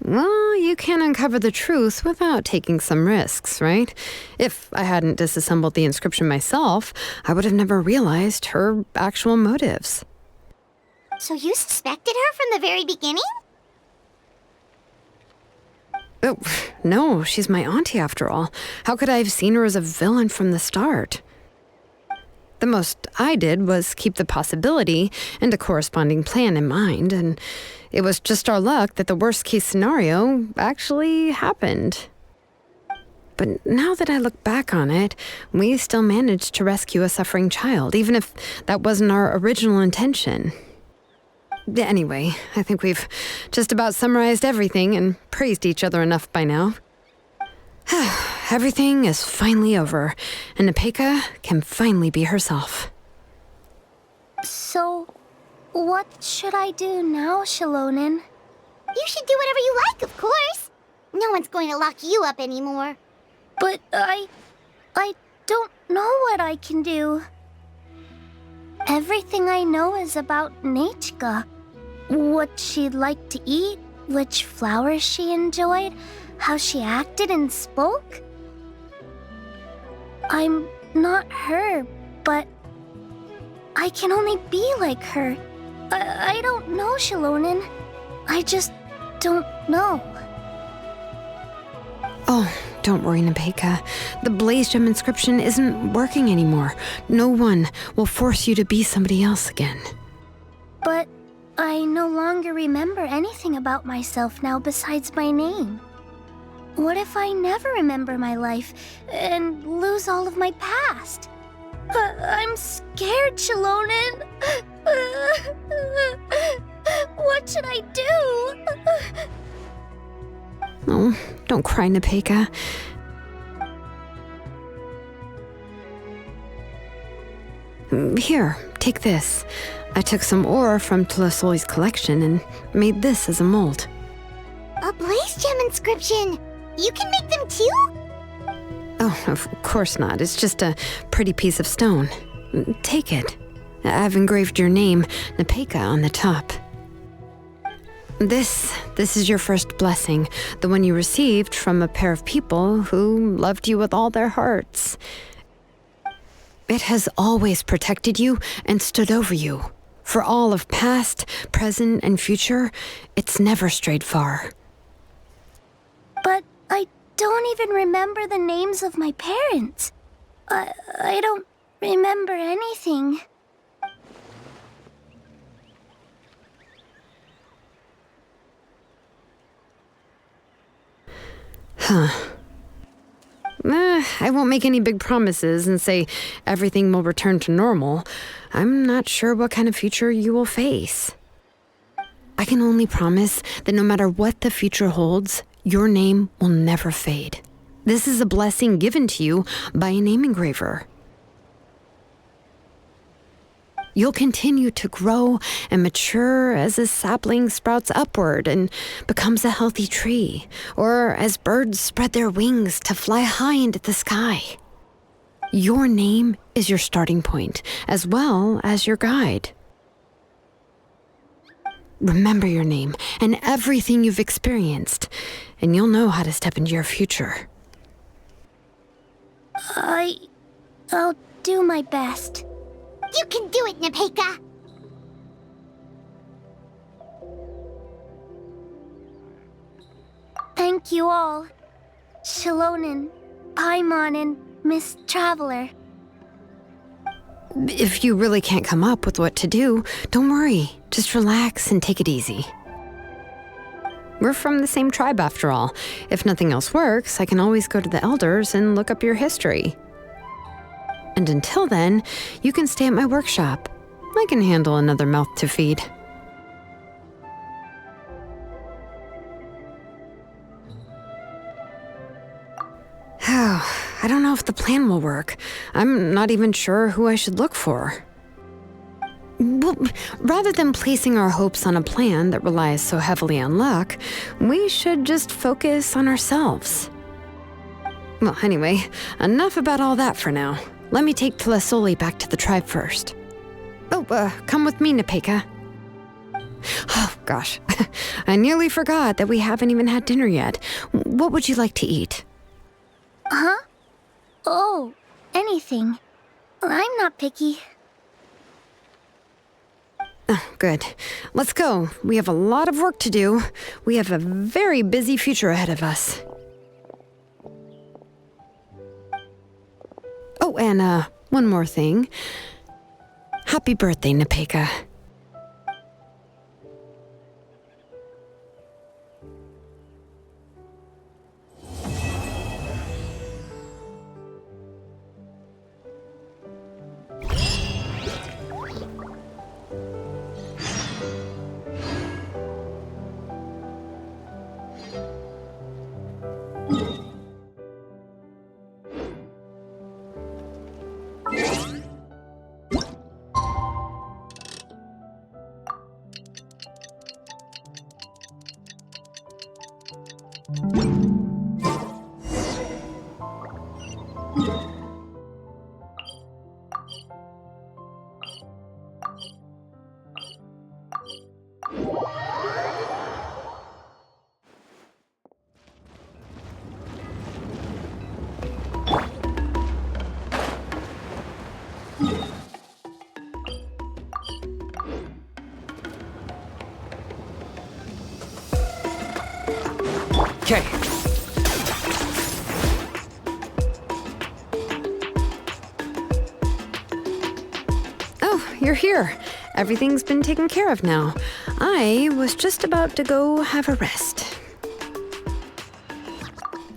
F: Well, you can uncover the truth without taking some risks, right? If I hadn't disassembled the inscription myself, I would have never realized her actual motives.
G: So you suspected her from the very beginning?
F: Oh, no, she's my auntie after all. How could I have seen her as a villain from the start? The most I did was keep the possibility and a corresponding plan in mind, and it was just our luck that the worst-case scenario actually happened. But now that I look back on it, we still managed to rescue a suffering child, even if that wasn't our original intention. Anyway, I think we've just about summarized everything and praised each other enough by now. Everything is finally over, and Nepeka can finally be herself.
A: So, what should I do now, Shalonen?
G: You should do whatever you like, of course. No one's going to lock you up anymore.
A: But I don't know what I can do. Everything I know is about Nechka. What she'd like to eat, which flowers she enjoyed, how she acted and spoke. I'm not her, but I can only be like her. I don't know, Shalonen. I just don't know.
F: Oh, don't worry, Nepeka. The Blaze Gem inscription isn't working anymore. No one will force you to be somebody else again.
A: But I no longer remember anything about myself now besides my name. What if I never remember my life and lose all of my past? I'm scared, Shalonen. What should I do?
F: Oh, don't cry, Nepeka. Here, take this. I took some ore from Tlasoli's collection and made this as a mold.
G: A Blaze Gem inscription! You can make them too?
F: Oh, of course not. It's just a pretty piece of stone. Take it. I've engraved your name, Nepeka, on the top. This is your first blessing, the one you received from a pair of people who loved you with all their hearts. It has always protected you and stood over you. For all of past, present, and future, it's never strayed far.
A: But I don't even remember the names of my parents. I don't remember anything.
F: Huh. I won't make any big promises and say everything will return to normal. I'm not sure what kind of future you will face. I can only promise that no matter what the future holds, your name will never fade. This is a blessing given to you by a name engraver. You'll continue to grow and mature as a sapling sprouts upward and becomes a healthy tree, or as birds spread their wings to fly high into the sky. Your name is your starting point, as well as your guide. Remember your name and everything you've experienced, and you'll know how to step into your future.
A: I'll do my best.
G: You can do it, Nepeka!
A: Thank you all. Shalonen, Paimon, and Miss Traveler.
F: If you really can't come up with what to do, don't worry. Just relax and take it easy. We're from the same tribe after all. If nothing else works, I can always go to the elders and look up your history. And until then, you can stay at my workshop. I can handle another mouth to feed. I don't know if the plan will work. I'm not even sure who I should look for. Well, rather than placing our hopes on a plan that relies so heavily on luck, we should just focus on ourselves. Well, anyway, enough about all that for now. Let me take Tlasoli back to the tribe first. Oh, come with me, Nepeka. Oh, gosh. I nearly forgot that we haven't even had dinner yet. What would you like to eat?
A: Huh? Oh, anything. I'm not picky.
F: Oh, good. Let's go. We have a lot of work to do. We have a very busy future ahead of us. Oh, and one more thing. Happy birthday, Nepeka. Okay. Oh, you're here. Everything's been taken care of now. I was just about to go have a rest.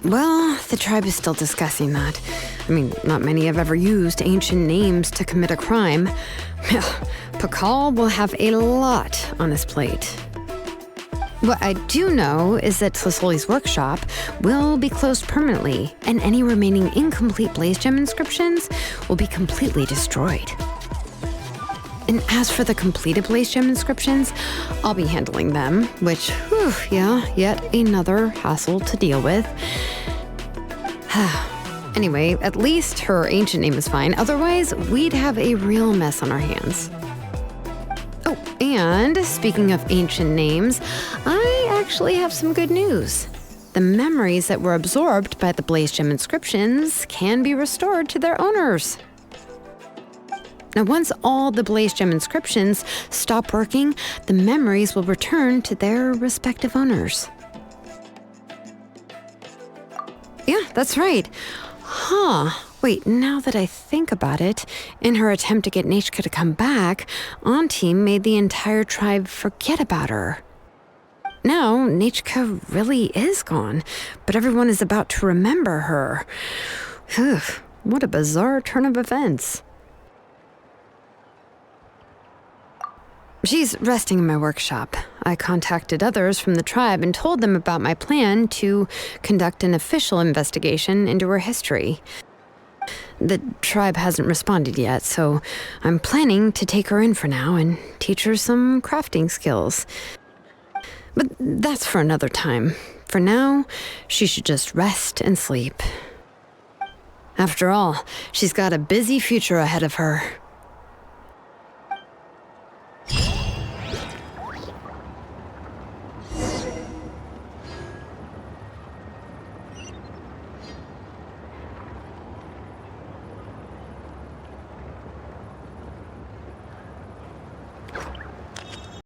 F: Well, the tribe is still discussing that. I mean, not many have ever used ancient names to commit a crime. Pakal will have a lot on his plate. What I do know is that Tlisoli's workshop will be closed permanently, and any remaining incomplete Blaze Gem inscriptions will be completely destroyed. And as for the completed Blaze Gem inscriptions, I'll be handling them, which, yet another hassle to deal with. Anyway, at least her ancient name is fine, otherwise we'd have a real mess on our hands. Oh, and speaking of ancient names, I actually have some good news. The memories that were absorbed by the Blaze Gem inscriptions can be restored to their owners. Now, once all the Blaze Gem inscriptions stop working, the memories will return to their respective owners. Yeah, that's right. Wait, now that I think about it, in her attempt to get Nechka to come back, Auntie made the entire tribe forget about her. Now, Nechka really is gone, but everyone is about to remember her. What a bizarre turn of events. She's resting in my workshop. I contacted others from the tribe and told them about my plan to conduct an official investigation into her history. The tribe hasn't responded yet, so I'm planning to take her in for now and teach her some crafting skills. But that's for another time. For now, she should just rest and sleep. After all, she's got a busy future ahead of her.